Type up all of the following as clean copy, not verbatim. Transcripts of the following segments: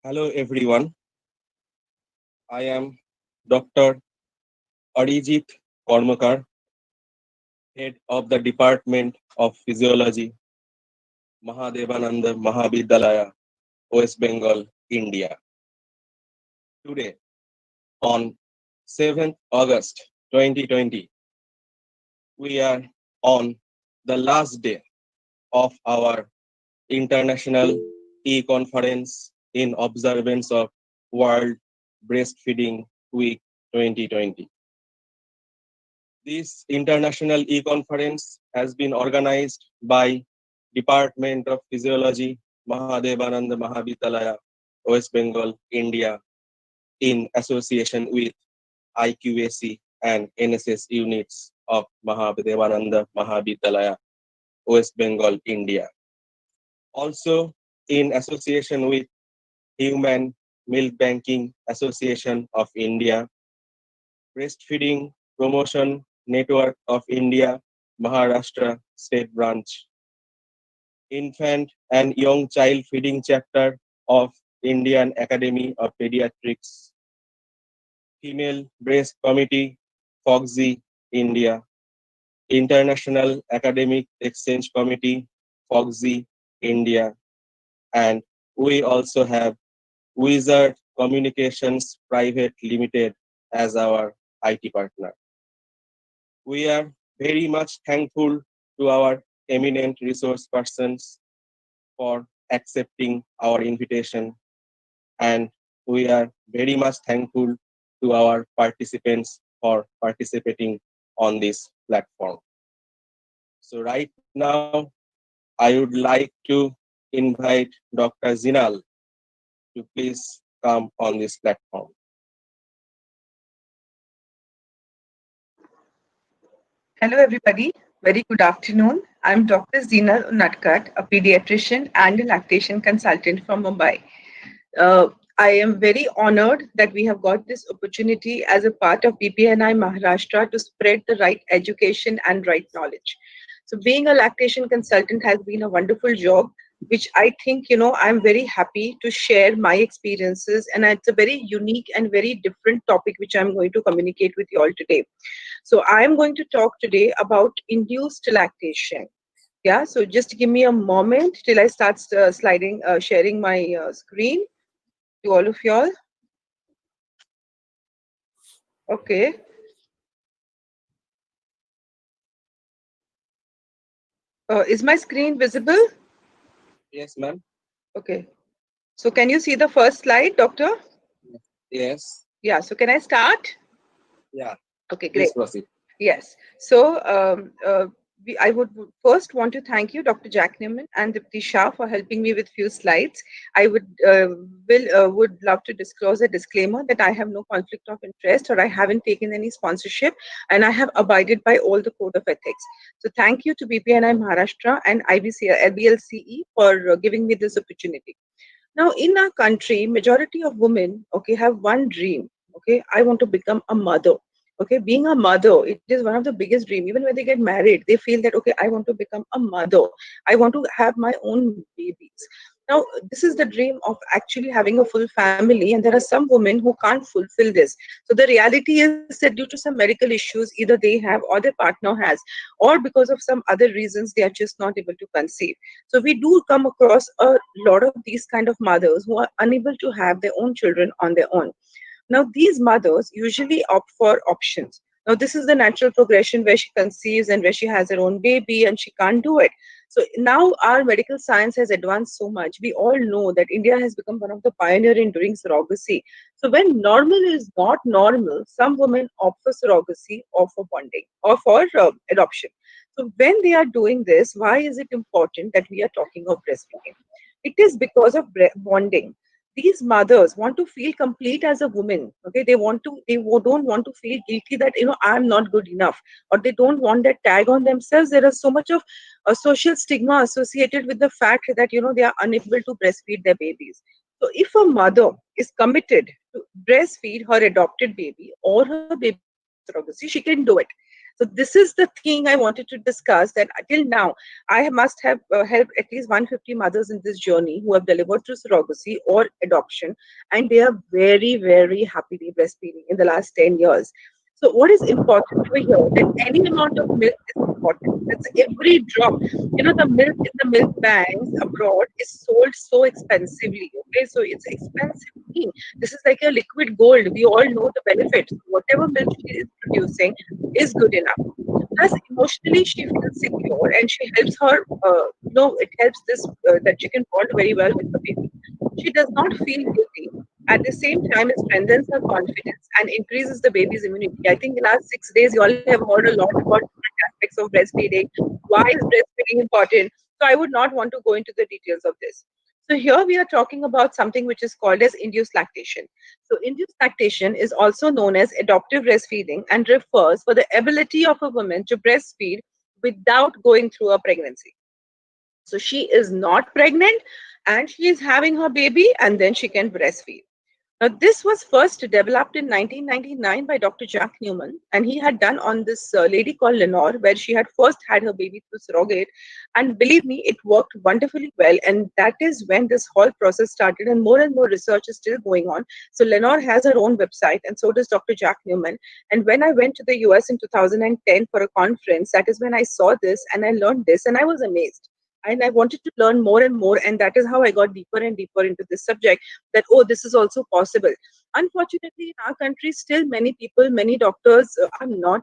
Hello everyone, I am Dr. Arijit Kormakar, Head of the Department of Physiology, Mahadevananda Mahavidyalaya, West Bengal, India. Today, on 7th August 2020, we are on the last day of our international e-conference in observance of World Breastfeeding Week 2020. This international e-conference has been organized by Department of Physiology, Mahadevananda Mahavidyalaya, West Bengal, India, in association with IQAC and NSS units of Mahadevananda Mahavidyalaya, West Bengal, India. Also in association with Human Milk Banking Association of India, Breastfeeding Promotion Network of India, Maharashtra State Branch, Infant and Young Child Feeding Chapter of Indian Academy of Pediatrics, Female Breast Committee, FOGSI, India, International Academic Exchange Committee, FOGSI, India, and we also have Wizard Communications Private Limited as our IT partner. We are very much thankful to our eminent resource persons for accepting our invitation, and we are very much thankful to our participants for participating on this platform. So right now, I would like to invite Dr. Zinal to please come on this platform. Hello, everybody. Very good afternoon. I'm Dr. Zeenal Unatkat, a pediatrician and a lactation consultant from Mumbai. Uh, I am very honored that we have got this opportunity as a part of BPNI Maharashtra to spread the right education and right knowledge. So, being a lactation consultant has been a wonderful job, which I think, I'm very happy to share my experiences. And it's a very unique and very different topic which I'm going to communicate with you all today. So, I'm going to talk today about induced lactation. Yeah, so just give me a moment till I start sharing my screen to all of y'all. Okay. Is my screen visible? Yes, ma'am. Okay. So can you see the first slide, doctor? Yes. Yeah. So can I start? Yeah. Okay, great. Please proceed. Yes. So I would first want to thank you, Dr. Jack Newman and Dipti Shah, for helping me with few slides. I would love to disclose a disclaimer that I have no conflict of interest or I haven't taken any sponsorship, and I have abided by all the code of ethics. So thank you to BPNI Maharashtra and LBLCE for giving me this opportunity. Now, in our country, majority of women, okay, have one dream. Okay, I want to become a mother. Okay, being a mother, it is one of the biggest dream. Even when they get married, they feel that okay, I want to become a mother. I want to have my own babies. Now, this is the dream of actually having a full family, and there are some women who can't fulfill this. So the reality is that due to some medical issues, either they have or their partner has, or because of some other reasons, they are just not able to conceive. So we do come across a lot of these kind of mothers who are unable to have their own children on their own. Now, these mothers usually opt for options. Now, this is the natural progression where she conceives and where she has her own baby and she can't do it. So now our medical science has advanced so much. We all know that India has become one of the pioneer in doing surrogacy. So when normal is not normal, some women opt for surrogacy or for bonding or for adoption. So when they are doing this, why is it important that we are talking of breastfeeding? It is because of bonding. These mothers want to feel complete as a woman. Okay, don't want to feel guilty that I'm not good enough, or they don't want that tag on themselves. There is so much of a social stigma associated with the fact that they are unable to breastfeed their babies. So if a mother is committed to breastfeed her adopted baby or her baby through surrogacy, she can do it. So this is the thing I wanted to discuss, that till now I must have helped at least 150 mothers in this journey who have delivered through surrogacy or adoption, and they are very, very happily breastfeeding in the last 10 years. So what is important over here, that any amount of milk is important. That's every drop. The milk in the milk banks abroad is sold so expensively. Okay, so it's expensive thing. This is like a liquid gold. We all know the benefits. Whatever milk she is producing is good enough. Plus, emotionally, she feels secure, and she helps her. It helps this that she can bond very well with the baby. She does not feel guilty. At the same time, it strengthens her confidence and increases the baby's immunity. I think in the last 6 days, you all have heard a lot about different aspects of breastfeeding. Why is breastfeeding important? So I would not want to go into the details of this. So here we are talking about something which is called as induced lactation. So induced lactation is also known as adoptive breastfeeding and refers for the ability of a woman to breastfeed without going through a pregnancy. So she is not pregnant and she is having her baby and then she can breastfeed. Now, this was first developed in 1999 by Dr. Jack Newman, and he had done on this lady called Lenore, where she had first had her baby through surrogate. And believe me, it worked wonderfully well. And that is when this whole process started, and more research is still going on. So, Lenore has her own website, and so does Dr. Jack Newman. And when I went to the US in 2010 for a conference, that is when I saw this and I learned this, and I was amazed. And I wanted to learn more and more, and that is how I got deeper and deeper into this subject, that oh, this is also possible. Unfortunately, in our country, still many people, many doctors are not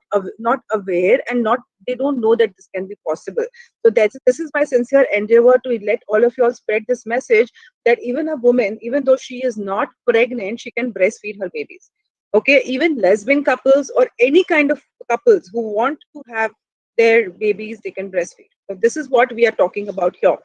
aware, and not they don't know that this can be possible. So this is my sincere endeavor to let all of you all spread this message, that even a woman, even though she is not pregnant, she can breastfeed her babies. Okay, even lesbian couples or any kind of couples who want to have their babies, they can breastfeed. So this is what we are talking about here.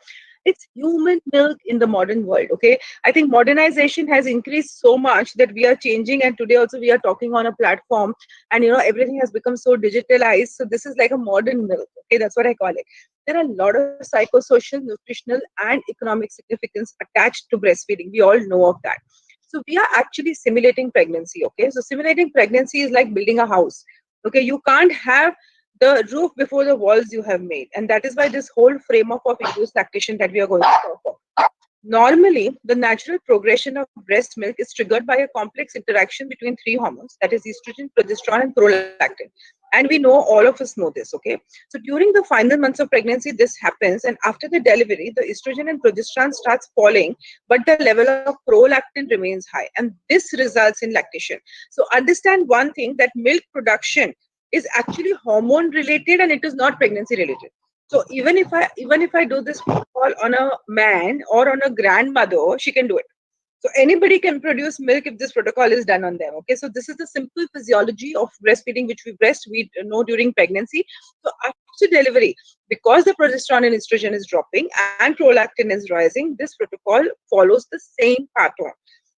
It's human milk in the modern world. Okay, I think modernization has increased so much that we are changing, and today also we are talking on a platform, and everything has become so digitalized. So this is like a modern milk. Okay, that's what I call it. There are a lot of psychosocial, nutritional, and economic significance attached to breastfeeding. We all know of that. So we are actually simulating pregnancy. Okay, so simulating pregnancy is like building a house. Okay, you can't have the roof before the walls you have made. And that is why this whole framework of induced lactation that we are going to talk about. Normally, the natural progression of breast milk is triggered by a complex interaction between three hormones, that is estrogen, progesterone, and prolactin. And we know, all of us know this, okay? So during the final months of pregnancy, this happens, and after the delivery, the estrogen and progesterone starts falling, but the level of prolactin remains high, and this results in lactation. So understand one thing, that milk production is actually hormone related and it is not pregnancy related. So even if I do this protocol on a man or on a grandmother, she can do it. So anybody can produce milk if this protocol is done on them. Okay, so this is the simple physiology of breastfeeding, which we breastfeed know during pregnancy. So after delivery, because the progesterone and estrogen is dropping and prolactin is rising, this protocol follows the same pattern.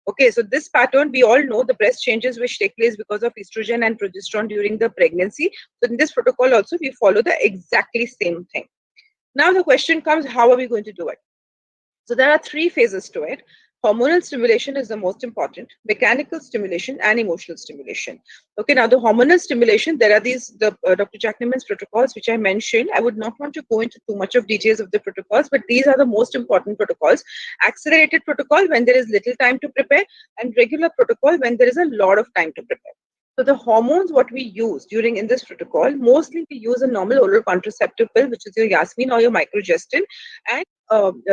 Okay, so this pattern, we all know the breast changes which take place because of estrogen and progesterone during the pregnancy. So in this protocol also, we follow the exactly same thing. Now the question comes, how are we going to do it? So there are three phases to it. Hormonal stimulation is the most important, mechanical stimulation, and emotional stimulation. Okay, now the hormonal stimulation, there are the Dr. Jackman's protocols, which I mentioned. I would not want to go into too much of details of the protocols, but these are the most important protocols. Accelerated protocol when there is little time to prepare, and regular protocol when there is a lot of time to prepare. So the hormones what we use during in this protocol, mostly we use a normal oral contraceptive pill, which is your Yasmin or your microgestin, and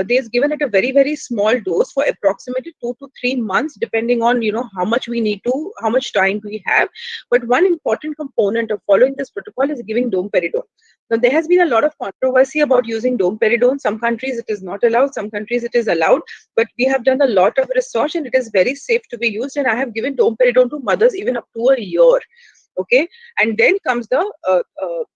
they're given at a very small dose for approximately 2 to 3 months, depending on how much we need to, how much time we have. But one important component of following this protocol is giving domperidone. Now there has been a lot of controversy about using domperidone. Some countries it is not allowed, some countries it is allowed. But we have done a lot of research and it is very safe to be used. And I have given domperidone to mothers even up to a year. Okay, and then comes the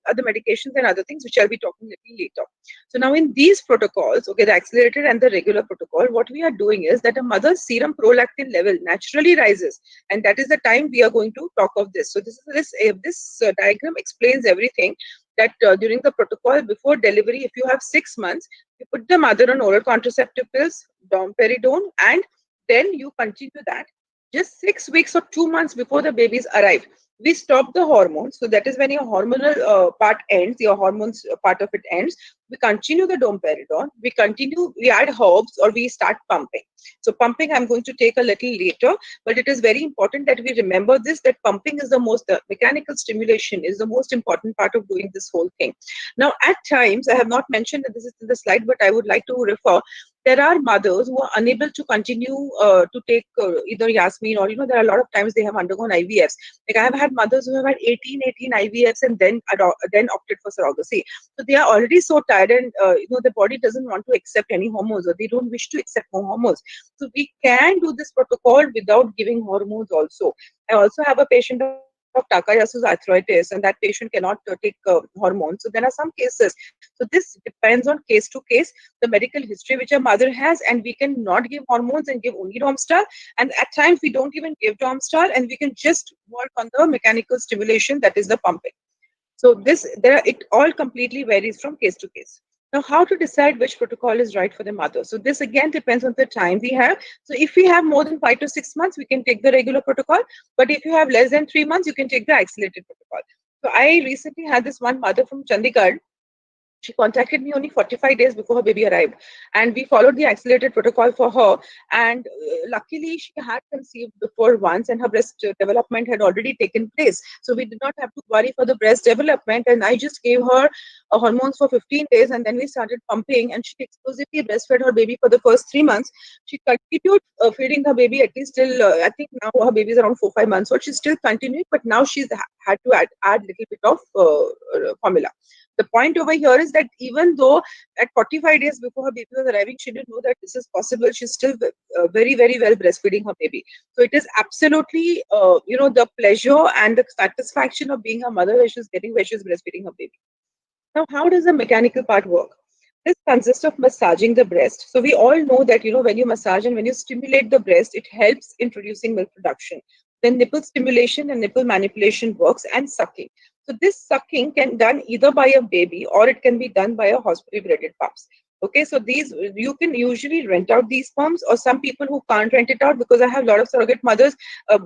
other medications and other things which I'll be talking a little later. So now in these protocols, okay, the accelerated and the regular protocol, what we are doing is that a mother's serum prolactin level naturally rises, and that is the time we are going to talk of this. So this diagram explains everything. That during the protocol before delivery, if you have 6 months, you put the mother on oral contraceptive pills, domperidone, and then you continue that just 6 weeks or 2 months before the babies arrive, we stop the hormones. So that is when your hormonal part ends, your hormones part of it ends. We continue the domperidone, we add herbs, or we start pumping. So pumping I'm going to take a little later, but it is very important that we remember this, that pumping is the mechanical stimulation is the most important part of doing this whole thing. Now, at times, I have not mentioned that this is in the slide, but I would like to refer. There are mothers who are unable to continue to take either Yasmin, or there are a lot of times they have undergone IVFs. Like I have had mothers who have had 18 IVFs and then opted for surrogacy. So they are already so tired, and the body doesn't want to accept any hormones, or they don't wish to accept more hormones. So we can do this protocol without giving hormones also. I also have a patient of Takayasu's arthritis, and that patient cannot take hormones. So there are some cases. So this depends on case to case, the medical history which a mother has, and we can not give hormones and give only Domstal. And at times we don't even give Domstal, and we can just work on the mechanical stimulation, that is the pumping. So it all completely varies from case to case. Now, how to decide which protocol is right for the mother? So this again depends on the time we have. So if we have more than 5 to 6 months, we can take the regular protocol. But if you have less than 3 months, you can take the accelerated protocol. So I recently had this one mother from Chandigarh. She contacted me only 45 days before her baby arrived, and we followed the accelerated protocol for her. And luckily she had conceived before once, and her breast development had already taken place, so we did not have to worry for the breast development. And I just gave her hormones for 15 days, and then we started pumping, and she exclusively breastfed her baby for the first 3 months. She continued feeding her baby at least till I think now her baby is around 4 5 months old. She's still continuing, but now she's had to add little bit of formula. The point over here is that even though at 45 days before her baby was arriving, she didn't know that this is possible. She's still very, very well breastfeeding her baby. So it is absolutely, the pleasure and the satisfaction of being a mother where she's getting, where she's breastfeeding her baby. Now, how does the mechanical part work? This consists of massaging the breast. So we all know that, when you massage and when you stimulate the breast, it helps in producing milk production. Then nipple stimulation and nipple manipulation works, and sucking. So this sucking can done either by a baby, or it can be done by a hospital graded pumps. Okay, so these you can usually rent out these pumps, or some people who can't rent it out, because I have a lot of surrogate mothers,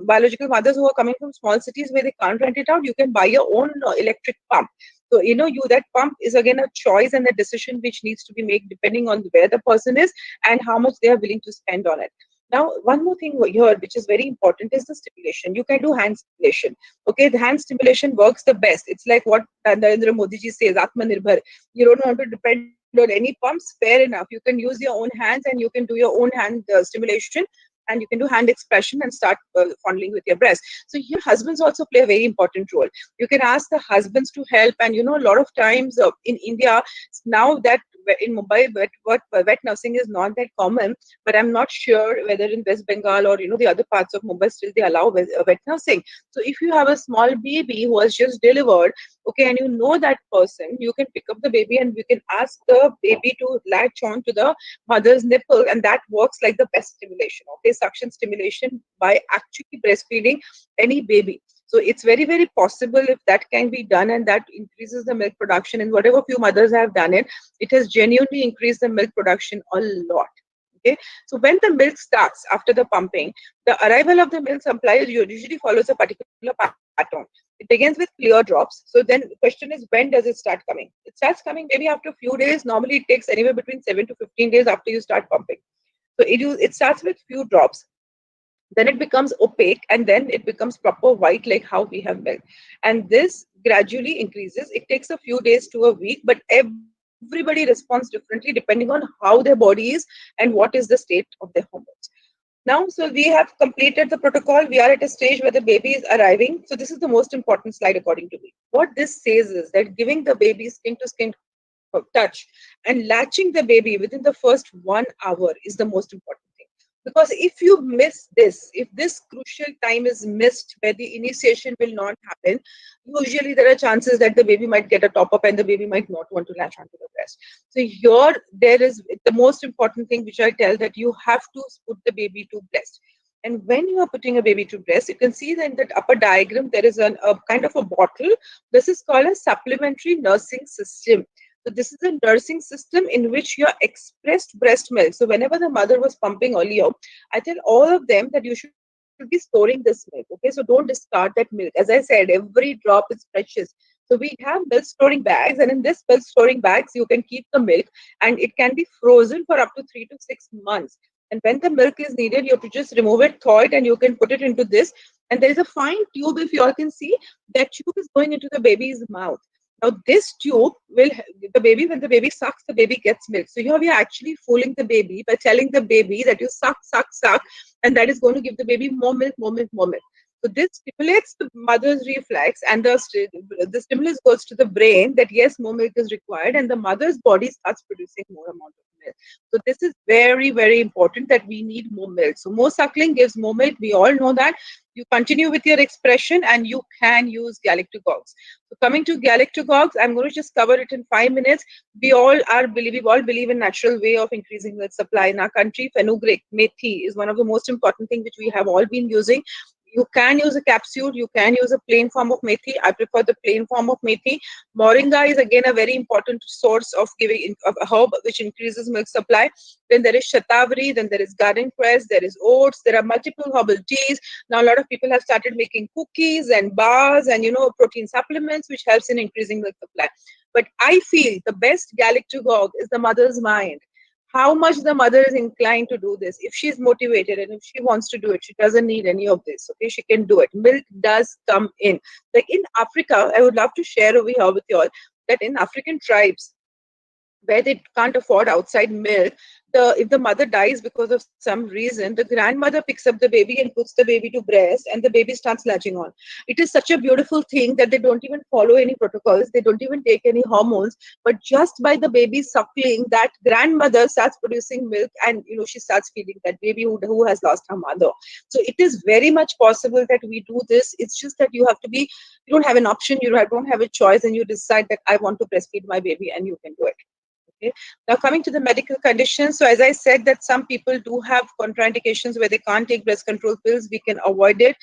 biological mothers who are coming from small cities where they can't rent it out. You can buy your own electric pump. So you that pump is again a choice and a decision which needs to be made depending on where the person is and how much they are willing to spend on it. Now, one more thing here, which is very important, is the stimulation. You can do hand stimulation. Okay, the hand stimulation works the best. It's like what Narendra Modi ji says, Atmanirbhar. You don't want to depend on any pumps. Fair enough. You can use your own hands, and you can do your own hand stimulation, and you can do hand expression and start fondling with your breast. So here, husbands also play a very important role. You can ask the husbands to help, and a lot of times in India now that in Mumbai, wet nursing is not that common, but I'm not sure whether in West Bengal or the other parts of Mumbai still they allow wet nursing. So if you have a small baby who has just delivered, okay, and you know that person, you can pick up the baby and you can ask the baby to latch on to the mother's nipple, and that works like the best stimulation. Okay, suction stimulation by actually breastfeeding any baby. So it's very, very possible if that can be done, and that increases the milk production. And whatever few mothers have done it, it has genuinely increased the milk production a lot. Okay, so when the milk starts after the pumping, the arrival of the milk supply usually follows a particular pattern. It begins with clear drops. So then the question is, when does it start coming? It starts coming maybe after a few days. Normally, it takes anywhere between 7 to 15 days after you start pumping. So it starts with few drops, then it becomes opaque, and then it becomes proper white like how we have milk. And this gradually increases. It takes a few days to a week, but everybody responds differently depending on how their body is and what is the state of their hormones. Now, so we have completed the protocol. We are at a stage where the baby is arriving. So this is the most important slide according to me. What this says is that giving the baby skin to skin touch and latching the baby within the first 1 hour is the most important thing. Because if you miss this, if this crucial time is missed where the initiation will not happen, usually there are chances that the baby might get a top up and the baby might not want to latch onto the breast. So here, there is the most important thing which I tell, that you have to put the baby to breast. And when you are putting a baby to breast, you can see that in that upper diagram, there is a kind of a bottle. This is called a supplementary nursing system. So this is a nursing system in which you are expressed breast milk. So whenever the mother was pumping earlier, I tell all of them that you should should be storing this milk. Okay, so don't discard that milk. As I said, every drop is precious. So we have milk storing bags, and in this milk storing bags, you can keep the milk, and it can be frozen for up to 3 to 6 months. And when the milk is needed, you have to just remove it, thaw it, and you can put it into this. And there is a fine tube, if you all can see, that tube is going into the baby's mouth. Now, this tube will, the baby, when the baby sucks, the baby gets milk. So here we are actually fooling the baby by telling the baby that you suck, suck, suck, and that is going to give the baby more milk, more milk, more milk. So this stimulates the mother's reflex, and the stimulus goes to the brain that yes, more milk is required, and the mother's body starts producing more amount of milk. So this is very, very important that we need more milk. So more suckling gives more milk. We all know that. You continue with your expression, and you can use galactagogues. So coming to galactagogues, I'm going to just cover it in 5 minutes. We all believe in natural way of increasing milk supply in our country. Fenugreek, methi, is one of the most important things which we have all been using. You can use a capsule, you can use a plain form of methi. I prefer the plain form of methi. Moringa is again a very important source of giving of a herb which increases milk supply. Then there is shatavari, then there is garden cress, there is oats, there are multiple herbal teas. Now a lot of people have started making cookies and bars and protein supplements which helps in increasing milk supply. But I feel the best galactagogue is the mother's mind. How much the mother is inclined to do this. If she's motivated and if she wants to do it, she doesn't need any of this. Okay, she can do it. Milk does come in. Like in Africa, I would love to share over here with you all that in African tribes where they can't afford outside milk, if the mother dies because of some reason, the grandmother picks up the baby and puts the baby to breast, and the baby starts latching on. It is such a beautiful thing that they don't even follow any protocols, they don't even take any hormones, but just by the baby suckling, that grandmother starts producing milk, and she starts feeding that baby who has lost her mother. So it is very much possible that we do this. It's just that you don't have an option, don't have a choice, and you decide that I want to breastfeed my baby, and you can do it. Okay. Now coming to the medical conditions. So as I said that some people do have contraindications where they can't take breast control pills. We can avoid it.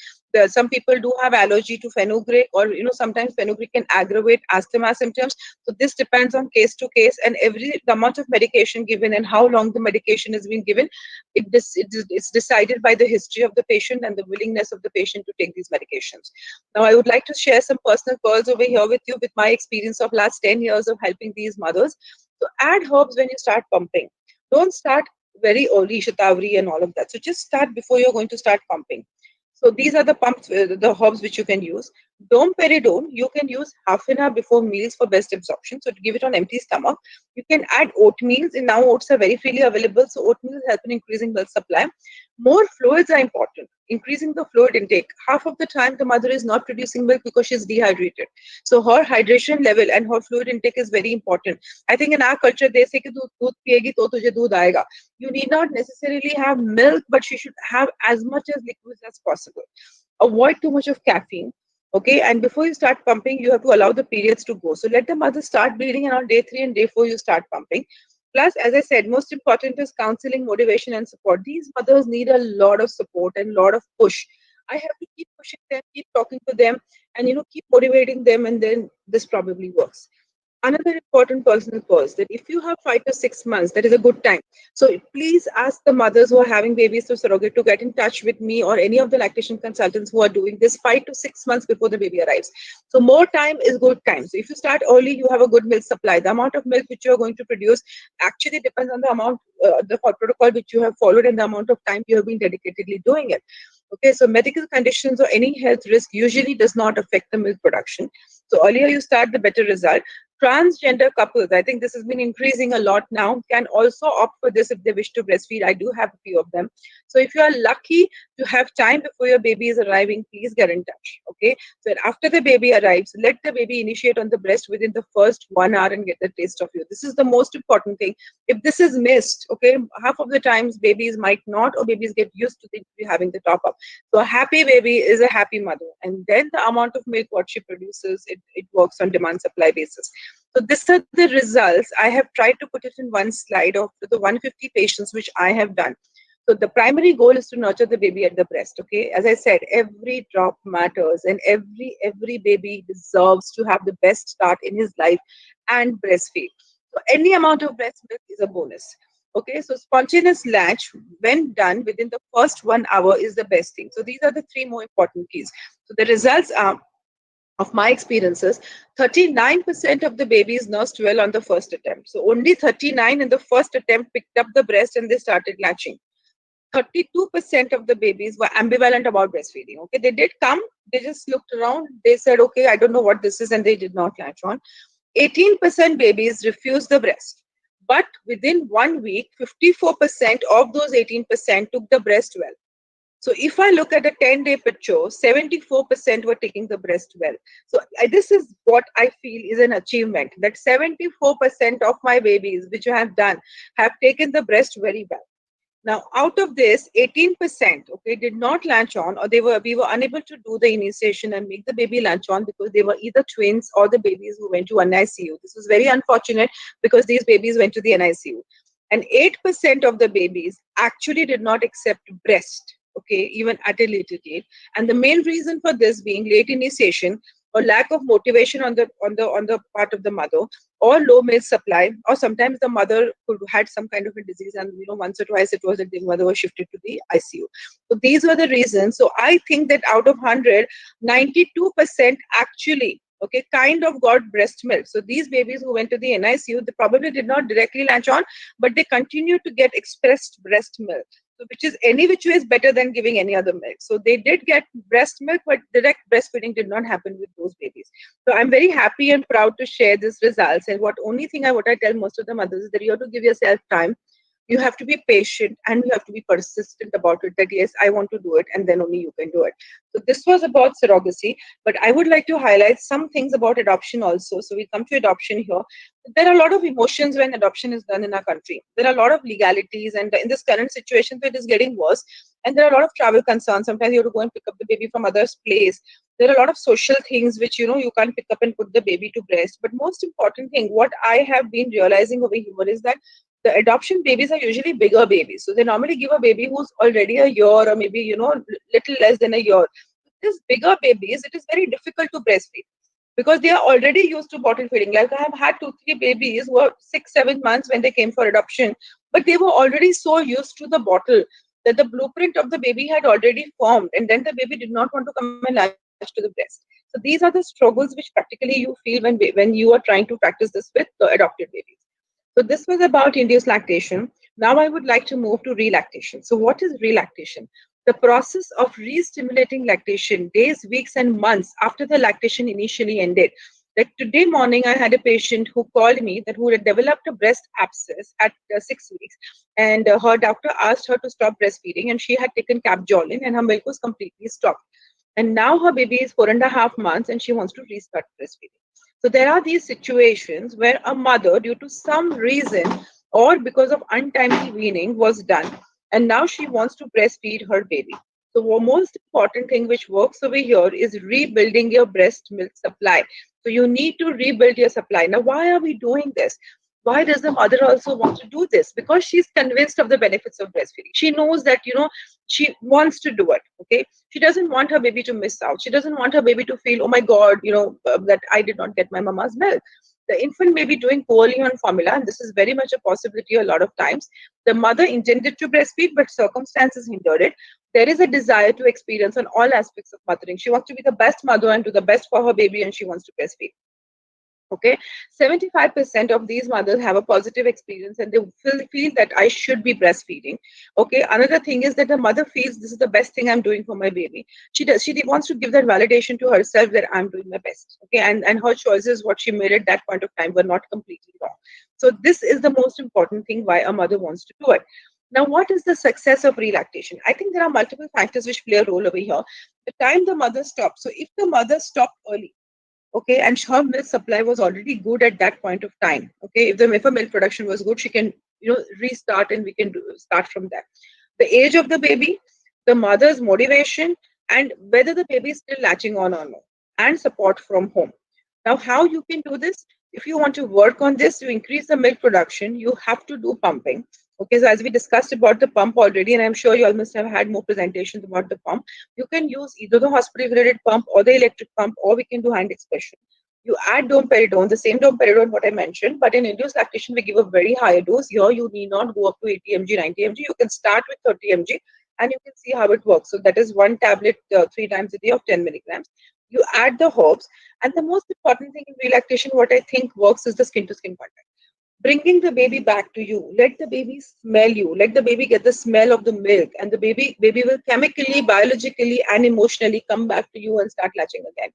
Some people do have allergy to fenugreek, or sometimes fenugreek can aggravate asthma symptoms. So this depends on case to case, and the amount of medication given and how long the medication is being given, it's decided by the history of the patient and the willingness of the patient to take these medications. Now I would like to share some personal pearls over here with you with my experience of last 10 years of helping these mothers. So add herbs when you start pumping. Don't start very early, shatavari and all of that. So just start before you're going to start pumping. So these are the pumps, the herbs which you can use. Domperidone, you can use half an hour before meals for best absorption. So to give it on empty stomach. You can add oatmeals, and now oats are very freely available. So oatmeal help in increasing milk supply. More fluids are important. Increasing the fluid intake. Half of the time, the mother is not producing milk because she's dehydrated. So her hydration level and her fluid intake is very important. I think in our culture, they say कि दूध पिएगी तो तुझे दूध आएगा. You need not necessarily have milk, but she should have as much as liquids as possible. Avoid too much of caffeine. Okay, and before you start pumping, you have to allow the periods to go. So let the mother start bleeding, and on day 3 and day 4, you start pumping. Plus, as I said, most important is counseling, motivation, and support. These mothers need a lot of support and a lot of push. I have to keep pushing them, keep talking to them, and keep motivating them, and then this probably works. Another important personal pause that if you have 5 to 6 months, that is a good time. So please ask the mothers who are having babies through surrogate to get in touch with me or any of the lactation consultants who are doing this 5 to 6 months before the baby arrives. So more time is good time. So if you start early, you have a good milk supply. The amount of milk which you are going to produce actually depends on the amount, the protocol which you have followed and the amount of time you have been dedicatedly doing it. Okay, so medical conditions or any health risk usually does not affect the milk production. So earlier you start, the better result. Transgender couples, I think this has been increasing a lot now, can also opt for this if they wish to breastfeed. I do have a few of them. So if you are lucky to have time before your baby is arriving, please get in touch. Okay. So after the baby arrives, let the baby initiate on the breast within the first 1 hour and get the taste of you. This is the most important thing. If this is missed, okay, half of the times babies might not, or babies get used to having the top up. So a happy baby is a happy mother. And then the amount of milk what she produces, it works on demand supply basis. So these are the results. I have tried to put it in one slide of the 150 patients which I have done. So the primary goal is to nurture the baby at the breast. Okay, as I said, every drop matters, and every baby deserves to have the best start in his life and breastfeed. So any amount of breast milk is a bonus. Okay, so spontaneous latch, when done within the first 1 hour, is the best thing. So these are the three more important keys. So the results are, of my experiences, 39% of the babies nursed well on the first attempt. So only 39 in the first attempt picked up the breast and they started latching. 32% of the babies were ambivalent about breastfeeding. Okay, they did come, they just looked around, they said, okay, I don't know what this is, and they did not latch on. 18% babies refused the breast. But within 1 week, 54% of those 18% took the breast well. So if I look at a 10-day picture, 74% were taking the breast well. So this is what I feel is an achievement, that 74% of my babies, which I have done, have taken the breast very well. Now, out of this, 18%, okay, did not latch on, or we were unable to do the initiation and make the baby latch on because they were either twins or the babies who went to NICU. This was very unfortunate because these babies went to the NICU. And 8% of the babies actually did not accept breast, okay, even at a later date. And the main reason for this being late initiation or lack of motivation on the part of the mother, or low milk supply, or sometimes the mother could had some kind of a disease, and once or twice it was that the mother was shifted to the ICU. So these were the reasons. So I think that out of 100, 92% actually, okay, kind of got breast milk. So these babies who went to the NICU, they probably did not directly latch on, but they continued to get expressed breast milk. So which is any which way is better than giving any other milk. So they did get breast milk, but direct breastfeeding did not happen with those babies. So I'm very happy and proud to share these results. And what I tell most of the mothers is that you have to give yourself time. You have to be patient and you have to be persistent about it, that yes, I want to do it, and then only you can do it. So this was about surrogacy, but I would like to highlight some things about adoption also. So we come to adoption here. There are a lot of emotions when adoption is done in our country. There are a lot of legalities, and in this current situation, it is getting worse. And there are a lot of travel concerns. Sometimes you have to go and pick up the baby from others' place. There are a lot of social things which you can't pick up and put the baby to breast. But most important thing, what I have been realizing over here is that the adoption babies are usually bigger babies. So they normally give a baby who's already a year, or maybe little less than a year. These bigger babies, it is very difficult to breastfeed because they are already used to bottle feeding. Like I have had 2 3 babies who were 6 7 months when they came for adoption, but they were already so used to the bottle that the blueprint of the baby had already formed, and then the baby did not want to come and latch to the breast. So these are the struggles which practically you feel when you are trying to practice this with the adopted babies. So this was about induced lactation. Now I would like to move to relactation. So what is relactation? The process of re-stimulating lactation days, weeks, and months after the lactation initially ended. Like today morning, I had a patient who called me that who had developed a breast abscess at 6 weeks, and her doctor asked her to stop breastfeeding, and she had taken capjolin, and her milk was completely stopped. And now her baby is 4.5 months, and she wants to restart breastfeeding. So there are these situations where a mother, due to some reason or because of untimely weaning, was done, and now she wants to breastfeed her baby. So the most important thing which works over here is rebuilding your breast milk supply. So you need to rebuild your supply. Now, why are we doing this? Why does the mother also want to do this? Because she's convinced of the benefits of breastfeeding. She knows that she wants to do it. Okay, she doesn't want her baby to miss out. She doesn't want her baby to feel, oh my god, that I did not get my mama's milk. The infant may be doing poorly on formula, and this is very much a possibility a lot of times. The mother intended to breastfeed, but circumstances hindered it. There is a desire to experience on all aspects of mothering. She wants to be the best mother and do the best for her baby, and she wants to breastfeed. Okay, 75% of these mothers have a positive experience, and they feel that I should be breastfeeding. Okay, another thing is that the mother feels this is the best thing I'm doing for my baby. She wants to give that validation to herself that I'm doing my best. Okay, and her choices, what she made at that point of time, were not completely wrong. So this is the most important thing why a mother wants to do it. Now, what is the success of relactation? I think there are multiple factors which play a role over here. The time the mother stops. So if the mother stopped early, okay, and her milk supply was already good at that point of time, okay, if her milk production was good, she can restart, and we can start from there. The age of the baby, the mother's motivation, and whether the baby is still latching on or not, and support from home. Now, how you can do this? If you want to work on this to increase the milk production, you have to do pumping. Okay, so as we discussed about the pump already, and I'm sure you all must have had more presentations about the pump, you can use either the hospital graded pump or the electric pump, or we can do hand expression. You add domperidone, the same domperidone what I mentioned, but in induced lactation we give a very higher dose. Here you need not go up to 80 mg, 90 mg. You can start with 30 mg and you can see how it works. So that is one tablet 3 times a day of 10 milligrams. You add the herbs, and the most important thing in relactation, what I think works, is the skin to skin contact. Bringing the baby back to you, let the baby smell you, let the baby get the smell of the milk, and the baby will chemically, biologically, and emotionally come back to you and start latching again.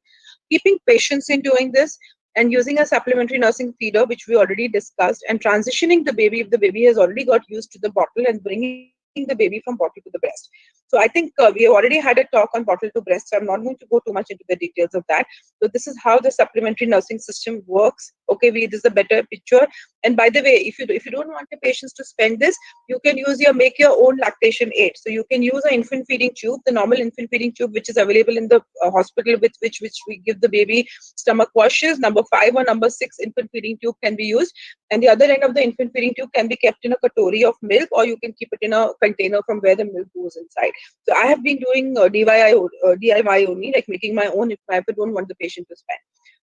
Keeping patience in doing this, and using a supplementary nursing feeder, which we already discussed, and transitioning the baby if the baby has already got used to the bottle, and bringing the baby from bottle to the breast. So I think we have already had a talk on bottle to breast, so I'm not going to go too much into the details of that. So this is how the supplementary nursing system works. Okay, this is a better picture. And by the way, if you don't want the patients to spend this, you can use your make your own lactation aid. So you can use an infant feeding tube, the normal infant feeding tube which is available in the hospital, with which we give the baby stomach washes. Number 5 or number 6 infant feeding tube can be used, and the other end of the infant feeding tube can be kept in a katori of milk, or you can keep it in a container from where the milk goes inside. So I have been doing DIY only, like making my own if I don't want the patient to spend.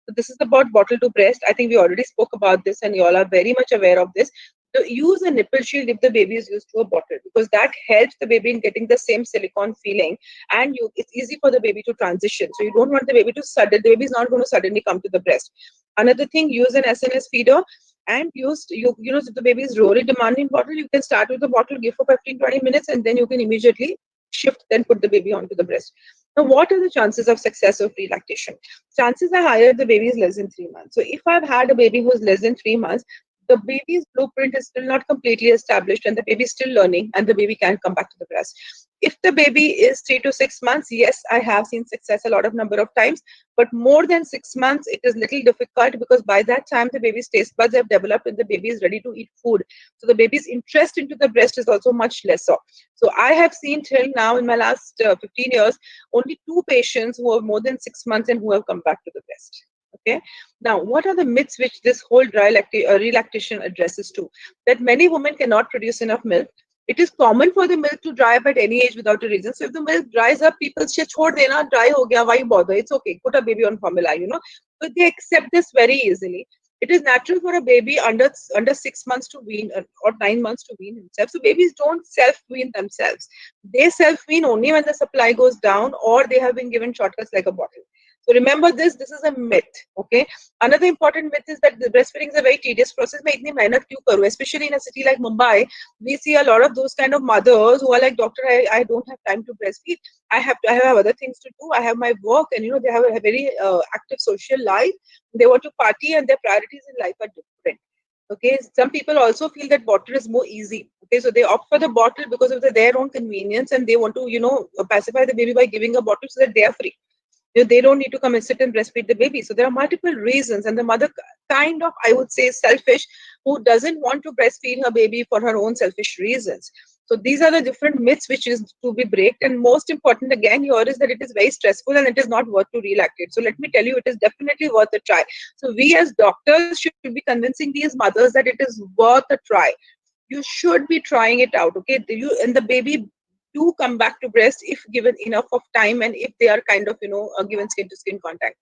So this is about bottle to breast. I think we already spoke about this, and you all are very much aware of this. So use a nipple shield if the baby is used to a bottle, because that helps the baby in getting the same silicone feeling, and it's easy for the baby to transition. So you don't want the baby to the baby is not going to suddenly come to the breast. Another thing, use an SNS feeder, and if the baby is really demanding bottle, you can start with the bottle, give for 15-20 minutes, and then you can immediately shift, then put the baby onto the breast. Now, what are the chances of success of relactation? Chances are higher if the baby is less than 3 months. So if I've had a baby who is less than 3 months, the baby's blueprint is still not completely established, and the baby is still learning, and the baby can come back to the breast. If the baby is 3 to 6 months, yes, I have seen success a lot of number of times, but more than 6 months, it is little difficult, because by that time the baby's taste buds have developed and the baby is ready to eat food. So the baby's interest into the breast is also much lesser. So I have seen till now in my last 15 years only 2 patients who are more than 6 months and who have come back to the breast. Okay. Now, what are the myths which this whole relactation addresses to? That many women cannot produce enough milk. It is common for the milk to dry up at any age without a reason. So if the milk dries up, people say, "Chhod dena, dry ho gaya, why bother? It's okay. Put a baby on formula." But they accept this very easily. It is natural for a baby under 6 months to wean, or 9 months to wean himself. So babies don't self wean themselves. They self wean only when the supply goes down, or they have been given shortcuts like a bottle. So remember this. This is a myth. Okay. Another important myth is that the breastfeeding is a very tedious process. मैं इतनी मेहनत क्यों करूँ? Especially in a city like Mumbai, we see a lot of those kind of mothers who are like, "Doctor, I don't have time to breastfeed. I have other things to do. I have my work, and they have a very active social life. They want to party, and their priorities in life are different." Okay, some people also feel that bottle is more easy. Okay, so they opt for the bottle because of their own convenience, and they want to pacify the baby by giving a bottle so that they are free. They don't need to come and sit and breastfeed the baby. So there are multiple reasons, and the mother kind of, I would say, selfish, who doesn't want to breastfeed her baby for her own selfish reasons. So these are the different myths which is to be breaked. And most important again here is that it is very stressful and it is not worth to relactate. So let me tell you, it is definitely worth a try. So we as doctors should be convincing these mothers that it is worth a try. You should be trying it out. Okay, and the baby do come back to breast if given enough of time, and if they are kind of given skin to skin contact.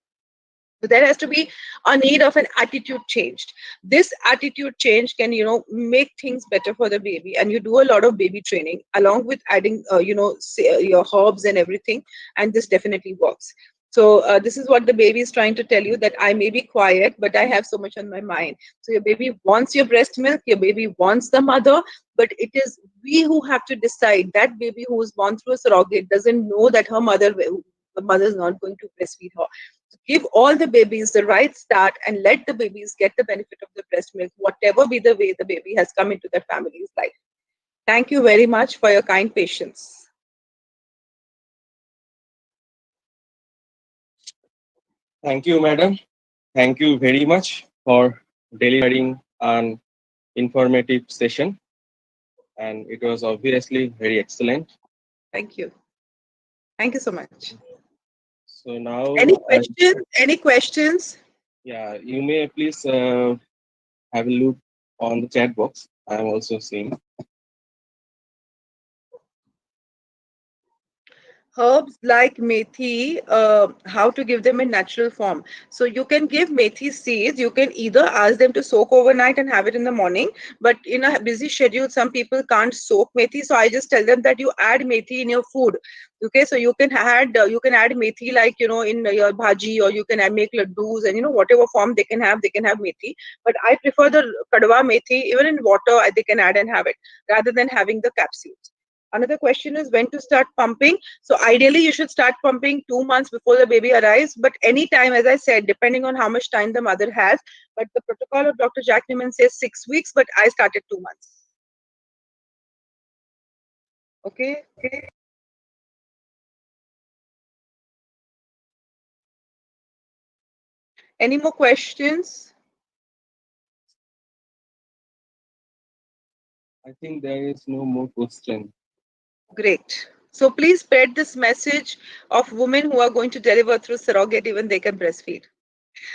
So there has to be a need of an attitude changed. This attitude change can make things better for the baby, and you do a lot of baby training along with adding your herbs and everything, and this definitely works. So this is what the baby is trying to tell you, that I may be quiet, but I have so much on my mind. So your baby wants your breast milk, your baby wants the mother, but it is we who have to decide. That baby who is born through a surrogate doesn't know that the mother is not going to breastfeed her. So give all the babies the right start, and let the babies get the benefit of the breast milk, whatever be the way the baby has come into that family's life. Thank you very much for your kind patience. Thank you, madam. Thank you very much for delivering an informative session, and it was obviously very excellent. Thank you. Thank you so much. So now, Any questions? Any questions? yeah, you may please have a look on the chat box. I am also seeing. herbs like methi, how to give them in natural form. So you can give methi seeds. You can either ask them to soak overnight and have it in the morning. But in a busy schedule, some people can't soak methi. So I just tell them that you add methi in your food. Okay, so you can add methi like in your bhaji, or you can make laddus, and whatever form they can have methi. But I prefer the kadwa methi even in water. They can add and have it rather than having the capsules. Another question is when to start pumping. So ideally, you should start pumping 2 months before the baby arrives, but anytime, as I said, depending on how much time the mother has. But the protocol of Dr. Jack Newman says 6 weeks, but I started 2 months. Okay. Any more questions? I think there is no more question. Great. So please spread this message of women who are going to deliver through surrogate, even they can breastfeed.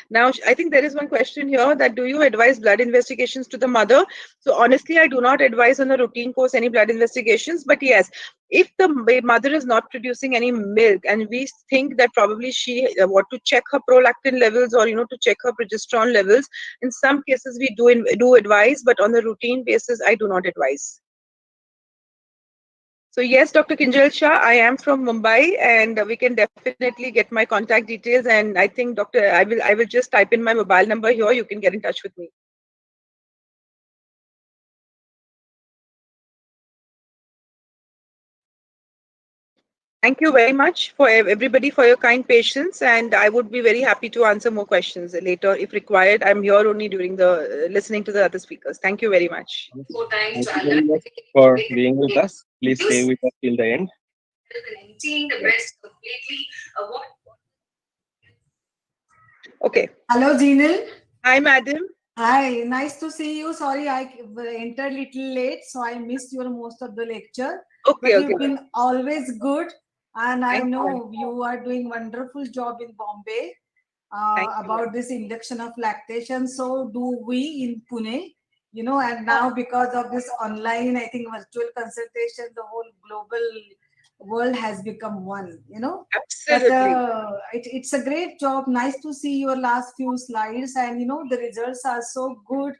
Now, I think there is one question here that do you advise blood investigations to the mother? So, honestly, I do not advise on a routine course any blood investigations. But yes, if the mother is not producing any milk and we think that probably she want to check her prolactin levels or to check her progesterone levels, in some cases we do advise, but on a routine basis, I do not advise. So yes, Dr. Kinjal Shah, I am from Mumbai, and we can definitely get my contact details. And I think, Doctor, I will just type in my mobile number here. You can get in touch with me. Thank you very much for everybody for your kind patience, and I would be very happy to answer more questions later if required. I'm here only during the listening to the other speakers. Thank you very much. Yes. Thank you very much for being with us. Please stay with us till the end. Yeah. Okay. Hello, Jinil. Hi, madam. Hi, nice to see you. Sorry, I entered little late, so I missed your most of the lecture. Okay, But okay. you've been always good, and I Thank you. know you are doing wonderful job in Bombay Thank you. about this induction of lactation. So do we in Pune, and now because of this online, I think virtual consultation, the whole global world has become one. But Absolutely. it's a great job. Nice to see your last few slides, and the results are so good.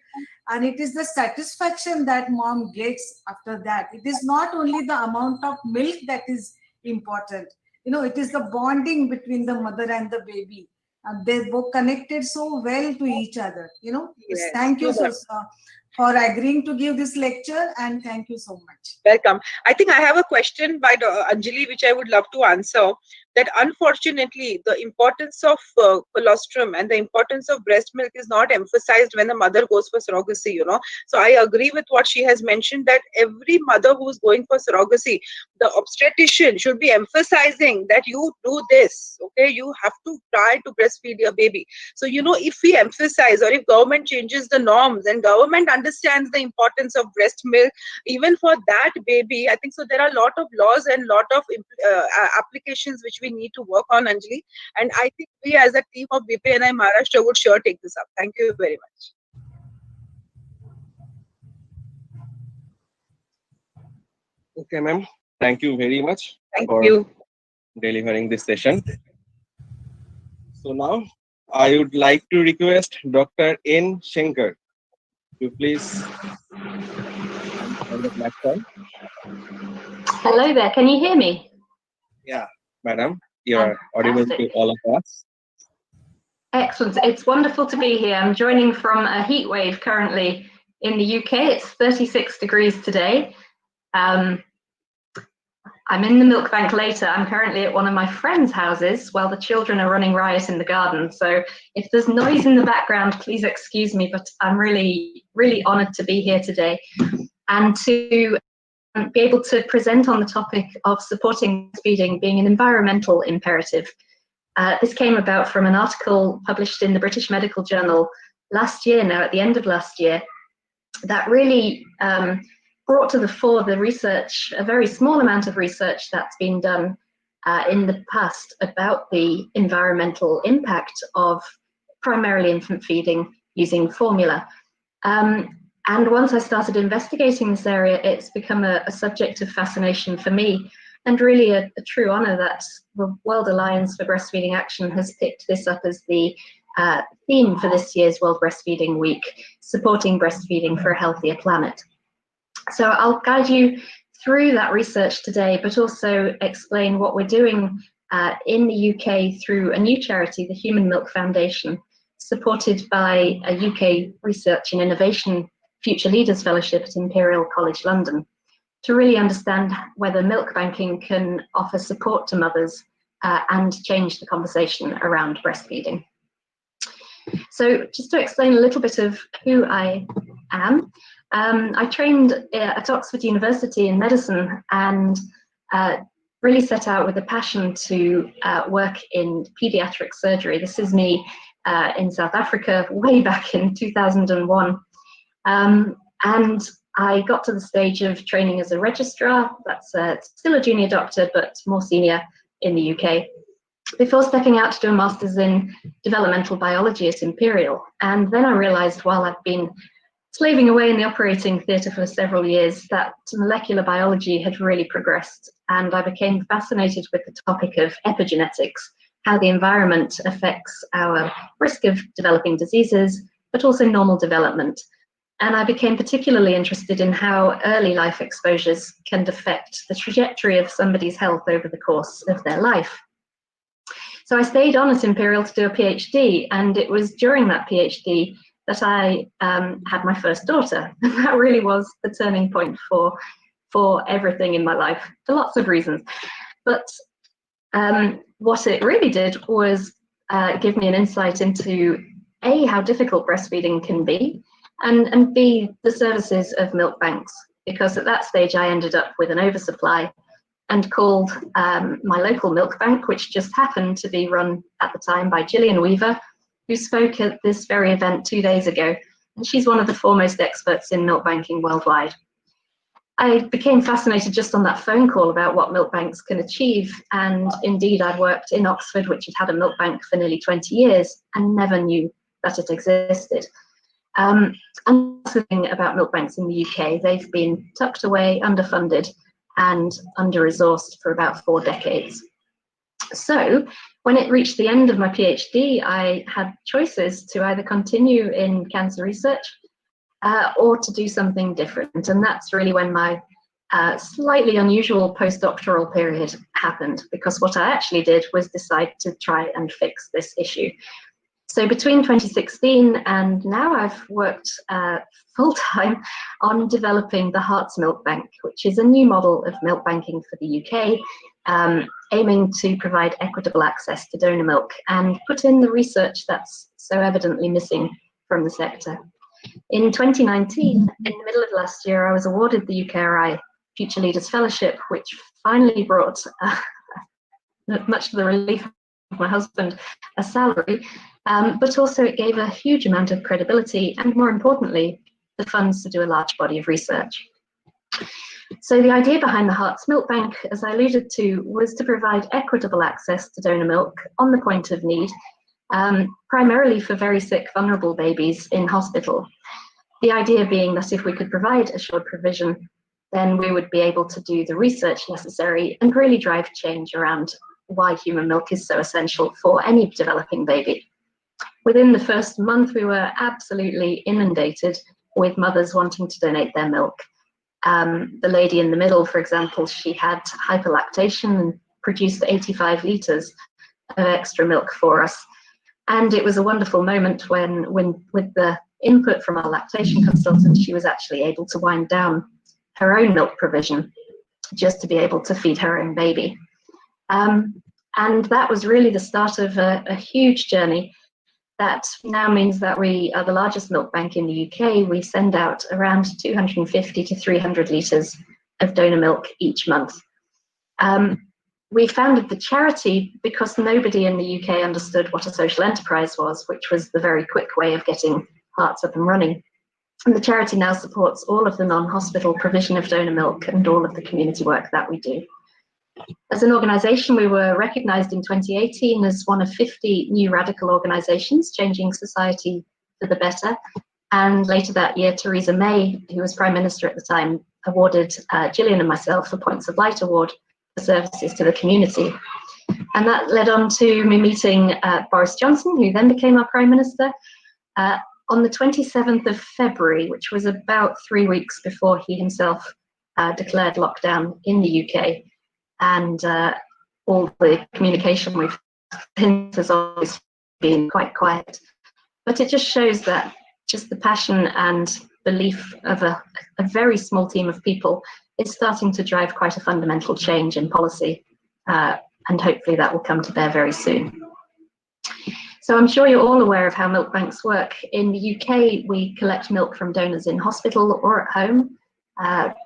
And it is the satisfaction that mom gets after that. It is not only the amount of milk that is important. It is the bonding between the mother and the baby. And they both connected so well to each other. Just Yes. thank you True so that. for agreeing to give this lecture, and thank you so much. Welcome. I think I have a question by Anjali, which I would love to answer. That unfortunately, the importance of colostrum and the importance of breast milk is not emphasized when the mother goes for surrogacy. So I agree with what she has mentioned that every mother who is going for surrogacy, the obstetrician should be emphasizing that you do this. Okay, you have to try to breastfeed your baby. So if we emphasize, or if government changes the norms and government understands the importance of breast milk even for that baby, I think so there are a lot of laws and lot of applications which we need to work on, Anjali, and I think we as a team of BPNI Maharashtra would sure take this up. Thank you very much. Okay, ma'am. Thank you very much Thank for you. delivering this session. So now I would like to request Dr. N. Shankar to please come on the platform. Hello there, can you hear me? Yeah, madam, you are audible to Fantastic. all of us. Excellent. It's wonderful to be here. I'm joining from a heat wave currently in the UK. It's 36 degrees today. I'm in the milk bank later. I'm currently at one of my friends' houses while the children are running riot in the garden. So if there's noise in the background, please excuse me, but I'm really, really honored to be here today and to be able to present on the topic of supporting breastfeeding being an environmental imperative. This came about from an article published in the British Medical Journal last year, now at the end of last year, that really brought to the fore the research, a very small amount of research that's been done in the past about the environmental impact of primarily infant feeding using formula. And once I started investigating this area, it's become a subject of fascination for me, and really a true honour that the World Alliance for Breastfeeding Action has picked this up as the theme for this year's World Breastfeeding Week, supporting breastfeeding for a healthier planet. So I'll guide you through that research today, but also explain what we're doing in the UK through a new charity, the Human Milk Foundation, supported by a UK Research and Innovation Future Leaders Fellowship at Imperial College London, to really understand whether milk banking can offer support to mothers and change the conversation around breastfeeding. So just to explain a little bit of who I am, I trained at Oxford University in medicine and really set out with a passion to work in paediatric surgery. This is me in South Africa way back in 2001. And I got to the stage of training as a registrar. That's still a junior doctor, but more senior in the UK, before stepping out to do a master's in developmental biology at Imperial. And then I realized, while I'd been slaving away in the operating theatre for several years, that molecular biology had really progressed, and I became fascinated with the topic of epigenetics, how the environment affects our risk of developing diseases, but also normal development. And I became particularly interested in how early life exposures can affect the trajectory of somebody's health over the course of their life. So I stayed on at Imperial to do a PhD, and it was during that PhD that I had my first daughter. And that really was the turning point for everything in my life, for lots of reasons. But what it really did was give me an insight into A, how difficult breastfeeding can be, and B, the services of milk banks. Because at that stage I ended up with an oversupply and called my local milk bank, which just happened to be run at the time by Gillian Weaver, who spoke at this very event 2 days ago. And she's one of the foremost experts in milk banking worldwide. I became fascinated just on that phone call about what milk banks can achieve. And indeed, I'd worked in Oxford, which had had a milk bank for nearly 20 years, and never knew that it existed. And the thing about milk banks in the UK, they've been tucked away, underfunded, and under-resourced for about 4 decades. So when it reached the end of my PhD, I had choices to either continue in cancer research or to do something different. And that's really when my slightly unusual postdoctoral period happened, because what I actually did was decide to try and fix this issue. So between 2016 and now, I've worked full-time on developing the Hearts Milk Bank, which is a new model of milk banking for the UK, aiming to provide equitable access to donor milk and put in the research that's so evidently missing from the sector. In 2019, in the middle of last year, I was awarded the UKRI Future Leaders Fellowship, which finally brought, much to the relief of my husband, a salary, but also it gave a huge amount of credibility and, more importantly, the funds to do a large body of research. So the idea behind the Hearts Milk Bank, as I alluded to, was to provide equitable access to donor milk on the point of need, primarily for very sick, vulnerable babies in hospital. The idea being that if we could provide assured provision, then we would be able to do the research necessary and really drive change around why human milk is so essential for any developing baby. Within the first month, we were absolutely inundated with mothers wanting to donate their milk. The lady in the middle, for example, she had hyperlactation and produced 85 litres of extra milk for us. And it was a wonderful moment when with the input from our lactation consultant, she was actually able to wind down her own milk provision just to be able to feed her own baby. And that was really the start of a huge journey that now means that we are the largest milk bank in the UK. We send out around 250 to 300 litres of donor milk each month. We founded the charity because nobody in the UK understood what a social enterprise was, which was the very quick way of getting Hearts up and running. And the charity now supports all of the non-hospital provision of donor milk and all of the community work that we do. As an organisation, we were recognised in 2018 as one of 50 new radical organisations changing society for the better. And later that year, Theresa May, who was Prime Minister at the time, awarded Gillian and myself a Points of Light Award services to the community. And that led on to me meeting Boris Johnson, who then became our Prime Minister, on the 27th of February, which was about 3 weeks before he himself declared lockdown in the UK. And all the communication we've since has always been quite quiet. But it just shows that just the passion and belief of a very small team of people is starting to drive quite a fundamental change in policy. And hopefully that will come to bear very soon. So I'm sure you're all aware of how milk banks work. In the UK, we collect milk from donors in hospital or at home.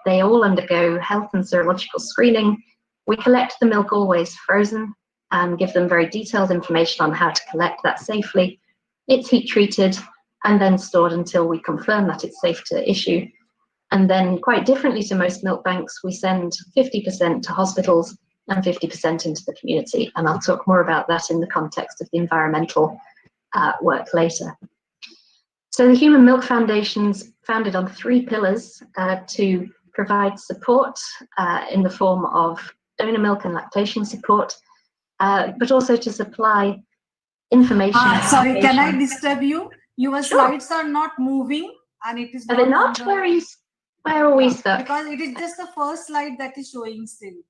They all undergo health and serological screening. We collect the milk always frozen and give them very detailed information on how to collect that safely. It's heat treated and then stored until we confirm that it's safe to issue. And then, quite differently to most milk banks, we send 50% to hospitals and 50% into the community. And I'll talk more about that in the context of the environmental work later. So the Human Milk Foundation's founded on 3 pillars to provide support in the form of donor milk and lactation support, but also to supply information. Sorry, can I disturb you? Your Sure. slides are not moving, and it is Are they not? Where are we stuck? Because it is just the first slide that is showing still.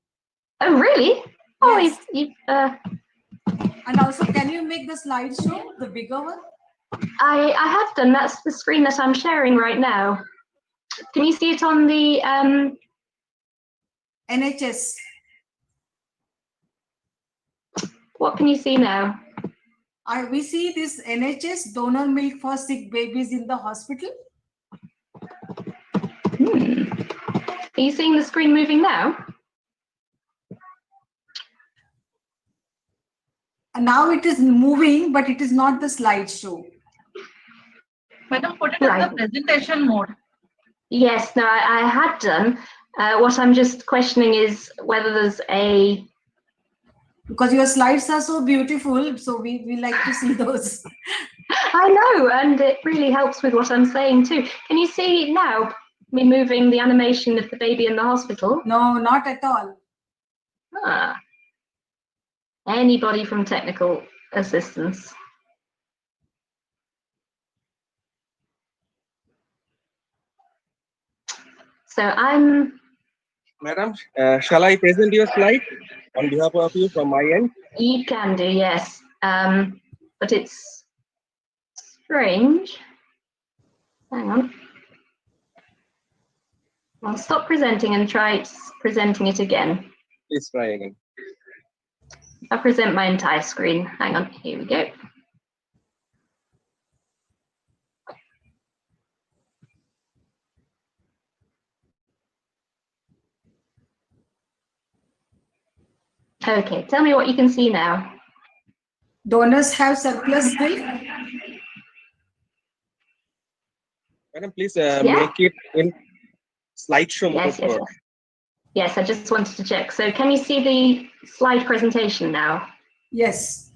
Oh, really? Oh, Yes. And also, can you make the slide show, the bigger one? I have done. That's the screen that I'm sharing right now. Can you see it on the NHS. What can you see now? We see this NHS donor milk for sick babies in the hospital. Are you seeing the screen moving now? And now it is moving, but it is not the slideshow. Madam, put it in the presentation mode. Yes, no, I had done. What I'm just questioning is whether there's a... Because your slides are so beautiful, so we like to see those. I know, and it really helps with what I'm saying too. Can you see now me moving the animation of the baby in the hospital? No, not at all. Ah. Anybody from technical assistance? So I'm... Madam, shall I present your slide on behalf of you from my end? You can do, yes. But it's strange. Hang on. I'll stop presenting and try presenting it again. Please try again. I'll present my entire screen. Hang on, here we go. Okay, tell me what you can see now. Donors have surplus milk. Madam, please make it in slideshow mode. Yes. Yes, I just wanted to check. So can you see the slide presentation now? Yes.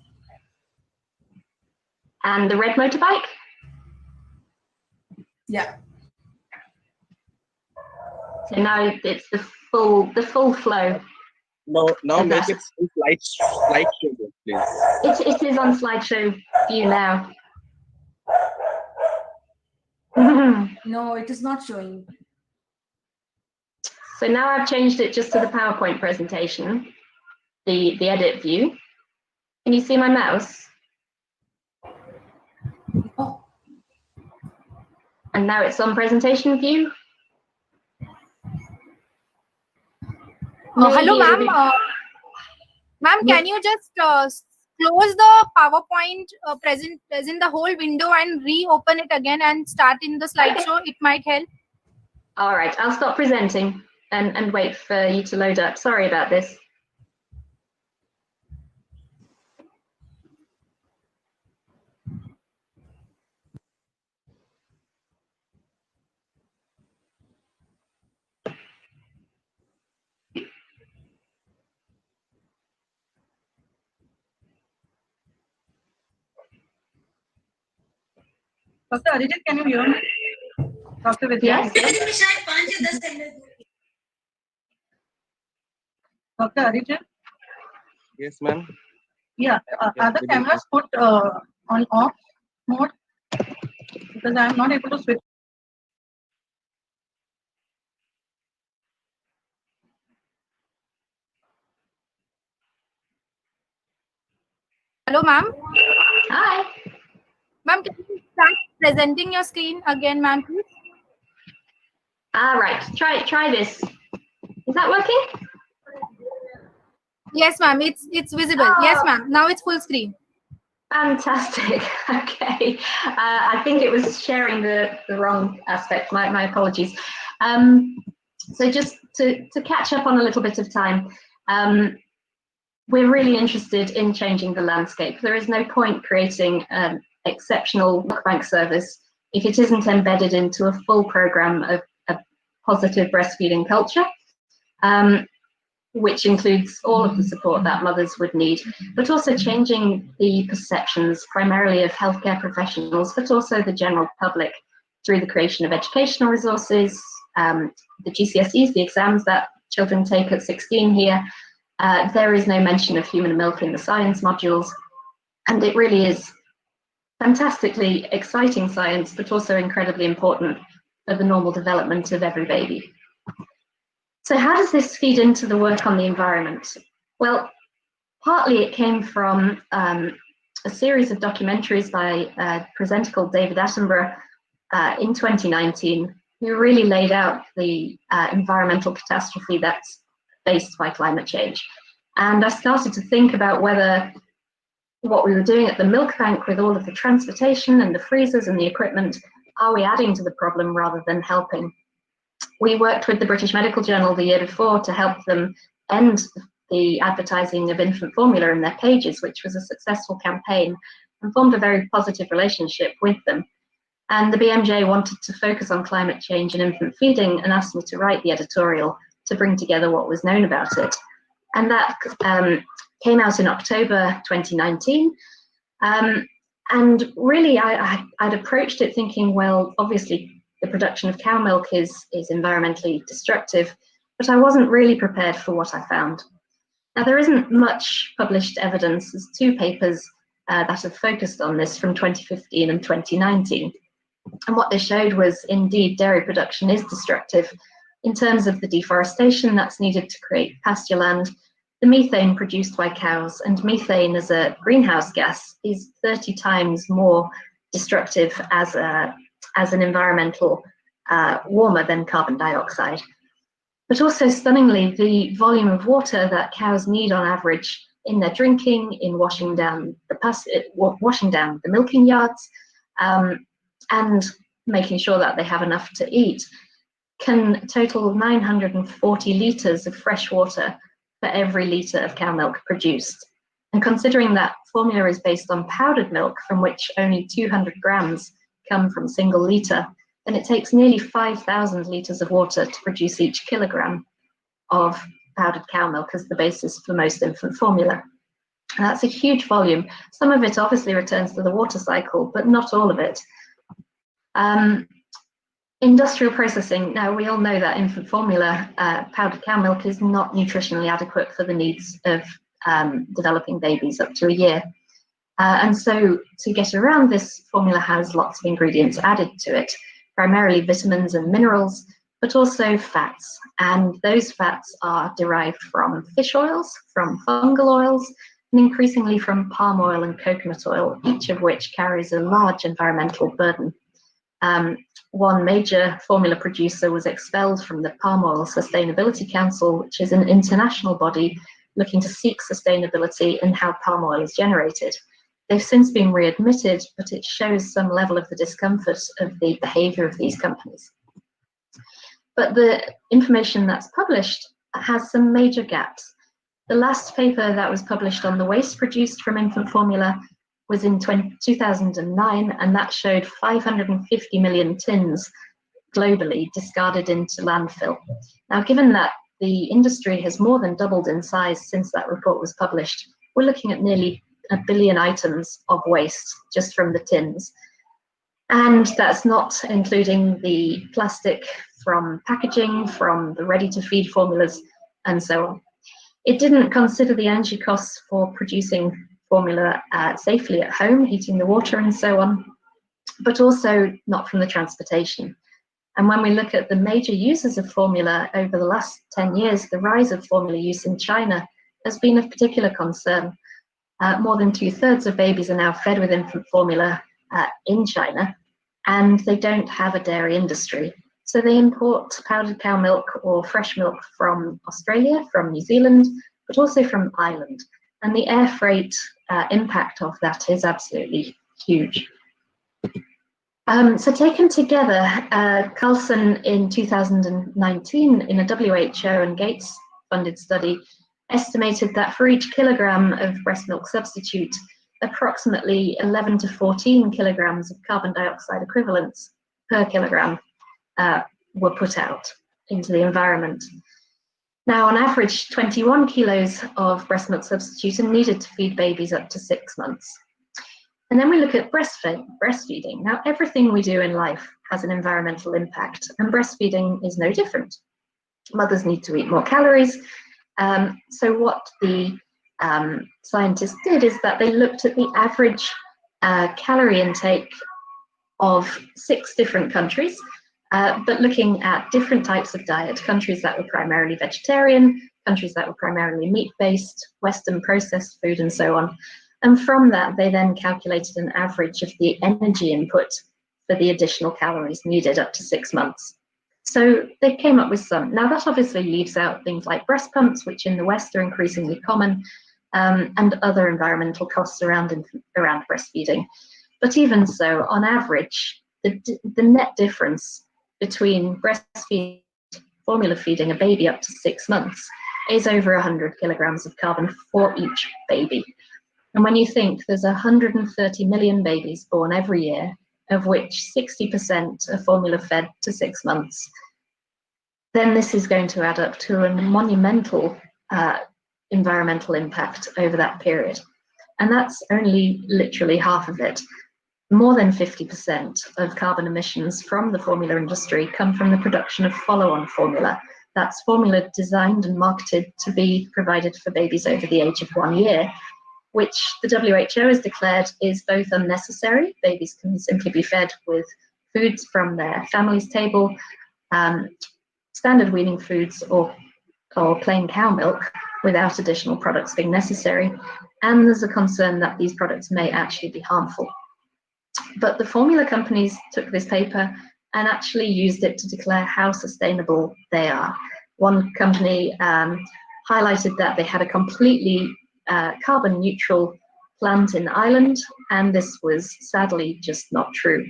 And the red motorbike? Yeah. So now it's the full flow. No, now And make that- it in slideshow mode, please. It is on slideshow view now. No, it is not showing. So now I've changed it just to the PowerPoint presentation, the edit view. Can you see my mouse? Oh. And now it's on presentation view. Hello, Maybe ma'am. Ma'am, Yeah. can you just close the PowerPoint, present the whole window and reopen it again and start in the slideshow? It might help. All right, I'll stop presenting and wait for you to load up. Sorry about this. Dr. Arijit, can you hear me? Dr. Vidya? Yes. Dr. Arijan? Yes, ma'am. Yeah, Yes, are the good evening. cameras put on off mode? Because I am not able to switch. Hello, ma'am. Hi. Ma'am, can you start presenting your screen again, ma'am, please? Right. Try this. Is that working? Yes, ma'am. It's visible. Yes, ma'am. Now it's full screen. Fantastic. Okay. I think it was sharing the wrong aspect. My apologies. So just to catch up on a little bit of time, we're really interested in changing the landscape. There is no point creating an exceptional milk bank service if it isn't embedded into a full program of a positive breastfeeding culture, which includes all of the support that mothers would need, but also changing the perceptions primarily of healthcare professionals, but also the general public through the creation of educational resources, the GCSEs, the exams that children take at 16 here. There is no mention of human milk in the science modules, and it really is fantastically exciting science, but also incredibly important for the normal development of every baby. So how does this feed into the work on the environment? Well, partly it came from a series of documentaries by a presenter called David Attenborough in 2019, who really laid out the environmental catastrophe that's faced by climate change. And I started to think about whether what we were doing at the milk bank with all of the transportation and the freezers and the equipment, are we adding to the problem rather than helping? We worked with the British Medical Journal the year before to help them end the advertising of infant formula in their pages, which was a successful campaign, and formed a very positive relationship with them. And the BMJ wanted to focus on climate change and infant feeding and asked me to write the editorial to bring together what was known about it. And that came out in October 2019. And really, I'd approached it thinking, well, obviously, the production of cow milk is environmentally destructive, but I wasn't really prepared for what I found. Now, there isn't much published evidence. There's two papers that have focused on this from 2015 and 2019. And what they showed was, indeed, dairy production is destructive in terms of the deforestation that's needed to create pasture land, the methane produced by cows, and methane as a greenhouse gas is 30 times more destructive as an environmental warmer than carbon dioxide. But also stunningly, the volume of water that cows need on average in their drinking, in washing down the milking yards, and making sure that they have enough to eat, can total 940 litres of fresh water for every litre of cow milk produced. And considering that formula is based on powdered milk, from which only 200 grams come from a single litre, then it takes nearly 5,000 litres of water to produce each kilogram of powdered cow milk as the basis for most infant formula. And that's a huge volume. Some of it obviously returns to the water cycle, but not all of it. Industrial processing. Now, we all know that infant formula, powdered cow milk, is not nutritionally adequate for the needs of developing babies up to a year. And so to get around this, formula has lots of ingredients added to it, primarily vitamins and minerals, but also fats. And those fats are derived from fish oils, from fungal oils, and increasingly from palm oil and coconut oil, each of which carries a large environmental burden. One major formula producer was expelled from the Palm Oil Sustainability Council, which is an international body looking to seek sustainability in how palm oil is generated. They've since been readmitted, but it shows some level of the discomfort of the behavior of these companies. But the information that's published has some major gaps. The last paper that was published on the waste produced from infant formula was in 2009, and that showed 550 million tins globally discarded into landfill. Now, given that the industry has more than doubled in size since that report was published, we're looking at nearly 1 billion items of waste just from the tins. And that's not including the plastic from packaging, from the ready-to-feed formulas, and so on. It didn't consider the energy costs for producing formula safely at home, heating the water and so on, but also not from the transportation. And when we look at the major users of formula over the last 10 years, the rise of formula use in China has been of particular concern. More than 2/3 of babies are now fed with infant formula in China, and they don't have a dairy industry. So they import powdered cow milk or fresh milk from Australia, from New Zealand, but also from Ireland. And the air freight impact of that is absolutely huge. So taken together, Carlson in 2019 in a WHO and Gates funded study estimated that for each kilogram of breast milk substitute, approximately 11 to 14 kilograms of carbon dioxide equivalents per kilogram were put out into the environment. Now, on average, 21 kilos of breast milk substitute are needed to feed babies up to 6 months. And then we look at breastfeeding. Now, everything we do in life has an environmental impact, and breastfeeding is no different. Mothers need to eat more calories. So what the scientists did is that they looked at the average calorie intake of 6 different countries, but looking at different types of diet, countries that were primarily vegetarian, countries that were primarily meat-based, Western processed food, and so on. And from that, they then calculated an average of the energy input for the additional calories needed up to 6 months. So they came up with some. Now that obviously leaves out things like breast pumps, which in the West are increasingly common, and other environmental costs around breastfeeding. But even so, on average, the net difference between breastfeeding, formula feeding a baby up to 6 months is over 100 kilograms of carbon for each baby. And when you think there's 130 million babies born every year, of which 60% are formula fed to 6 months, then this is going to add up to a monumental environmental impact over that period. And that's only literally half of it. More than 50% of carbon emissions from the formula industry come from the production of follow-on formula. That's formula designed and marketed to be provided for babies over the age of 1 year, which the WHO has declared is both unnecessary. Babies can simply be fed with foods from their family's table, standard weaning foods or plain cow milk without additional products being necessary. And there's a concern that these products may actually be harmful. But the formula companies took this paper and actually used it to declare how sustainable they are. One company highlighted that they had a completely carbon neutral plant in Ireland, and this was sadly just not true.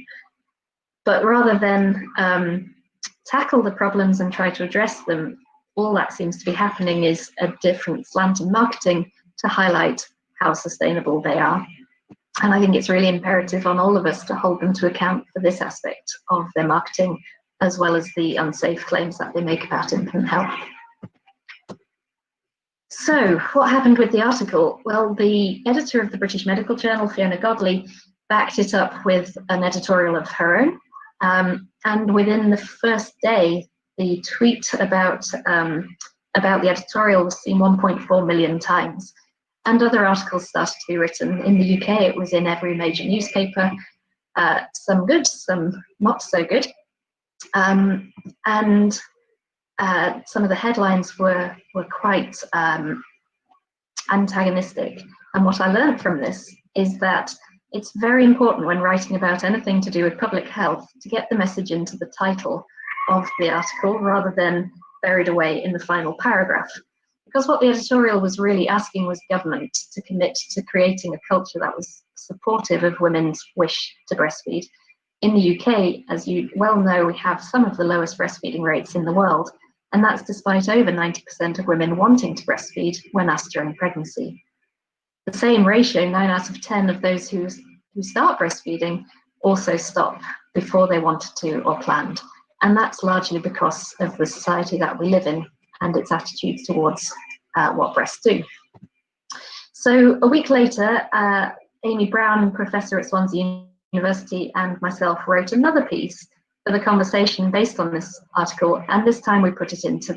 But rather than tackle the problems and try to address them, all that seems to be happening is a different slant in marketing to highlight how sustainable they are. And I think it's really imperative on all of us to hold them to account for this aspect of their marketing, as well as the unsafe claims that they make about infant health. So what happened with the article? Well, the editor of the British Medical Journal, Fiona Godley, backed it up with an editorial of her own. And within the first day, the tweet about the editorial was seen 1.4 million times. And other articles started to be written. In the UK, it was in every major newspaper, some good, some not so good. And some of the headlines were quite antagonistic. And what I learned from this is that it's very important when writing about anything to do with public health to get the message into the title of the article rather than buried away in the final paragraph. Because what the editorial was really asking was government to commit to creating a culture that was supportive of women's wish to breastfeed. In the UK, as you well know, we have some of the lowest breastfeeding rates in the world, and that's despite over 90% of women wanting to breastfeed when asked during pregnancy. The same ratio, 9 out of 10 of those who start breastfeeding also stop before they wanted to or planned. And that's largely because of the society that we live in and its attitudes towards what breasts do. So a week later, Amy Brown, professor at Swansea University, and myself wrote another piece for the conversation based on this article, and this time we put it into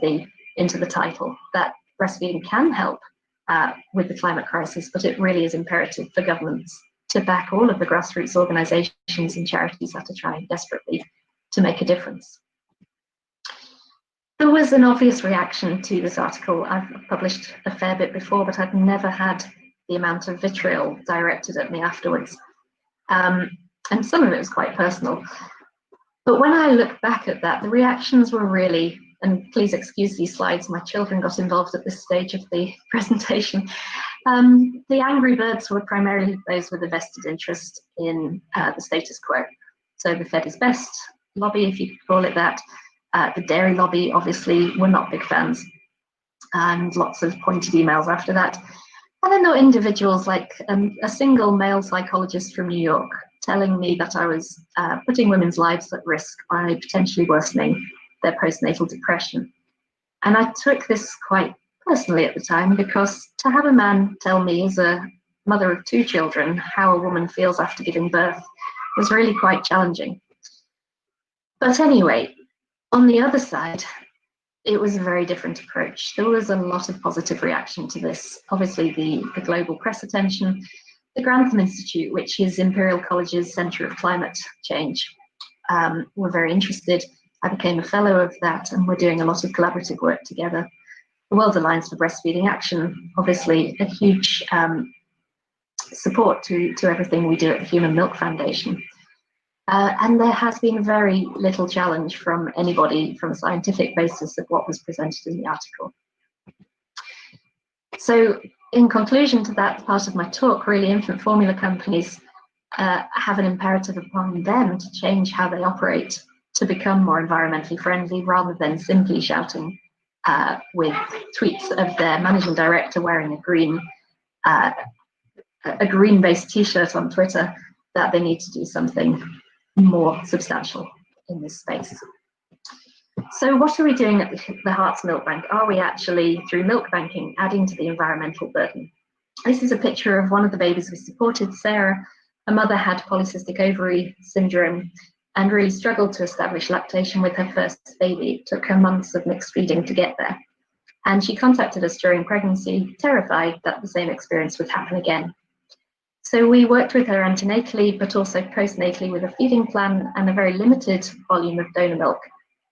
the title, that breastfeeding can help with the climate crisis, but it really is imperative for governments to back all of the grassroots organisations and charities that are trying desperately to make a difference. There was an obvious reaction to this article. I've published a fair bit before, but I've never had the amount of vitriol directed at me afterwards. And some of it was quite personal. But when I look back at that, the reactions were really, and please excuse these slides, my children got involved at this stage of the presentation. The angry birds were primarily those with a vested interest in the status quo. So the Fed is Best lobby, if you could call it that. The dairy lobby, obviously, were not big fans, and lots of pointed emails after that. And then there were individuals like a single male psychologist from New York telling me that I was putting women's lives at risk by potentially worsening their postnatal depression. And I took this quite personally at the time, because to have a man tell me, as a mother of 2 children, how a woman feels after giving birth was really quite challenging. But anyway, on the other side, it was a very different approach. There was a lot of positive reaction to this. Obviously, the global press attention, the Grantham Institute, which is Imperial College's Centre of Climate Change, were very interested. I became a fellow of that, and we're doing a lot of collaborative work together. The World Alliance for Breastfeeding Action, obviously a huge support to everything we do at the Human Milk Foundation. And there has been very little challenge from anybody from a scientific basis of what was presented in the article. So in conclusion to that part of my talk, really infant formula companies have an imperative upon them to change how they operate to become more environmentally friendly, rather than simply shouting with tweets of their managing director wearing a green-based t-shirt on Twitter that they need to do something more substantial in this space. So what are we doing at the Hearts Milk Bank? Are we actually, through milk banking, adding to the environmental burden? This is a picture of one of the babies we supported, Sarah. Her mother had polycystic ovary syndrome and really struggled to establish lactation with her first baby. It took her months of mixed feeding to get there. And she contacted us during pregnancy, terrified that the same experience would happen again. So we worked with her antenatally, but also postnatally, with a feeding plan and a very limited volume of donor milk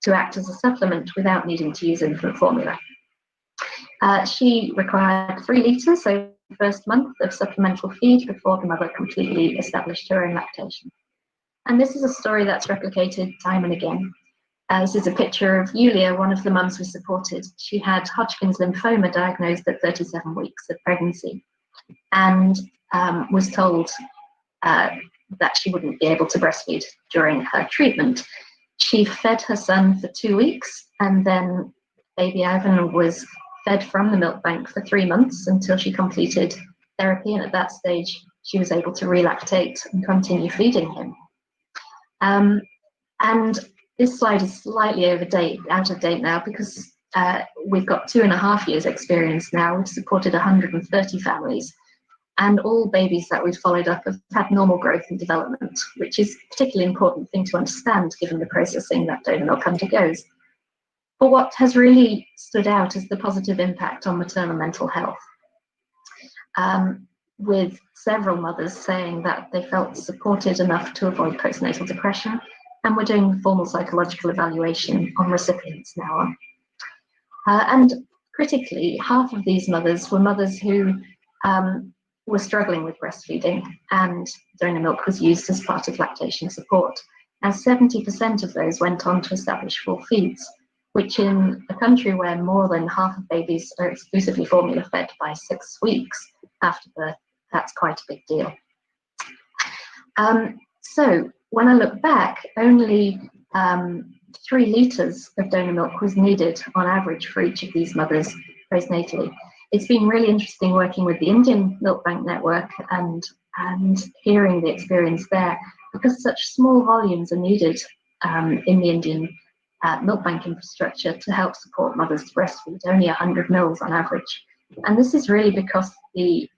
to act as a supplement without needing to use infant formula. She required 3 litres, so the first month of supplemental feed, before the mother completely established her own lactation. And this is a story that's replicated time and again. This is a picture of Yulia, one of the mums we supported. She had Hodgkin's lymphoma diagnosed at 37 weeks of pregnancy, and was told that she wouldn't be able to breastfeed during her treatment. She fed her son for 2 weeks, and then baby Ivan was fed from the milk bank for 3 months until she completed therapy, and at that stage she was able to relactate and continue feeding him. And this slide is slightly out of date now, because we've got 2.5 years experience now. We've supported 130 families, and all babies that we've followed up have had normal growth and development, which is a particularly important thing to understand given the processing that donor milk undergoes. But what has really stood out is the positive impact on maternal mental health, with several mothers saying that they felt supported enough to avoid postnatal depression, and we're doing formal psychological evaluation on recipients now. And critically, half of these mothers were mothers who were struggling with breastfeeding, and donor milk was used as part of lactation support. And 70% of those went on to establish full feeds, which in a country where more than half of babies are exclusively formula fed by 6 weeks after birth, that's quite a big deal. So when I look back, only 3 litres of donor milk was needed on average for each of these mothers postnatally. It's been really interesting working with the Indian Milk Bank network and hearing the experience there, because such small volumes are needed in the Indian milk bank infrastructure to help support mothers to breastfeed, only 100 mils on average. And this is really because the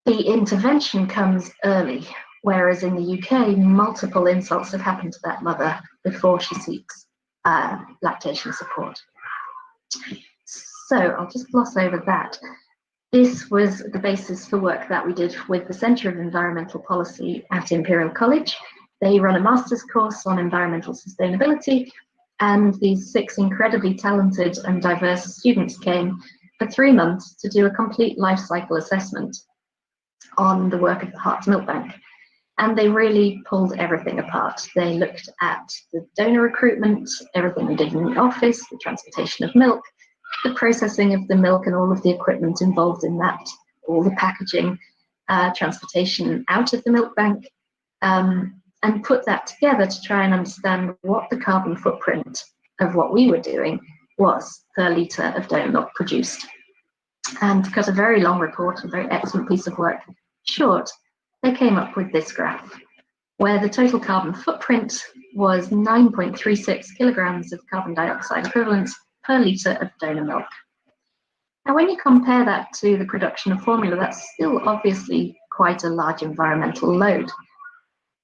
intervention comes early, whereas in the UK, multiple insults have happened to that mother before she seeks lactation support. So I'll just gloss over that. This was the basis for work that we did with the Centre of Environmental Policy at Imperial College. They run a master's course on environmental sustainability, and these 6 incredibly talented and diverse students came for 3 months to do a complete life cycle assessment on the work of the Hearts Milk Bank. And they really pulled everything apart. They looked at the donor recruitment, everything we did in the office, the transportation of milk, the processing of the milk and all of the equipment involved in that, all the packaging, transportation out of the milk bank, and put that together to try and understand what the carbon footprint of what we were doing was per litre of donor milk produced. And because a very long report, a very excellent piece of work, short, they came up with this graph, where the total carbon footprint was 9.36 kilograms of carbon dioxide equivalents per litre of donor milk. Now, when you compare that to the production of formula, that's still obviously quite a large environmental load.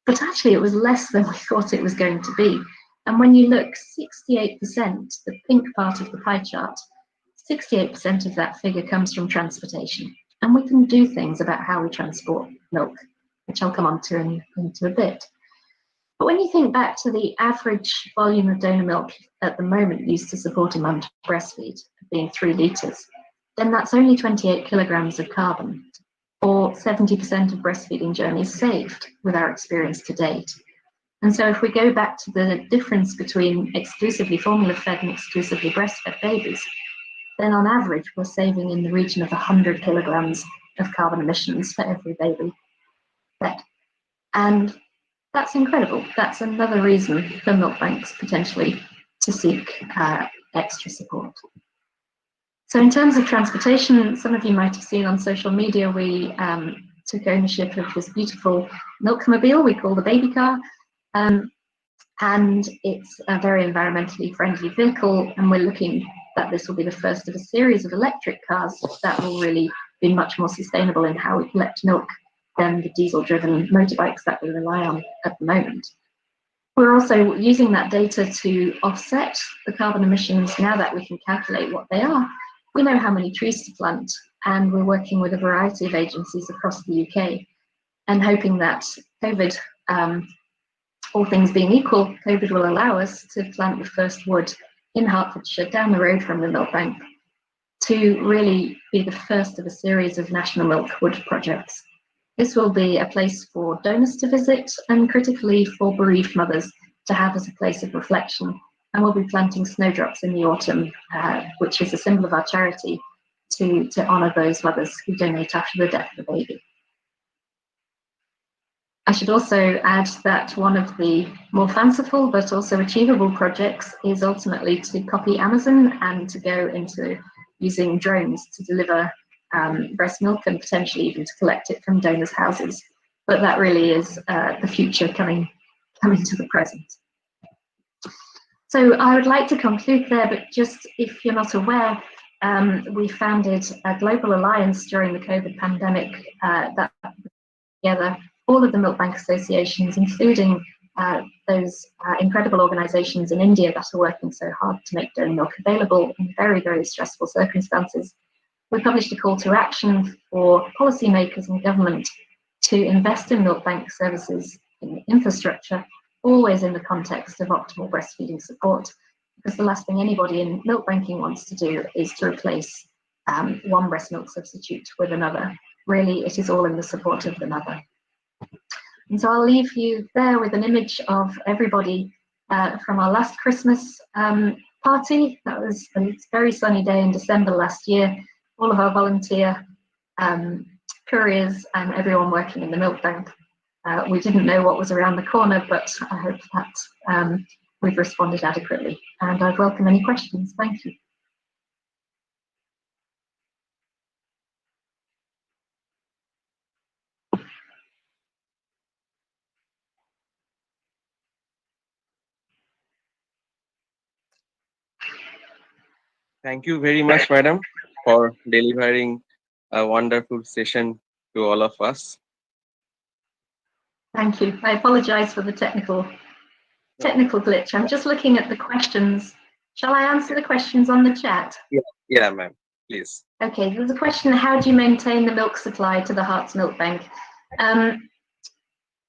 But actually, it was less than we thought it was going to be. And when you look, 68%, the pink part of the pie chart, 68% of that figure comes from transportation. And we can do things about how we transport milk, which I'll come on to into a bit. But when you think back to the average volume of donor milk at the moment used to support a mum to breastfeed, being 3 litres, then that's only 28 kilograms of carbon, or 70% of breastfeeding journeys saved with our experience to date. And so if we go back to the difference between exclusively formula-fed and exclusively breastfed babies, then on average, we're saving in the region of 100 kilograms of carbon emissions for every baby fed. And that's incredible. That's another reason for milk banks potentially to seek extra support. So in terms of transportation, some of you might have seen on social media, we took ownership of this beautiful milkmobile we call the baby car. And it's a very environmentally friendly vehicle, and we're looking that this will be the first of a series of electric cars that will really be much more sustainable in how we collect milk than the diesel-driven motorbikes that we rely on at the moment. We're also using that data to offset the carbon emissions now that we can calculate what they are. We know how many trees to plant, and we're working with a variety of agencies across the UK and hoping that COVID, all things being equal, COVID will allow us to plant the first wood in Hertfordshire down the road from the milk bank to really be the first of a series of national milk wood projects. This will be a place for donors to visit and critically for bereaved mothers to have as a place of reflection. And we'll be planting snowdrops in the autumn, which is a symbol of our charity to honour those mothers who donate after the death of a baby. I should also add that one of the more fanciful but also achievable projects is ultimately to copy Amazon and to go into using drones to deliver breast milk and potentially even to collect it from donors' houses. But that really is the future coming to the present. So I would like to conclude there, but just if you're not aware, we founded a global alliance during the COVID pandemic that together all of the milk bank associations, including those incredible organisations in India that are working so hard to make donor milk available in very, very stressful circumstances. We published a call to action for policymakers and government to invest in milk bank services in infrastructure, always in the context of optimal breastfeeding support, because the last thing anybody in milk banking wants to do is to replace one breast milk substitute with another. Really, it is all in the support of the mother. And so I'll leave you there with an image of everybody from our last Christmas party. That was a very sunny day in December last year. All of our volunteer couriers and everyone working in the milk bank. We didn't know what was around the corner, but I hope that we've responded adequately. And I'd welcome any questions. Thank you. Thank you very much, madam, for delivering a wonderful session to all of us. Thank you. I apologise for the technical glitch. I'm just looking at the questions. Shall I answer the questions on the chat? Yeah, ma'am. please. Okay, there's a question, how do you maintain the milk supply to the Hearts Milk Bank?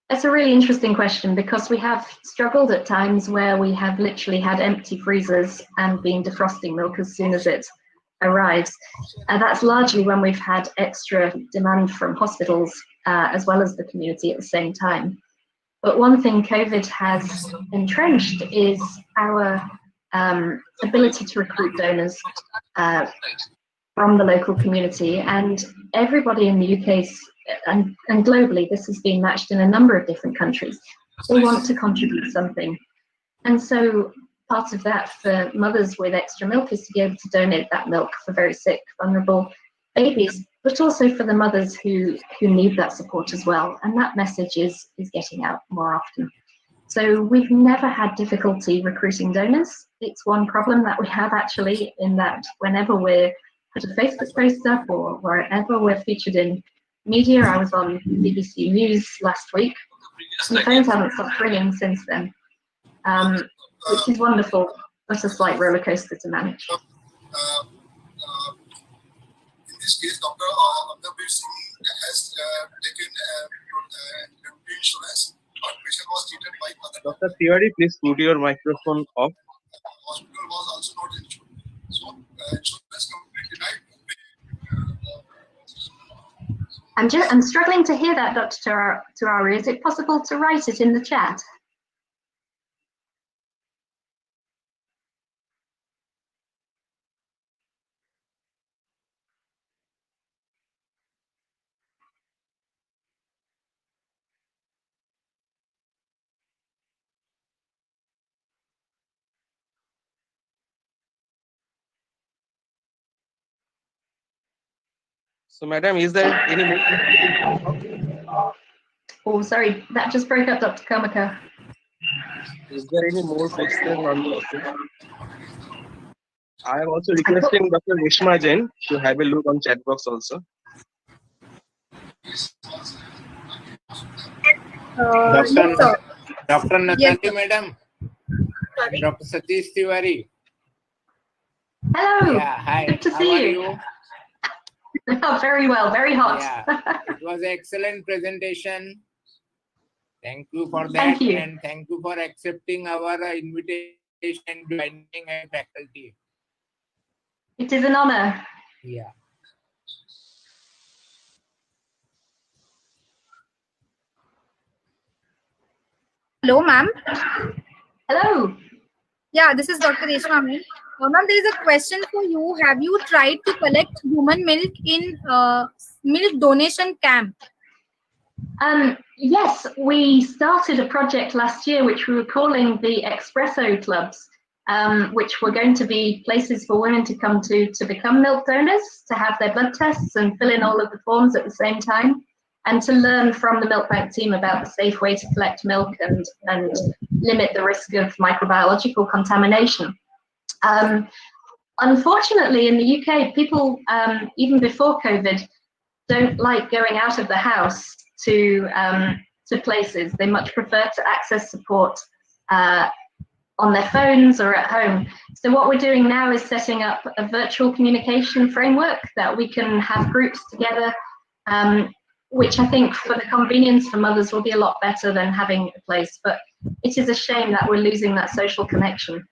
That's a really interesting question because we have struggled at times where we have literally had empty freezers and been defrosting milk as soon as it arrives. That's largely when we've had extra demand from hospitals as well as the community at the same time. But one thing COVID has entrenched is our ability to recruit donors from the local community, and everybody in the UK and globally, this has been matched in a number of different countries. They want to contribute something. And so part of that for mothers with extra milk is to be able to donate that milk for very sick, vulnerable babies, but also for the mothers who need that support as well. And that message is getting out more often. So we've never had difficulty recruiting donors. It's one problem that we have actually, in that whenever we're put a Facebook post up or wherever we're featured in media, I was on BBC News last week, and the phones haven't stopped ringing since then, which is wonderful, but a slight roller coaster to manage. In this case, Dr. Abdulbir Singh has taken insurance. But patient was treated by other. Dr. Tiwari, please put your microphone off. Hospital was also not insured. So insurance company denied. I'm struggling to hear that, Dr. Tiwari. Is it possible to write it in the chat? So, madam, is there any more? Oh, sorry, that just broke up, Dr. Komaka. Is there any more question on the topic? I am also requesting Dr. Reshma Jain to have a look on chat box also. Yes, sir. Dr. Yes, Natali, madam. Dr. Satish Tiwari. Hello. Yeah, hi. Good to How see are you. you? Oh, very well, very hot. Yeah, it was an excellent presentation. Thank you for that. Thank you. And thank you for accepting our invitation and joining as faculty. It is an honor. Yeah. hello, ma'am. Hello. Yeah, this is Dr. Reshma, ma'am. Ma'am, there is a question for you. Have you tried to collect human milk in milk donation camp? Yes, we started a project last year which we were calling the Espresso Clubs, which were going to be places for women to come to become milk donors, to have their blood tests and fill in all of the forms at the same time, and to learn from the milk bank team about the safe way to collect milk and limit the risk of microbiological contamination. Unfortunately, in the UK, people, even before COVID, don't like going out of the house to places. They much prefer to access support on their phones or at home. So what we're doing now is setting up a virtual communication framework that we can have groups together, which I think for the convenience for mothers will be a lot better than having a place. But it is a shame that we're losing that social connection.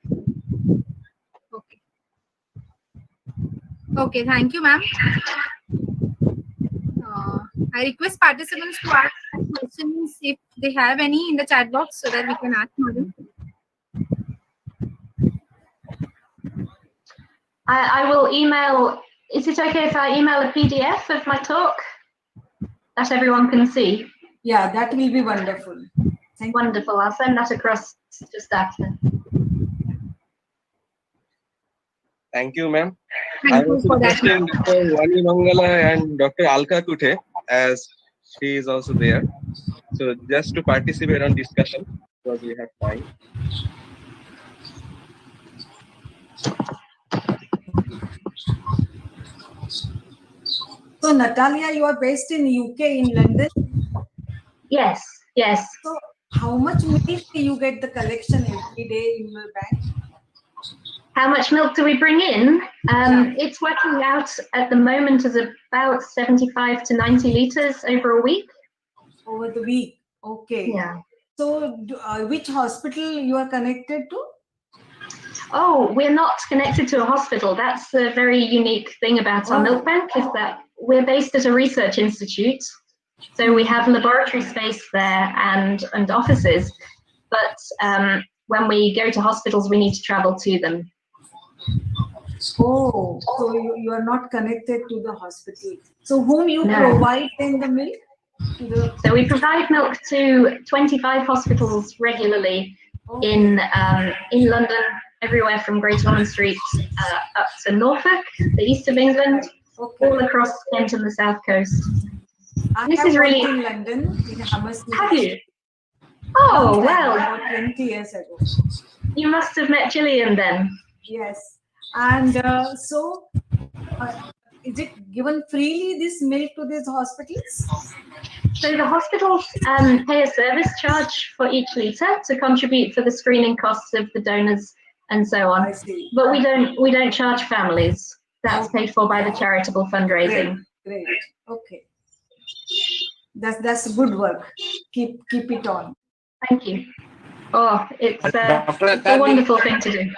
Okay. Okay, thank you, ma'am. I request participants to ask questions if they have any in the chat box so that we can ask madam. I will email, is it okay if I email a PDF of my talk that everyone can see? Yeah, that will be wonderful. Thank you. Wonderful, I'll send that across just after. Thank you, ma'am. Thank I'm you also for that. requesting Dr. Wani Mangala and Dr. Alka Kuthe, as she is also there. So just to participate on discussion, because we have time. So Natalia, you are based in UK in London. Yes, yes. So how much milk do you get the collection every day in your bank? How much milk do we bring in? It's working out at the moment as about 75 to 90 liters over a week. Over the week. Okay. Yeah. So, which hospital you are connected to? Oh, we're not connected to a hospital. That's the very unique thing about our milk bank, is that we're based at a research institute. So we have laboratory space there and offices. But when we go to hospitals, we need to travel to them. Oh, so you are not connected to the hospital. So whom you No. provide then the milk? So we provide milk to 25 hospitals regularly in London, everywhere from Great Ormond Street up to Norfolk, the east of England, all across Kent and the south coast. This is really in London, in Hammersmith. Have you? Oh, well. About 20 years ago. You must have met Gillian then. Yes. And is it given freely, this milk, to these hospitals? So the hospitals pay a service charge for each litre to contribute for the screening costs of the donors and so on. I see. But we don't charge families. That's paid for by the charitable fundraising. Great. Okay. That's good work. Keep it on. Thank you. Oh, it's a wonderful thing to do.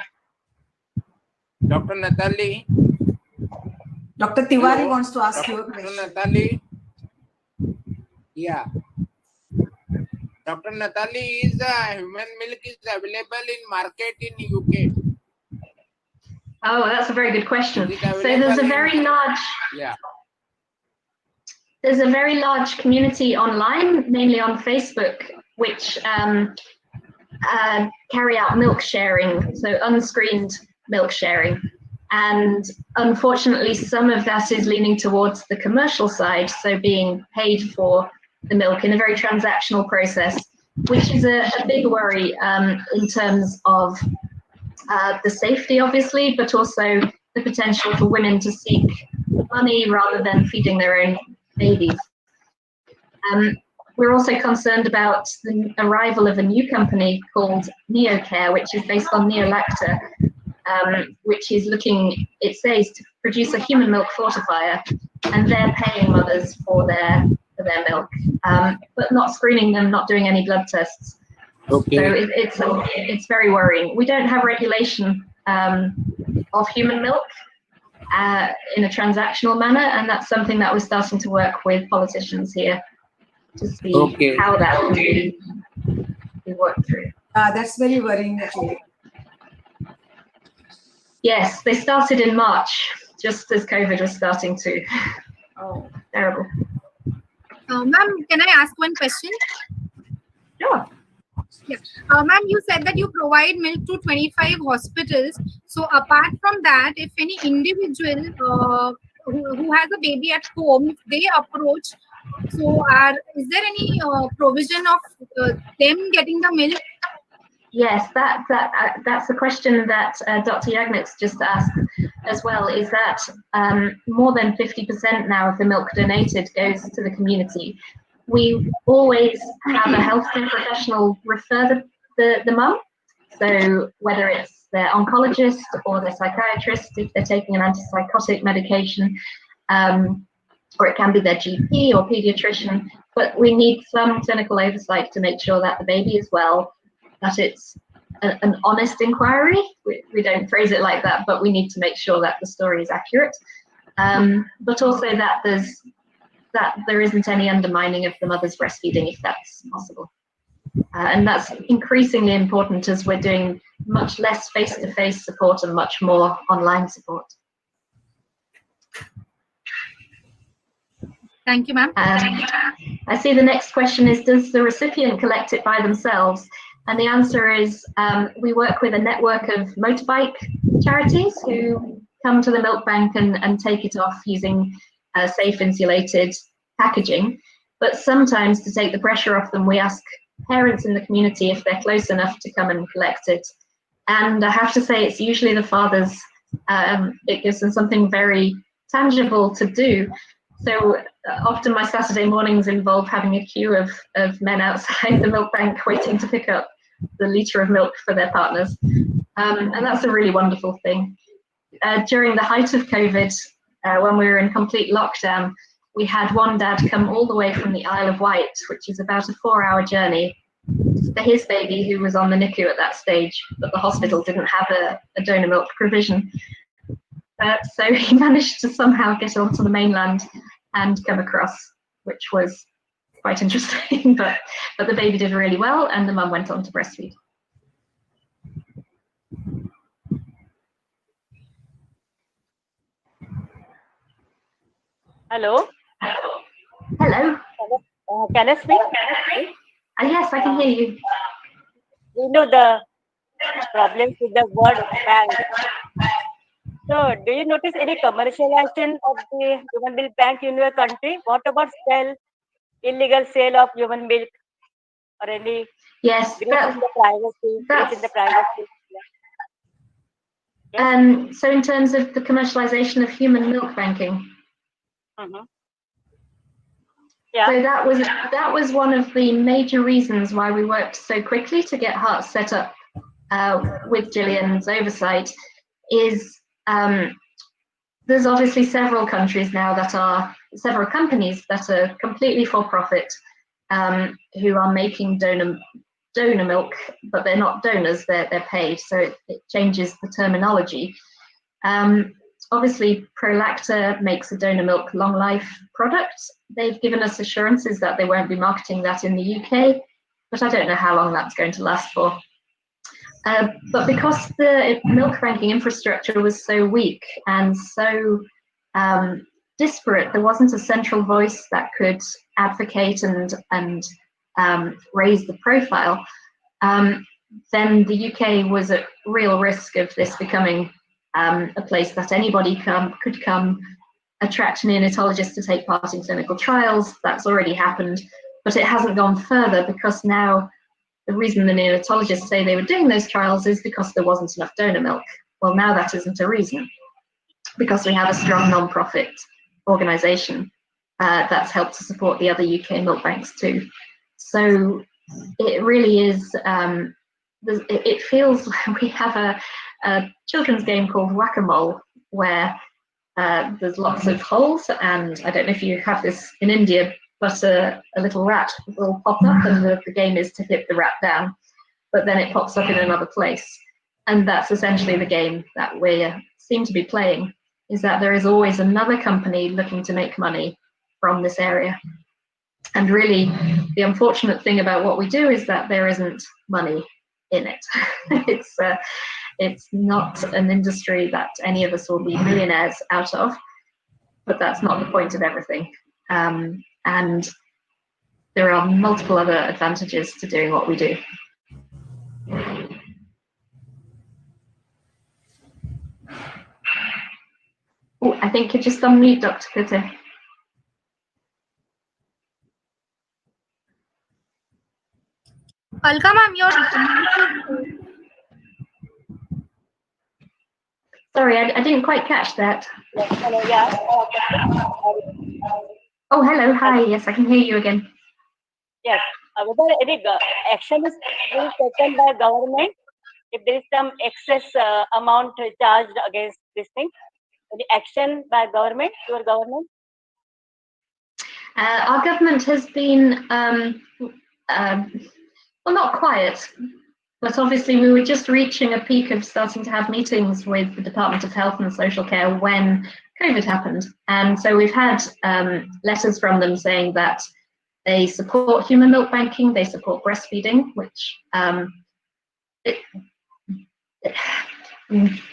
Dr. Natali. Dr. Tiwari wants to ask you a question. Dr. Natali. Yeah. Dr. Natali, is human milk is available in market in UK? Oh, that's a very good question. So there's a very large there's a very large community online, mainly on Facebook, which carry out milk sharing, so unscreened milk sharing. And unfortunately, some of that is leaning towards the commercial side, so being paid for the milk in a very transactional process, which is a big worry in terms of the safety, obviously, but also the potential for women to seek money rather than feeding their own babies. We're also concerned about the arrival of a new company called NeoCare, which is based on Neolacta, which is looking, it says, to produce a human milk fortifier, and they're paying mothers for their milk, but not screening them, not doing any blood tests. Okay. So it's very worrying. We don't have regulation of human milk in a transactional manner, and that's something that we're starting to work with politicians here to see how that can be worked through. That's very worrying, actually. Yes, they started in March, just as COVID was starting to. Oh, terrible. Ma'am, can I ask one question? Sure. Yeah. Ma'am, you said that you provide milk to 25 hospitals. So apart from that, if any individual who has a baby at home, if they approach, so is there any provision of them getting the milk? Yes, that's the question that Dr. Yagnitz just asked as well, is that more than 50% now of the milk donated goes to the community. We always have a healthcare professional refer the mum, so whether it's their oncologist or their psychiatrist, if they're taking an antipsychotic medication, or it can be their GP or pediatrician, but we need some clinical oversight to make sure that the baby is well, that it's an honest inquiry. We don't phrase it like that, but we need to make sure that the story is accurate, but also that there isn't any undermining of the mother's breastfeeding, if that's possible. And that's increasingly important as we're doing much less face-to-face support and much more online support. Thank you, ma'am. I see the next question is, does the recipient collect it by themselves? And the answer is, we work with a network of motorbike charities who come to the milk bank and take it off using safe insulated packaging. But sometimes, to take the pressure off them, we ask parents in the community if they're close enough to come and collect it. And I have to say, it's usually the fathers. It gives them something very tangible to do. So often my Saturday mornings involve having a queue of men outside the milk bank waiting to pick up the litre of milk for their partners. And that's a really wonderful thing. During the height of COVID, when we were in complete lockdown, we had one dad come all the way from the Isle of Wight, which is about a 4-hour journey, for his baby who was on the NICU at that stage, but the hospital didn't have a donor milk provision. So he managed to somehow get onto the mainland and come across, which was quite interesting. but the baby did really well, and the mum went on to breastfeed. Hello. Hello. Can I speak? Yes, I can hear you. You know the problems with the word bank. So, do you notice any commercialization of the human milk bank in your country? What about illegal sale of human milk or any Yes, breach in the privacy? Yes. So in terms of the commercialization of human milk banking, yeah. So that was one of the major reasons why we worked so quickly to get Heart set up with Gillian's oversight. Is there's obviously several companies that are completely for profit, who are making donor milk, but they're not donors, they're paid, so it changes the terminology. Obviously, Prolacta makes a donor milk long life product. They've given us assurances that they won't be marketing that in the UK, but I don't know how long that's going to last for. But because the milk banking infrastructure was so weak and so disparate, there wasn't a central voice that could advocate and raise the profile. Then the UK was at real risk of this becoming a place that anybody could come, attract neonatologists to take part in clinical trials. That's already happened, but it hasn't gone further because now the reason the neonatologists say they were doing those trials is because there wasn't enough donor milk. Well, now that isn't a reason, because we have a strong non-profit organisation that's helped to support the other UK milk banks too. So it really is, it feels like we have a children's game called Whack-A-Mole, where there's lots of holes, and I don't know if you have this in India, but a little rat will pop up, and the game is to hit the rat down, but then it pops up in another place. And that's essentially the game that we seem to be playing, is that there is always another company looking to make money from this area. And really, the unfortunate thing about what we do is that there isn't money in it. It's not an industry that any of us will be millionaires out of, but that's not the point of everything. And there are multiple other advantages to doing what we do. Oh, I think you're just on mute, Dr. Kutte. Alka ma'am, your Sorry, I didn't quite catch that. Hello, yeah. Oh, hello, hi, yes, I can hear you again. Yes. Whether any action is being taken by government, if there is some excess amount charged against this thing, any action by government, your government? Our government has been, well, not quiet, but obviously we were just reaching a peak of starting to have meetings with the Department of Health and Social Care when COVID happened. And so we've had letters from them saying that they support human milk banking, they support breastfeeding, which,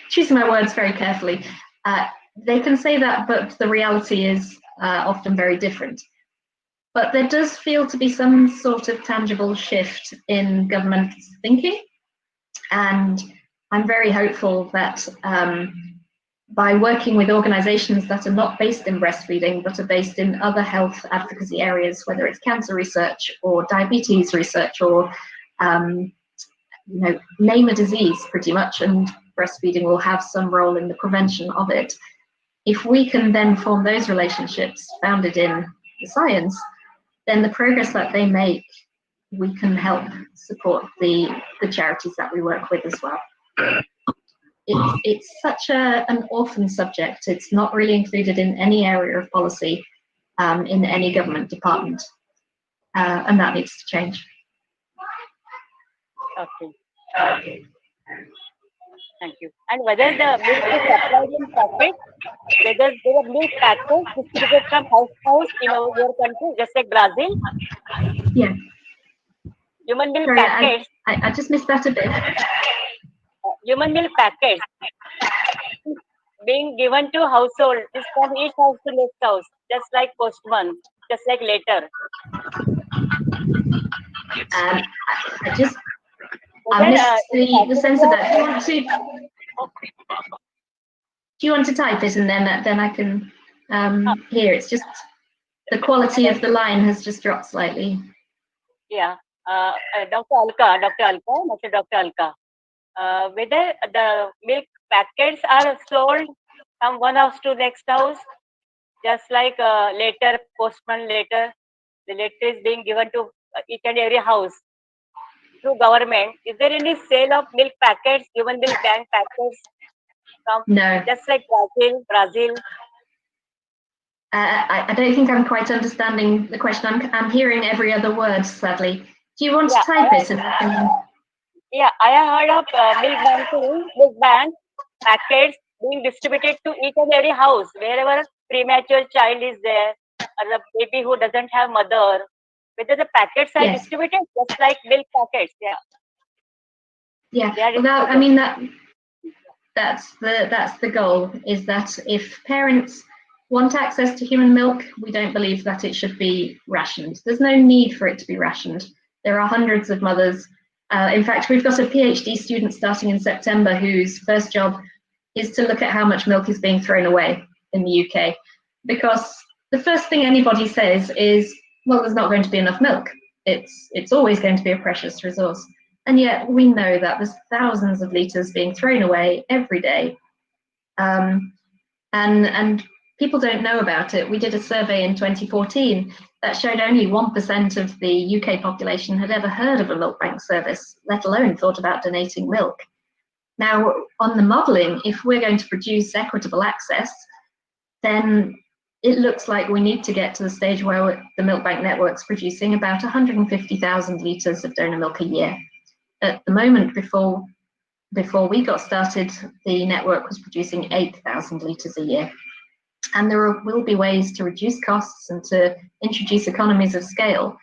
choosing my words very carefully, they can say that, but the reality is often very different. But there does feel to be some sort of tangible shift in government thinking. And I'm very hopeful that by working with organizations that are not based in breastfeeding, but are based in other health advocacy areas, whether it's cancer research or diabetes research or, name a disease pretty much, and breastfeeding will have some role in the prevention of it. If we can then form those relationships founded in the science, then the progress that they make, we can help support the charities that we work with as well. it's such an orphan subject. It's not really included in any area of policy in any government department, and that needs to change. Okay. Thank you. And whether the milk is supplied in packet, whether there are milk packets distributed from house to house in your country, just like Brazil, Yeah. human milk Sorry, packets, I just missed that a bit. human milk packets being given to household, is from each house to next house, just like postman, just like letter. I missed the sense of that. Do you want to type it, and then I can hear? It's just the quality of the line has just dropped slightly. Yeah. Dr. Alka, whether the milk packets are sold from one house to next house, just like letter, postman letter, the letter is being given to each and every house through government. Is there any sale of milk packets, human milk bank packets? No. Just like Brazil. I don't think I'm quite understanding the question. I'm hearing every other word, sadly. Do you want to type it? Yeah, I have heard of milk bank packets being distributed to each and every house, wherever premature child is there, or the baby who doesn't have mother. Whether the packets are distributed just like milk packets, Yeah. Well, I mean that's the goal. Is that if parents want access to human milk, we don't believe that it should be rationed. There's no need for it to be rationed. There are hundreds of mothers. In fact, we've got a PhD student starting in September whose first job is to look at how much milk is being thrown away in the UK. Because the first thing anybody says is, well, there's not going to be enough milk. It's always going to be a precious resource. And yet we know that there's thousands of litres being thrown away every day. And people don't know about it. We did a survey in 2014 that showed only 1% of the UK population had ever heard of a milk bank service, let alone thought about donating milk. Now, on the modelling, if we're going to produce equitable access, then it looks like we need to get to the stage where the milk bank network's producing about 150,000 litres of donor milk a year. At the moment, before we got started, the network was producing 8,000 litres a year. And there will be ways to reduce costs and to introduce economies of scale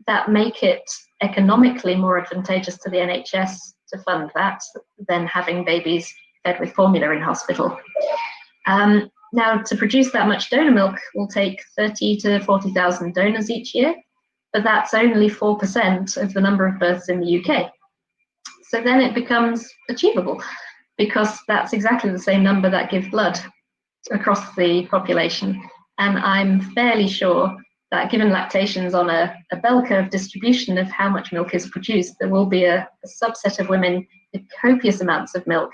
that make it economically more advantageous to the NHS to fund that than having babies fed with formula in hospital. Now, to produce that much donor milk will take 30 to 40,000 donors each year, but that's only 4% of the number of births in the UK. So then it becomes achievable, because that's exactly the same number that give blood across the population. And I'm fairly sure that given lactation's on a bell curve distribution of how much milk is produced, there will be a subset of women with copious amounts of milk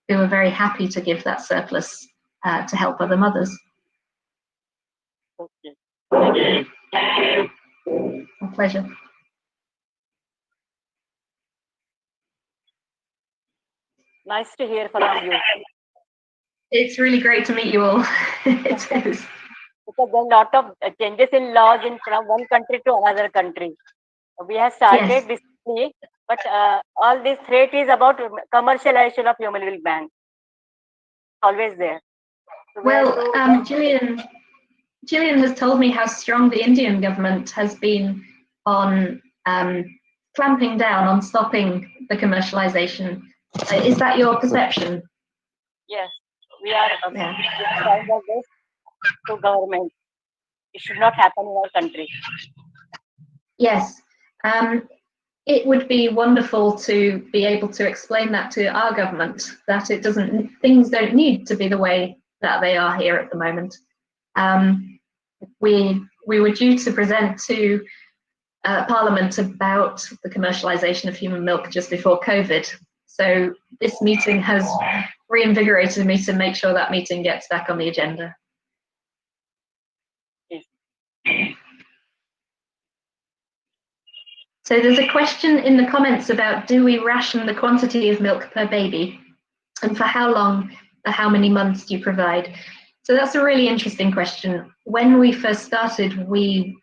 who are very happy to give that surplus to help other mothers. Okay. My pleasure. Nice to hear from you. It's really great to meet you all. It is. Because there are a lot of changes in laws from one country to another country. We have started this week, but all this threat is about commercialization of human milk bank. Always there. So well, Gillian has told me how strong the Indian government has been on clamping down on stopping the commercialization. Is that your perception? Yes, we are trying our best to government. It should not happen in our country. Yes. It would be wonderful to be able to explain that to our government, that things don't need to be the way that they are here at the moment. We were due to present to Parliament about the commercialisation of human milk just before COVID. So this meeting has reinvigorated me to make sure that meeting gets back on the agenda. So there's a question in the comments about, do we ration the quantity of milk per baby? And for how long, for how many months do you provide? So that's a really interesting question. When we first started, we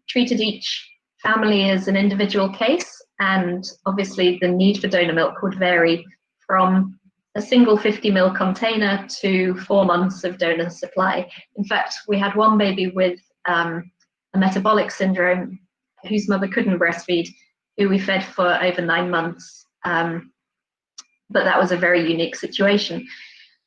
treated each family as an individual case, and obviously the need for donor milk would vary from a single 50 ml container to 4 months of donor supply. In fact, we had one baby with a metabolic syndrome whose mother couldn't breastfeed, who we fed for over 9 months. But that was a very unique situation.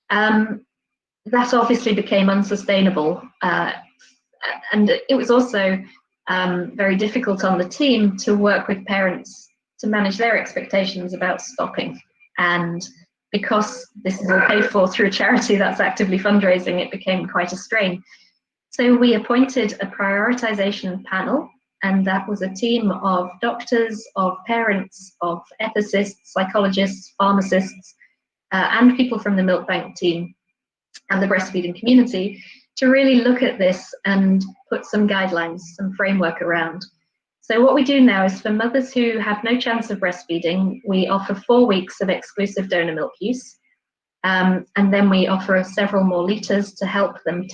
That obviously became unsustainable. And it was also very difficult on the team to work with parents to manage their expectations about stopping. And because this is all paid for through a charity that's actively fundraising, it became quite a strain. So we appointed a prioritization panel, and that was a team of doctors, of parents, of ethicists, psychologists, pharmacists, and people from the milk bank team and the breastfeeding community to really look at this and put some guidelines, some framework around. So what we do now is for mothers who have no chance of breastfeeding, we offer 4 weeks of exclusive donor milk use. And then we offer several more litres to help them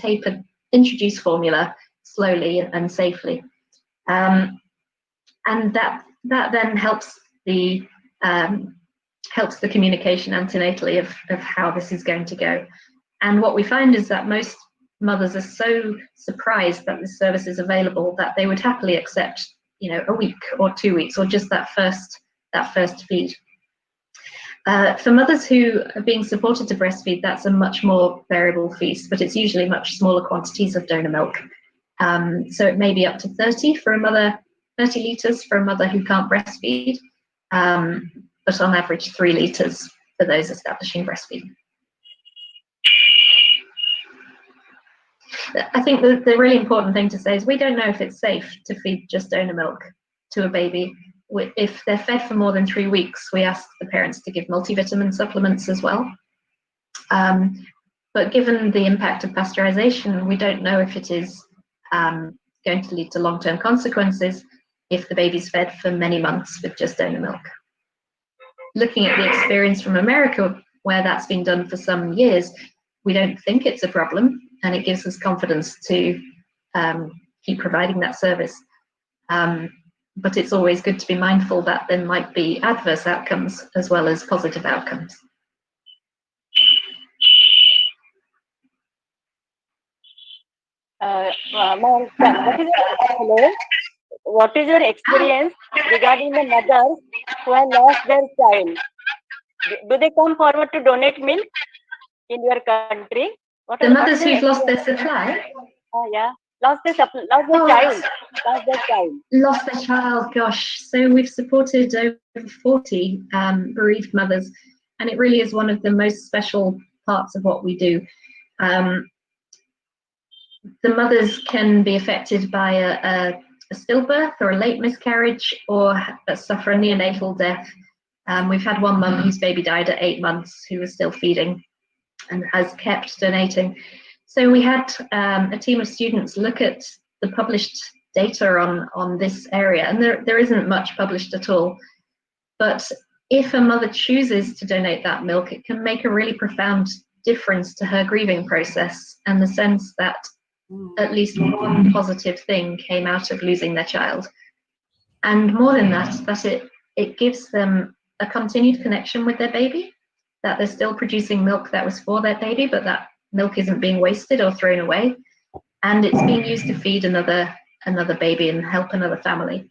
introduce formula slowly and safely. And that then helps the communication antenatally of how this is going to go. And what we find is that most mothers are so surprised that this service is available that they would happily accept, a week or 2 weeks or just that first feed. For mothers who are being supported to breastfeed, that's a much more variable feast, but it's usually much smaller quantities of donor milk. So it may be up to 30 litres for a mother who can't breastfeed, but on average 3 litres for those establishing breastfeeding. I think the really important thing to say is we don't know if it's safe to feed just donor milk to a baby. If they're fed for more than 3 weeks, we ask the parents to give multivitamin supplements as well. But given the impact of pasteurization, we don't know if it is going to lead to long-term consequences if the baby's fed for many months with just donor milk. Looking at the experience from America, where that's been done for some years, we don't think it's a problem, and it gives us confidence to keep providing that service. But it's always good to be mindful that there might be adverse outcomes as well as positive outcomes. What is your experience regarding the mothers who have lost their child? Do they come forward to donate milk in your country? The mothers who've lost their supply? Yeah, lost their child. Lost their child, gosh. So we've supported over 40 bereaved mothers, and it really is one of the most special parts of what we do. The mothers can be affected by a stillbirth or a late miscarriage or suffer a neonatal death. We've had one mum whose baby died at 8 months who was still feeding and has kept donating. So we had a team of students look at the published data on this area, and there isn't much published at all. But if a mother chooses to donate that milk, it can make a really profound difference to her grieving process and the sense that at least one positive thing came out of losing their child. And more than that it gives them a continued connection with their baby, that they're still producing milk that was for their baby, but that milk isn't being wasted or thrown away, and it's being used to feed another baby and help another family.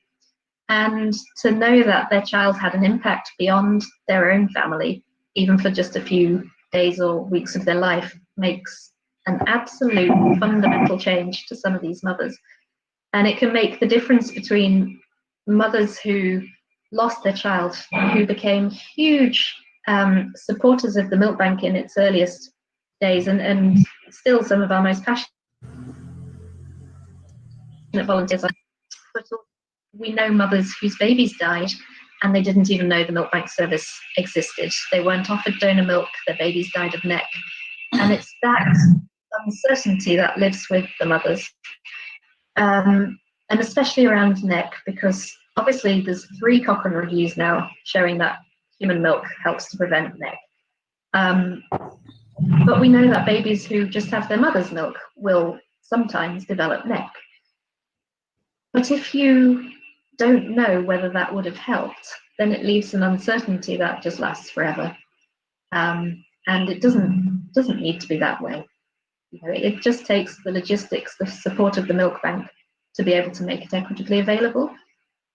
And to know that their child had an impact beyond their own family, even for just a few days or weeks of their life, makes an absolute fundamental change to some of these mothers. And it can make the difference between mothers who lost their child, who became huge supporters of the milk bank in its earliest days, and still some of our most passionate volunteers. But we know mothers whose babies died and they didn't even know the milk bank service existed. They weren't offered donor milk, their babies died of neck. And it's that uncertainty that lives with the mothers. And especially around neck, because obviously there's 3 Cochrane reviews now showing that human milk helps to prevent neck. But we know that babies who just have their mother's milk will sometimes develop neck. But if you don't know whether that would have helped, then it leaves an uncertainty that just lasts forever. And it doesn't need to be that way. You know, it just takes the logistics, the support of the milk bank to be able to make it equitably available.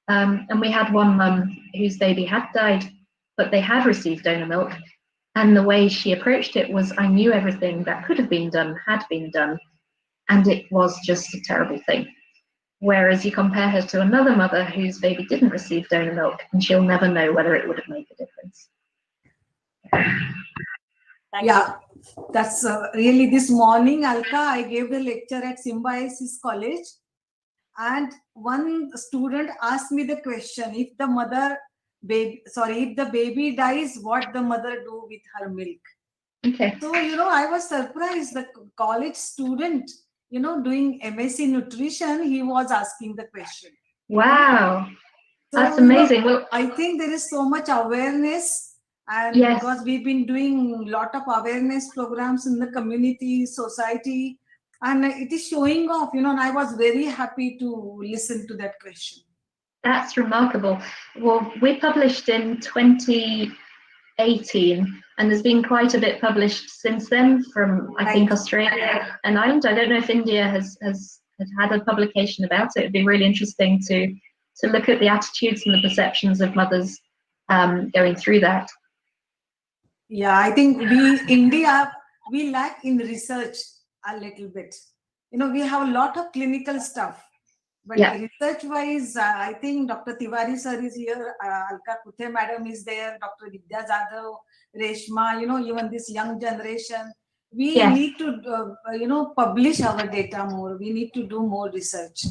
And we had one mum whose baby had died, but they had received donor milk. And the way she approached it was, I knew everything that could have been done had been done, and it was just a terrible thing. Whereas you compare her to another mother whose baby didn't receive donor milk, and she'll never know whether it would have made a difference. Yeah, that's really this morning, Alka, I gave the lecture at Symbiosis College, and one student asked me the question: if the baby dies, what the mother do with her milk? Okay. So I was surprised. The college student, doing MSc nutrition, he was asking the question. Wow, so, that's amazing. Well, I think there is so much awareness, and yes, because we've been doing a lot of awareness programs in the community, society, and it is showing off, and I was very happy to listen to that question. That's remarkable. Well, we published in 2018, and there's been quite a bit published since then from, I think, Australia and Ireland. I don't know if India has had a publication about it. It'd be really interesting to look at the attitudes and the perceptions of mothers going through that. Yeah, I think India, we lack in research a little bit. We have a lot of clinical stuff, but research-wise, I think Dr. Tiwari sir is here, Alka Kuthe madam is there, Dr. Vidya Jadhav, Reshma, even this young generation. We need to, publish our data more. We need to do more research.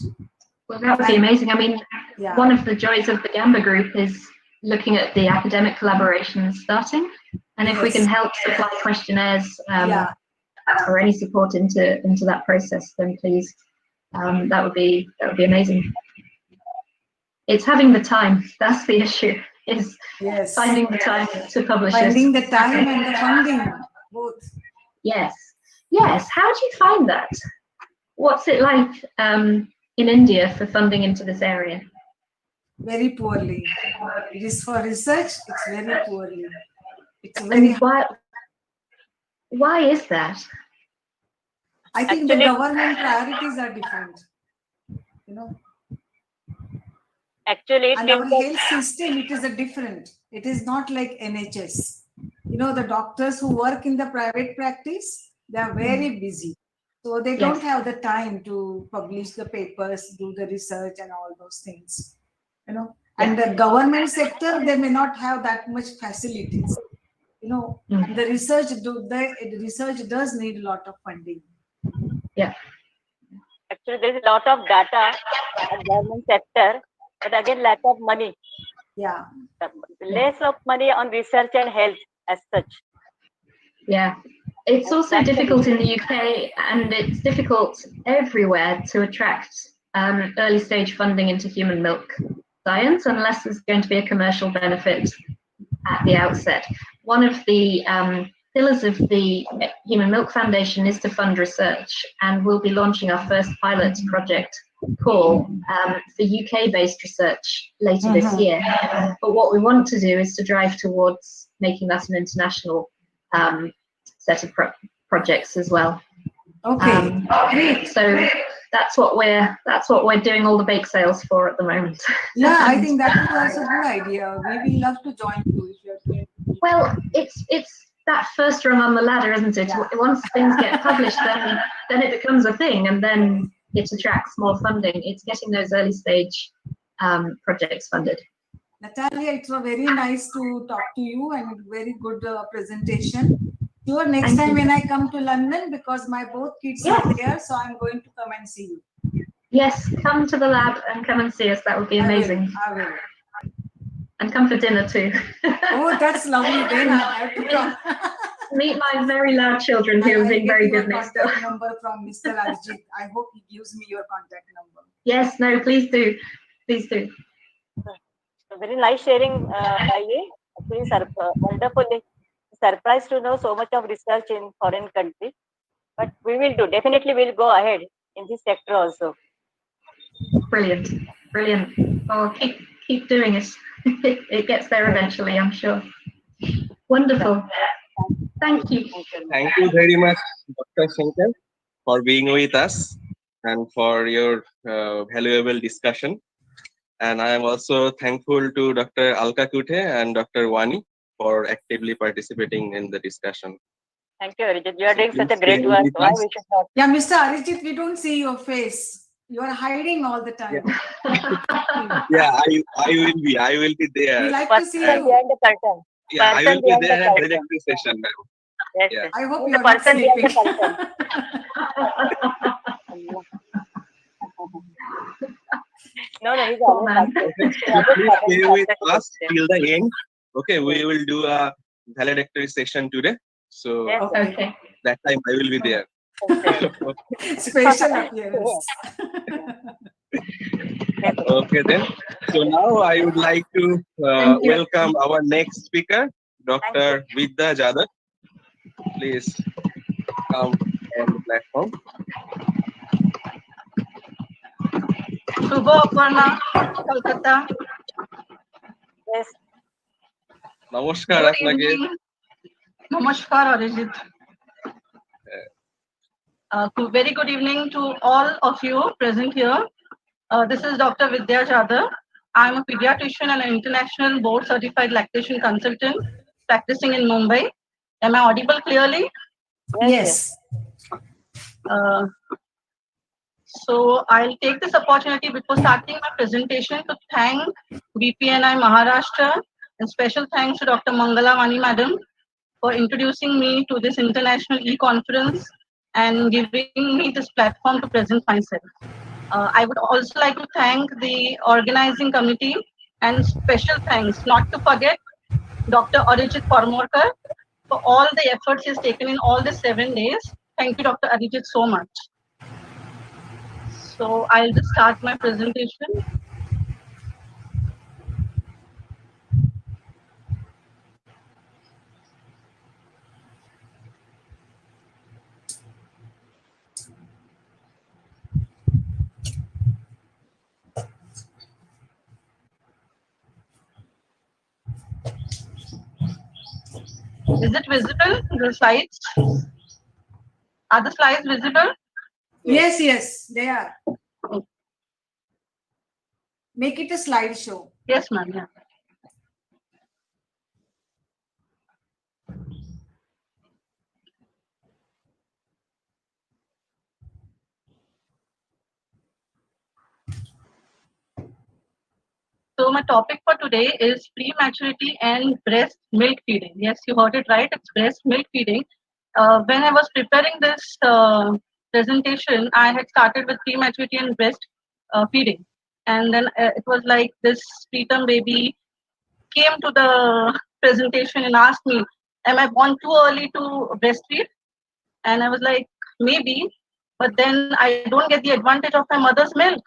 Well, that would be amazing. I mean, one of the joys of the Gamba group is looking at the academic collaborations starting, and if we can help supply questionnaires or any support into that process, then please, that would be amazing. It's having the time. That's the issue. Is finding the time to publish. Finding the time and the funding, both. Yes. How do you find that? What's it like in India for funding into this area? Very poorly. It is for research. It's very poorly. It's very. And why is that? I think the government priorities are different. Actually, and our health system, it is a different. It is not like NHS. The doctors who work in the private practice, they are very busy. So they don't have the time to publish the papers, do the research and all those things. And the government sector, they may not have that much facilities. The research does need a lot of funding. Yeah. Actually, there is a lot of data in the government sector, but again, lack of money. Yeah. Less of money on research and health as such. Yeah. It's also difficult in the UK, and it's difficult everywhere to attract early stage funding into human milk science unless there's going to be a commercial benefit at the outset. One of the pillars of the Human Milk Foundation is to fund research, and we'll be launching our first pilot project call for UK-based research later this year. But what we want to do is to drive towards making that an international set of projects as well. Okay, great. So that's what we're doing all the bake sales for at the moment. Yeah, I think that is also a good idea. We will love to join you if you're doing. Well, it's that first rung on the ladder, isn't it? Yeah. Once things get published, then it becomes a thing, and then it attracts more funding. It's getting those early stage projects funded. Natalia, it was very nice to talk to you, and very good presentation. Sure, next time when I come to London, because my both kids are there, so I'm going to come and see you. Yes, come to the lab and come and see us. That would be amazing. I will. And come for dinner too. Oh, that's lovely. Then I have to come. Meet my very loud children who have been very good next door. Number from Mr. Arjit. I hope he gives me your contact number. Yes, no, please do. Please do. Very nice sharing, Actually, sir, wonderful surprised to know so much of research in foreign country. But we will do. Definitely, we'll go ahead in this sector also. Brilliant, brilliant. Oh, keep doing it. It gets there eventually, I'm sure. Wonderful. Thank you. Thank you very much, Dr. Shankar, for being with us and for your valuable discussion. And I am also thankful to Dr. Alka Kuthe and Dr. Wani for actively participating in the discussion. Thank you, Arijit. You are So doing such please a stay great work. with Why us. we should not? Yeah, Mr. Arijit, we don't see your face. You are hiding all the time. Yeah, I will be there. We like to Person see you. behind the curtain. Yeah, I Person will be behind the there at curtain. directory session, ma'am. Yes, Yeah. yes. I hope He's you the are not person behind the sleeping. curtain. No, no, he's Poor always man. active. Okay, He's so always please stay with participating. us till the end. Okay, we will do a valedictory session today. So Yes, yes, Okay. that time I will be there. yes. Special appearance. Yes, Okay then. So now I would like to Thank you. welcome our next speaker, thank you. Dr. Vidya Jadhav. Please come on the platform. Shubho Aparna, Kolkata. Yes, নমস্কার Good আপনাকে evening. Namaskar, Arijit. Very good evening to all of you present here. This is Dr. Vidya Jadhav. I'm a pediatrician and an international board certified lactation consultant practicing in Mumbai. Am I audible clearly? yes, Yes. Uh, So I'll take this opportunity before starting my presentation to thank BPNI Maharashtra and special thanks to Dr. Mangala Vani Madam for introducing me to this international e-conference and giving me this platform to present myself. I would also like to thank the organizing committee and special thanks, not to forget, Dr. Arijit Parmorkar for all the efforts he's taken in all the 7 days. Thank you, Dr. Arijit, so much. So I'll just start my presentation. Is it visible, the slides? Are the slides visible? Yes, yes, they are. Make it a slideshow. Yes, ma'am. Yeah. So my topic for today is prematurity and breast milk feeding. Yes, you heard it right. It's breast milk feeding. When I was preparing this presentation, I had started with prematurity and breast feeding, and then it was like this preterm baby came to the presentation and asked me, "Am I born too early to breastfeed?" And I was like, "Maybe, but then I don't get the advantage of my mother's milk."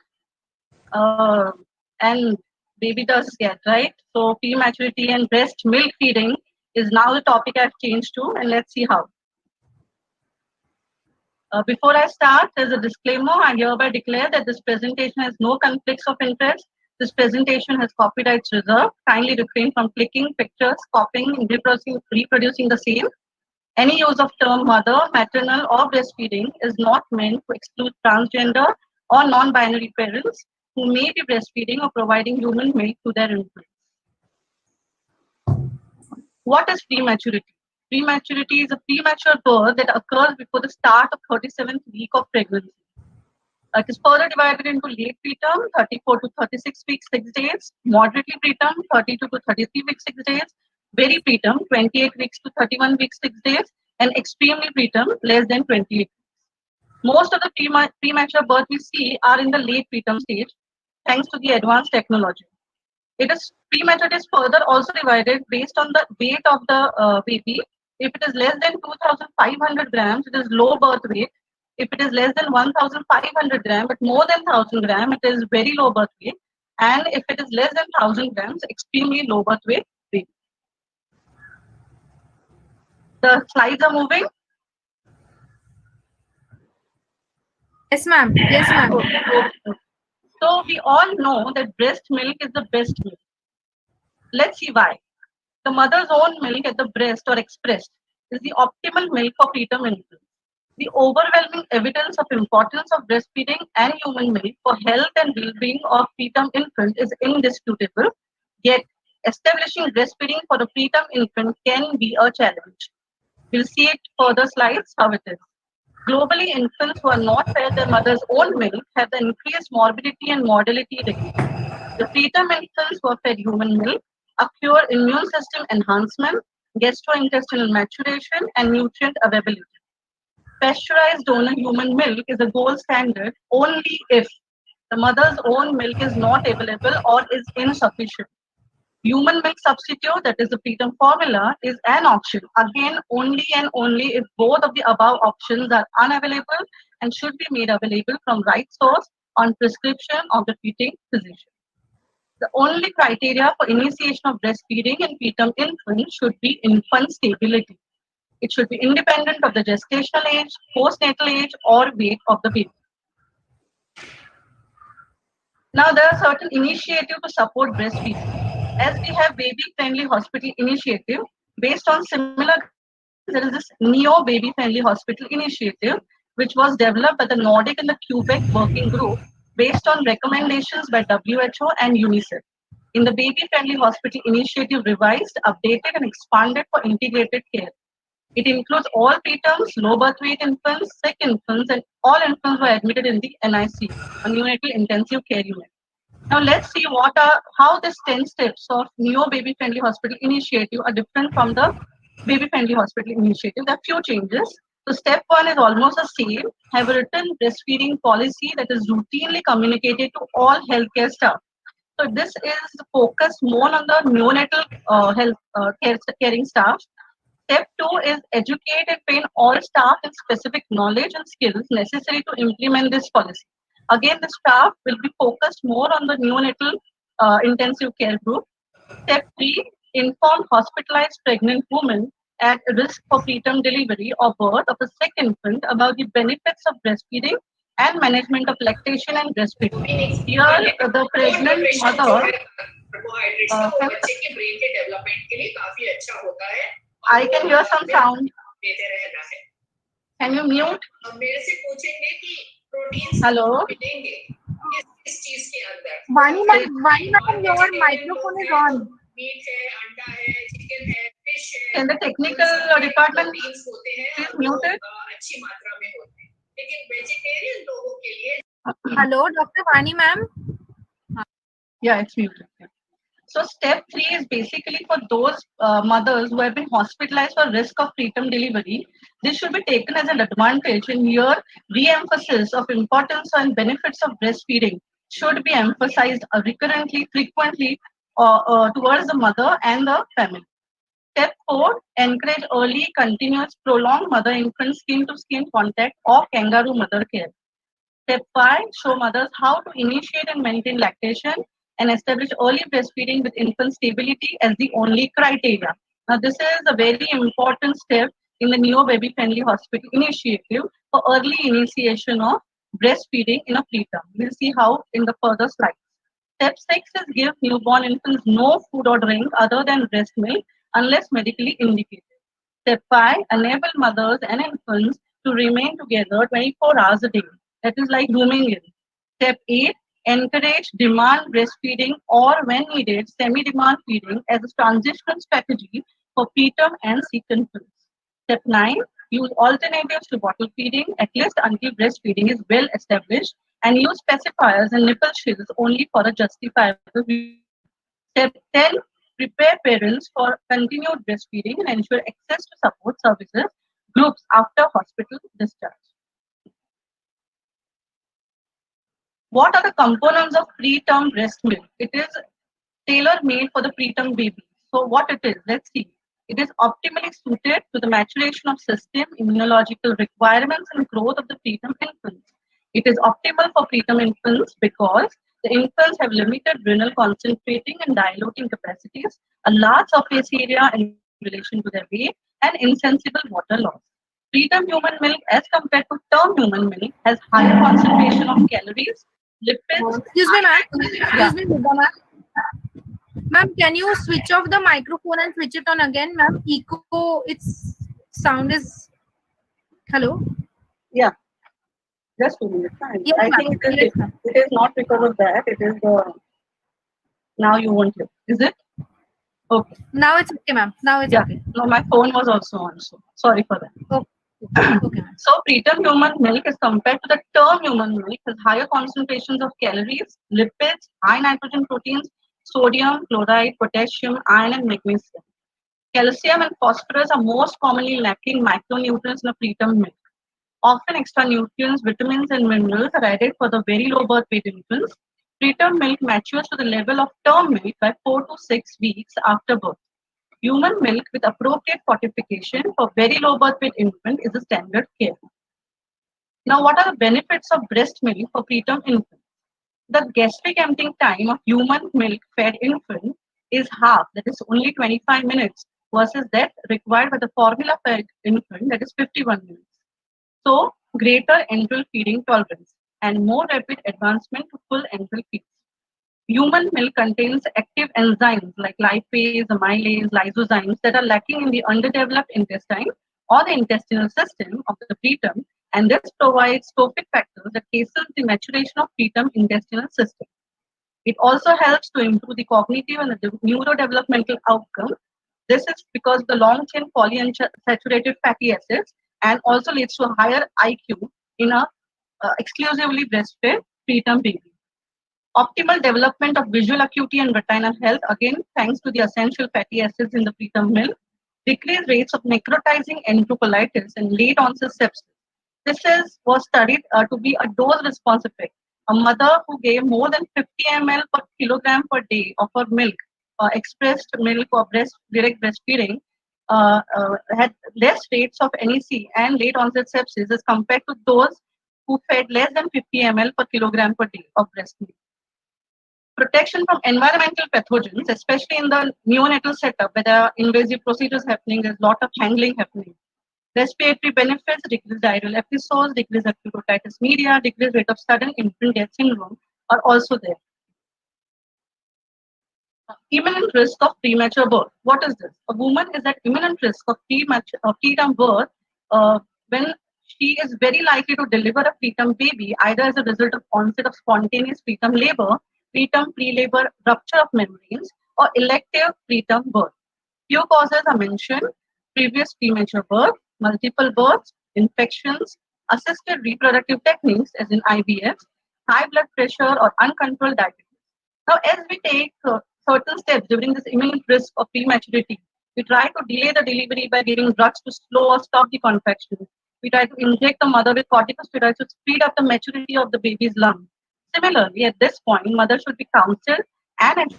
And baby does get, right? So prematurity and breast milk feeding is now the topic I've changed to, and let's see how. Before I start, there's a disclaimer. I hereby declare that this presentation has no conflicts of interest. This presentation has copyrights reserved. Kindly refrain from clicking pictures, copying, and reproducing the same. Any use of term mother, maternal, or breastfeeding is not meant to exclude transgender or non-binary parents who may be breastfeeding or providing human milk to their infants. What is prematurity? Prematurity is a premature birth that occurs before the start of 37th week of pregnancy. It is further divided into late preterm, 34 to 36 weeks, 6 days, moderately preterm, 32 to 33 weeks, 6 days, very preterm, 28 weeks to 31 weeks, 6 days, and extremely preterm, less than 28 weeks. Most of the premature birth we see are in the late preterm stage, thanks to the advanced technology. Prematurity is further also divided based on the weight of the baby. If it is less than 2,500 grams, it is low birth weight. If it is less than 1,500 grams, but more than 1,000 grams, it is very low birth weight. And if it is less than 1,000 grams, extremely low birth weight. The slides are moving. Yes, ma'am. Yes, ma'am. Okay. So we all know that breast milk is the best milk. Let's see why. The mother's own milk at the breast or expressed is the optimal milk for preterm infants. The overwhelming evidence of importance of breastfeeding and human milk for health and well-being of preterm infant is indisputable. Yet, establishing breastfeeding for the preterm infant can be a challenge. We'll see it further slides how it is. Globally, infants who are not fed their mother's own milk have the increased morbidity and mortality rate. The preterm infants who are fed human milk occur immune system enhancement, gastrointestinal maturation, and nutrient availability. Pasteurized donor human milk is the gold standard only if the mother's own milk is not available or is insufficient. Human milk substitute, that is the preterm formula, is an option. Again, only and only if both of the above options are unavailable and should be made available from right source on prescription of the feeding physician. The only criteria for initiation of breastfeeding in preterm infants should be infant stability. It should be independent of the gestational age, postnatal age, or weight of the baby. Now, there are certain initiatives to support breastfeeding. As we have baby-friendly hospital initiative, based on similar guidelines, there is this Neo Baby-Friendly Hospital initiative, which was developed by the Nordic and the Quebec Working Group based on recommendations by WHO and UNICEF. In the Baby-Friendly Hospital initiative revised, updated, and expanded for integrated care. It includes all preterms, low birth weight infants, sick infants, and all infants who are admitted in the NIC, a neonatal intensive care unit. Now let's see how these 10 steps of Neo Baby Friendly Hospital Initiative are different from the Baby Friendly Hospital Initiative. There are few changes. So step one is almost the same. Have a written breastfeeding policy that is routinely communicated to all healthcare staff. So this is focused more on the neonatal caring staff. Step two is educate and train all staff in specific knowledge and skills necessary to implement this policy. Again, the staff will be focused more on the neonatal intensive care group. Step three, inform hospitalized pregnant women at risk for preterm delivery or birth of a sick infant about the benefits of breastfeeding and management of lactation and breastfeeding. Here, the pregnant mother बच्चे के brain के development के लिए काफी अच्छा होता है. I can hear some sound. देते रहना है. Can you mute? मेरे से पूछेंगे कि प्रोटीन्स Hello. मिलेंगे किस चीज के अंदर. Vani ma'am, your microphone is on. Meat है, अंडा है, चिकन है, फिश है. In the technical department, proteins होते हैं, please mute it. अच्छी मात्रा में होते हैं. लेकिन वेजिटेरियन लोगों के लिए. Hello, Dr. Vani ma'am. Yeah, it's muted. So step three is basically for those mothers who have been hospitalized for risk of preterm delivery. This should be taken as an advantage, and here re-emphasis of importance and benefits of breastfeeding should be emphasized recurrently, frequently towards the mother and the family. Step four, encourage early, continuous, prolonged mother-infant skin-to-skin contact or kangaroo mother care. Step 5, show mothers how to initiate and maintain lactation and establish early breastfeeding with infant stability as the only criteria. Now, this is a very important step in the Neo Baby Friendly Hospital initiative for early initiation of breastfeeding in a preterm. We'll see how in the further slides. Step 6 is give newborn infants no food or drink other than breast milk unless medically indicated. Step 5, enable mothers and infants to remain together 24 hours a day. That is like rooming in. Step 8, encourage demand breastfeeding or when needed, semi-demand feeding as a transition strategy for preterm and sick infants. Step 9, use alternatives to bottle feeding at least until breastfeeding is well established and use pacifiers and nipple shields only for a justifiable reason. Step 10, prepare parents for continued breastfeeding and ensure access to support services groups after hospital discharge. What are the components of preterm breast milk? It is tailor-made for the preterm baby. So what it is, let's see. It is optimally suited to the maturation of system, immunological requirements and growth of the preterm infants. It is optimal for preterm infants because the infants have limited renal concentrating and diluting capacities, a large surface area and relation to their weight, and insensible water loss. Preterm human milk, as compared to term human milk, has higher concentration of calories, lipids. Excuse me, ma'am. Yeah. Excuse me, Buddha, ma'am. Ma'am, can you switch off the microphone and switch it on again, ma'am? Echo, its sound is. Hello? Yeah. Just 2 minutes. Yes, I ma'am. think Yes, ma'am. it is not because of that. It is the now you won't hear. Is it? Okay. Now it's okay, ma'am. Now it's Yeah. okay. No, my phone was also on. So sorry for that. Okay. Okay, ma'am. So preterm human milk as compared to the term human milk has higher concentrations of calories, lipids, high nitrogen proteins, sodium, chloride, potassium, iron, and magnesium. Calcium and phosphorus are most commonly lacking micronutrients in a preterm milk. Often extra nutrients, vitamins, and minerals are added for the very low birth weight infants. Preterm milk matures to the level of term milk by 4 to 6 weeks after birth. Human milk with appropriate fortification for very low birth weight infant is the standard care. Now, what are the benefits of breast milk for preterm infants? The gastric emptying time of human milk fed infant is half, that is only 25 minutes, versus that required by the formula fed infant, that is 51 minutes. So, greater enteral feeding tolerance and more rapid advancement to full enteral feeds. Human milk contains active enzymes like lipase, amylase, lysozymes that are lacking in the underdeveloped intestine or the intestinal system of the preterm, and this provides trophic factors that hastens the maturation of preterm intestinal system. It also helps to improve the cognitive and the neurodevelopmental outcome. This is because the long-chain polyunsaturated fatty acids and also leads to a higher IQ in a exclusively breastfed preterm baby. Optimal development of visual acuity and retinal health, again, thanks to the essential fatty acids in the preterm milk. Decreased rates of necrotizing enterocolitis and late onset sepsis. Was studied to be a dose response effect. A mother who gave more than 50 ml per kilogram per day of her milk, expressed milk or direct breastfeeding, had less rates of NEC and late onset sepsis as compared to those who fed less than 50 ml per kilogram per day of breast milk. Protection from environmental pathogens, especially in the neonatal setup where there are invasive procedures happening, there's a lot of handling happening. Respiratory benefits, decreased diarrheal episodes, decreased acute otitis media, decreased rate of sudden infant death syndrome are also there. Imminent risk of premature birth. What is this? A woman is at imminent risk of preterm birth when she is very likely to deliver a preterm baby either as a result of onset of spontaneous preterm labor, preterm pre-labor rupture of membranes, or elective preterm birth. Few causes are mentioned: previous premature birth, multiple births, infections, assisted reproductive techniques as in IVF, high blood pressure, or uncontrolled diabetes. Now, as we take certain steps during this imminent risk of prematurity, we try to delay the delivery by giving drugs to slow or stop the contraction. We try to inject the mother with corticosteroids to speed up the maturity of the baby's lung. Similarly, at this point, mother should be counseled and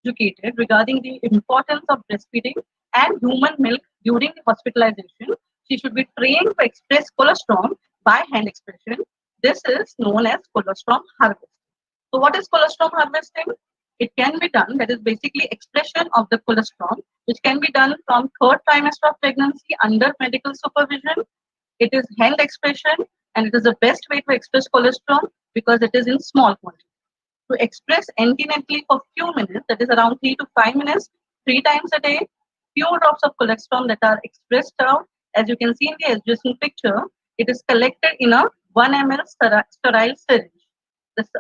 educated regarding the importance of breastfeeding and human milk during the hospitalization. She should be trained to express colostrum by hand expression. This is known as colostrum harvest. So what is colostrum harvesting? It can be done, that is basically expression of the colostrum, which can be done from third trimester of pregnancy under medical supervision. It is hand expression, and it is the best way to express colostrum because it is in small quantity. To express antenatally for few minutes, that is around 3 to 5 minutes, 3 times a day, few drops of colostrum that are expressed out. As you can see in the adjacent picture, it is collected in a 1 ml sterile syringe.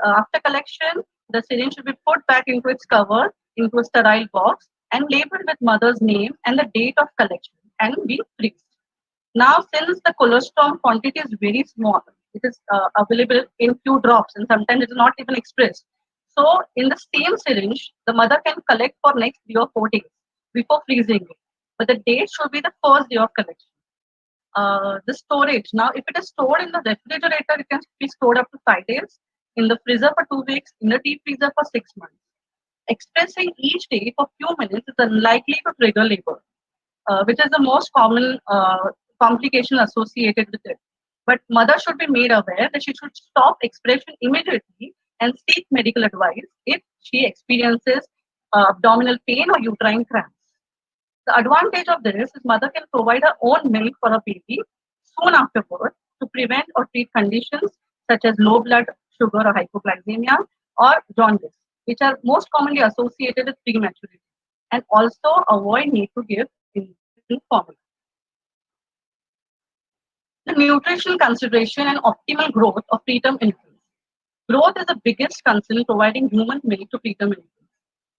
After collection, the syringe should be put back into its cover, into a sterile box, and labeled with mother's name and the date of collection, and be freezed. Now, since the colostrum quantity is very small, it is available in few drops, and sometimes it is not even expressed. So, in the same syringe, the mother can collect for next 3 or 4 days before freezing it. But the date should be the first day of collection. The storage. Now, if it is stored in the refrigerator, it can be stored up to 5 days. In the freezer for 2 weeks. In the deep freezer for 6 months. Expressing each day for few minutes is unlikely to trigger labor, which is the most common complication associated with it. But mother should be made aware that she should stop expression immediately and seek medical advice if she experiences abdominal pain or uterine cramps. The advantage of this is mother can provide her own milk for a baby soon after birth to prevent or treat conditions such as low blood sugar or hypoglycemia or jaundice, which are most commonly associated with prematurity, and also avoid need to give infant formula. The nutritional consideration and optimal growth of preterm infants. Growth is the biggest concern in providing human milk to preterm infants.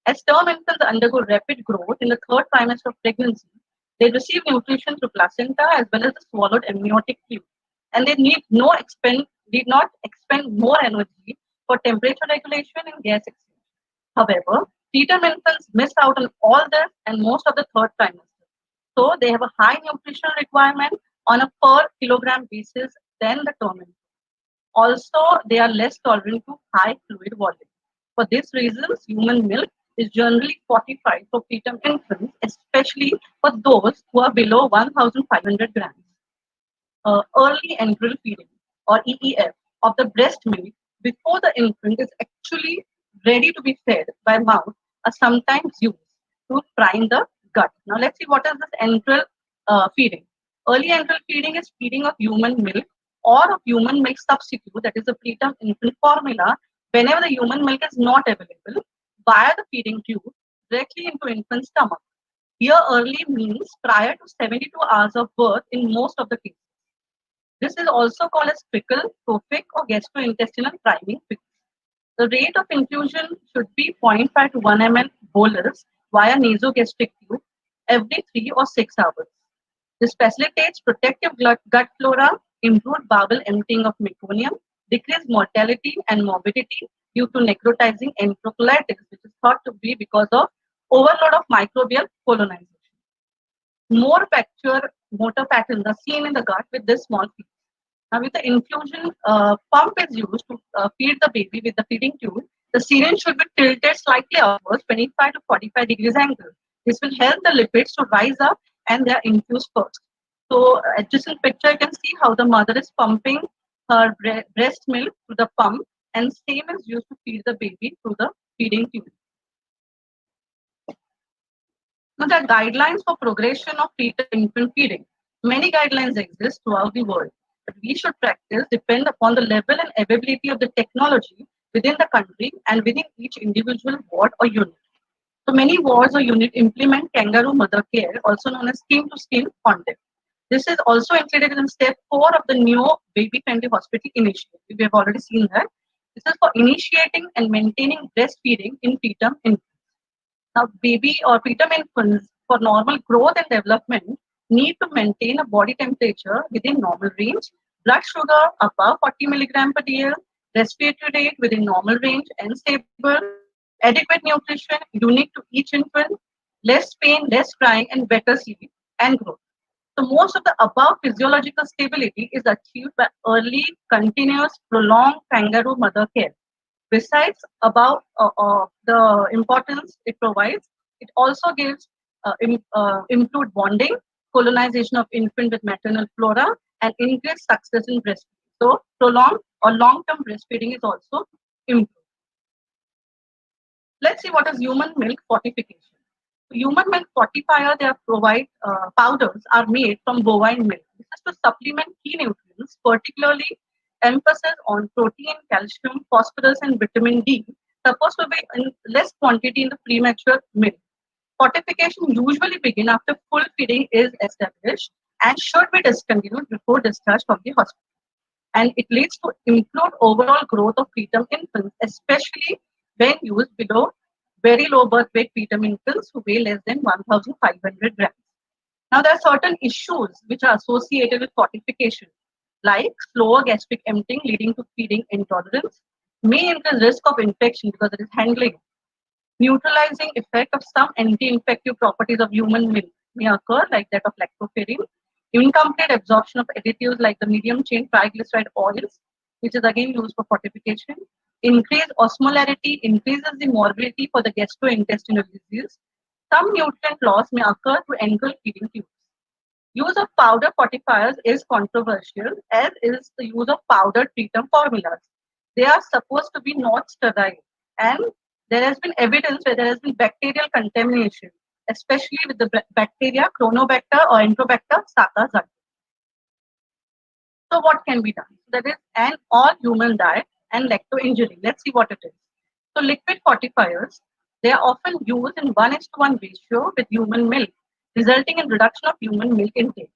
As term infants undergo rapid growth in the third trimester of pregnancy, they receive nutrition through placenta as well as the swallowed amniotic fluid, and they need not expend more energy for temperature regulation and gas exchange. However, preterm infants miss out on all this and most of the third trimester, so they have a high nutritional requirement on a per kilogram basis than the term infants. Also, they are less tolerant to high fluid volume. For these reasons, human milk is generally fortified for preterm infants, especially for those who are below 1,500 grams. Early enteral feeding or EEF of the breast milk before the infant is actually ready to be fed by mouth are sometimes used to prime the gut. Now let's see what is this enteral feeding. Early enteral feeding is feeding of human milk or of human milk substitute, that is the preterm infant formula, whenever the human milk is not available, via the feeding tube directly into infant's stomach. Here early means prior to 72 hours of birth in most of the cases. This is also called as fecal, trophic, or gastrointestinal priming feeds. The rate of infusion should be 0.5 to 1 ml bolus via nasogastric tube every 3 or 6 hours. This facilitates protective gut flora, improved bowel emptying of meconium, decreased mortality and morbidity due to necrotizing enterocolitis, which is thought to be because of overload of microbial colonization. More facture motor patterns are seen in the gut with this small feed. Now, with the infusion pump is used to feed the baby with the feeding tube, the syringe should be tilted slightly upwards, 25 to 45 degrees angle. This will help the lipids to rise up and they are infused first. So, just in picture, you can see how the mother is pumping her breast milk through the pump, and same is used to feed the baby through the feeding tube. Now, there are guidelines for progression of preterm infant feeding. Many guidelines exist throughout the world, but we should practice depend upon the level and availability of the technology within the country and within each individual ward or unit. So many wards or units implement kangaroo mother care, also known as skin to skin contact. This is also included in step 4 of the new baby friendly hospital initiative. We have already seen that. This is for initiating and maintaining breastfeeding in preterm infants. Now, baby or preterm infants for normal growth and development need to maintain a body temperature within normal range, blood sugar above 40 milligram per dl, respiratory rate within normal range and stable, adequate nutrition unique to each infant, less pain, less crying, and better sleep and growth. So most of the above physiological stability is achieved by early, continuous, prolonged kangaroo mother care. Besides about the importance it provides, it also gives improved bonding, colonization of infant with maternal flora, and increased success in breastfeeding. So prolonged or long-term breastfeeding is also improved. Let's see what is human milk fortification. Human milk fortifier, they are provide powders are made from bovine milk. This is to supplement key nutrients, particularly emphasis on protein, calcium, phosphorus, and vitamin D, supposed to be in less quantity in the premature milk. Fortification usually begin after full feeding is established and should be discontinued before discharge from the hospital. And it leads to improved overall growth of preterm infants, especially when used below very low birth weight preterm infants who weigh less than 1,500 grams. Now, there are certain issues which are associated with fortification, like slower gastric emptying leading to feeding intolerance, may increase risk of infection because it is handling. Neutralizing effect of some anti-infective properties of human milk may occur, like that of lactoferrin. Incomplete absorption of additives like the medium chain triglyceride oils, which is again used for fortification. Increased osmolarity increases the morbidity for the gastrointestinal disease. Some nutrient loss may occur to enteral feeding tubes. Use of powder fortifiers is controversial, as is the use of powdered preterm formulas. They are supposed to be not sterile, and there has been evidence where there has been bacterial contamination especially with the bacteria Chronobacter or Enterobacter sakazaki. So what can be done? That is an all human diet and lacto injury. Let's see what it is. So liquid fortifiers, they are often used in 1:1 ratio with human milk, resulting in reduction of human milk intake.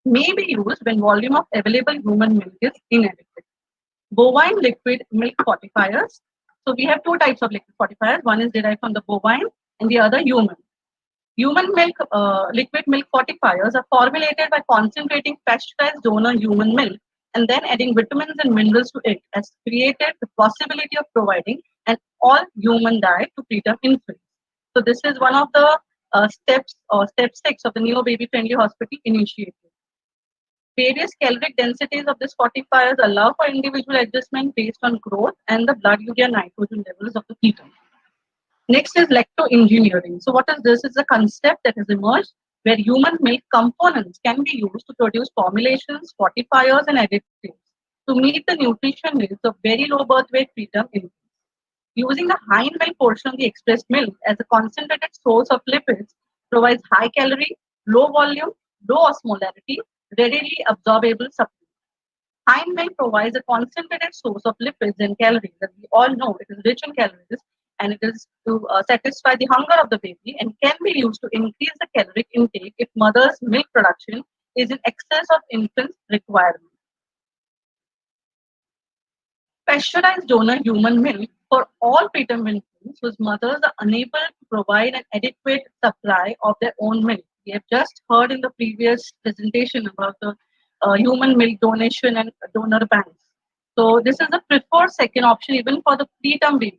May be used when volume of available human milk is inadequate. Bovine liquid milk fortifiers. So we have two types of liquid fortifiers. One is derived from the bovine and the other human. Human milk, liquid milk fortifiers are formulated by concentrating pasteurized donor human milk and then adding vitamins and minerals to it, has created the possibility of providing an all human diet to preterm infants. So this is one of the steps or step 6 of the Neo Baby Friendly Hospital initiative. Various caloric densities of these fortifiers allow for individual adjustment based on growth and the blood urea nitrogen levels of the preterm. Next is lacto-engineering. So what is this? It's a concept that has emerged where human milk components can be used to produce formulations, fortifiers, and additives to meet the nutrition needs of very low birth weight preterm infants. Using the hind milk portion of the expressed milk as a concentrated source of lipids provides high calorie, low volume, low osmolarity, readily absorbable supplements. Hind milk provides a concentrated source of lipids and calories. As we all know, it is rich in calories and it is to satisfy the hunger of the baby and can be used to increase the caloric intake if mother's milk production is in excess of infant's requirement. Pasteurized donor human milk for all preterm infants whose mothers are unable to provide an adequate supply of their own milk. We have just heard in the previous presentation about the human milk donation and donor banks. So this is the preferred second option even for the preterm babies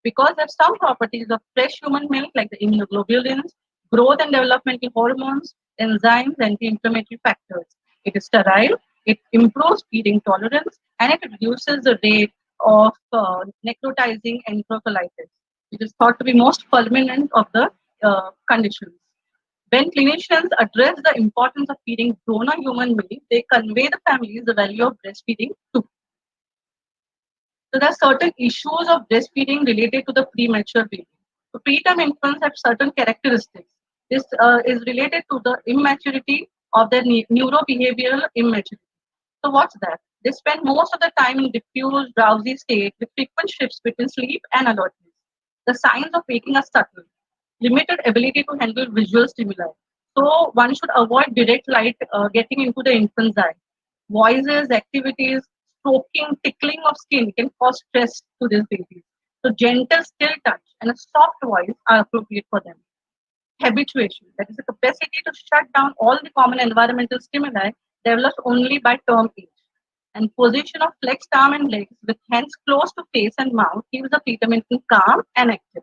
because there are some properties of fresh human milk like the immunoglobulins, growth and developmental hormones, enzymes, anti-inflammatory factors. It is sterile, it improves feeding tolerance, and it reduces the rate of necrotizing enterocolitis, which is thought to be most fulminant of the conditions. When clinicians address the importance of feeding donor human milk, they convey the families the value of breastfeeding too. So there are certain issues of breastfeeding related to the premature baby. So preterm infants have certain characteristics. This is related to the immaturity of their neurobehavioral immaturity. So what's that? They spend most of the time in diffuse, drowsy state with frequent shifts between sleep and alertness. The signs of waking are subtle. Limited ability to handle visual stimuli. So one should avoid direct light getting into the infant's eye. Voices, activities, stroking, tickling of skin can cause stress to these babies. So gentle, still touch and a soft voice are appropriate for them. Habituation, that is the capacity to shut down all the common environmental stimuli, develops only by term age. And position of flexed arm and legs with hands close to face and mouth keeps the preterm infant calm and active.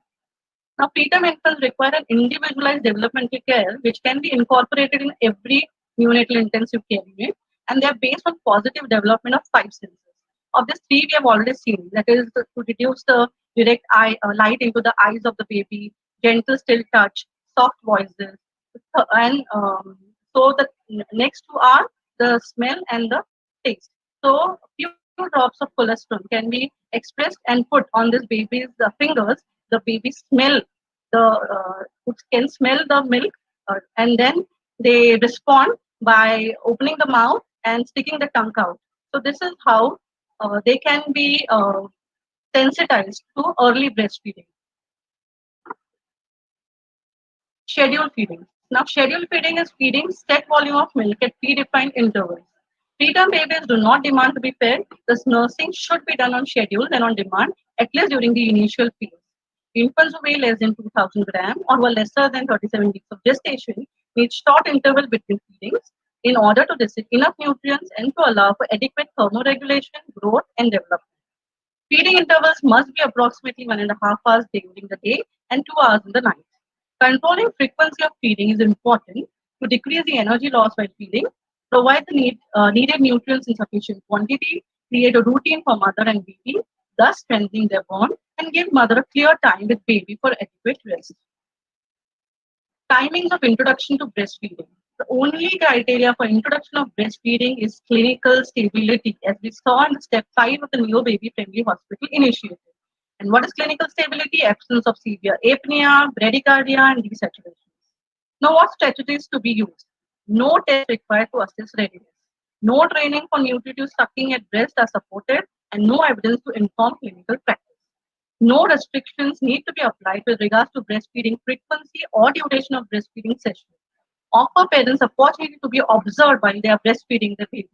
Now, preterm infants require an individualized developmental care, which can be incorporated in every neonatal intensive care unit, and they are based on positive development of 5 senses. Of these three, we have already seen, that is to reduce the direct eye light into the eyes of the baby, gentle still touch, soft voices, and so the next two are the smell and the taste. So, few drops of colostrum can be expressed and put on this baby's fingers. The baby smell it can smell the milk, and then they respond by opening the mouth and sticking the tongue out. So this is how they can be sensitized to early breastfeeding. Schedule feeding. Now, schedule feeding is feeding set volume of milk at predefined intervals. Preterm babies do not demand to be fed. Thus, nursing should be done on schedule and on demand, at least during the initial phase. Infants who weigh less than 2,000 grams or who are lesser than 37 weeks of gestation need short interval between feedings in order to receive enough nutrients and to allow for adequate thermoregulation, growth, and development. Feeding intervals must be approximately 1.5 hours during the day and 2 hours in the night. Controlling frequency of feeding is important to decrease the energy loss while feeding, provide the needed nutrients in sufficient quantity, create a routine for mother and baby, thus strengthening their bond, and give mother a clear time with baby for adequate rest. Timings of introduction to breastfeeding. The only criteria for introduction of breastfeeding is clinical stability, as we saw in step 5 of the Neo Baby Friendly Hospital initiative. And what is clinical stability? Absence of severe apnea, bradycardia, and desaturation. Now, what strategies to be used? No test required to assess readiness. No training for nutritive sucking at breast are supported, and no evidence to inform clinical practice. No restrictions need to be applied with regards to breastfeeding frequency or duration of breastfeeding session. Offer parents opportunity to be observed while they are breastfeeding the baby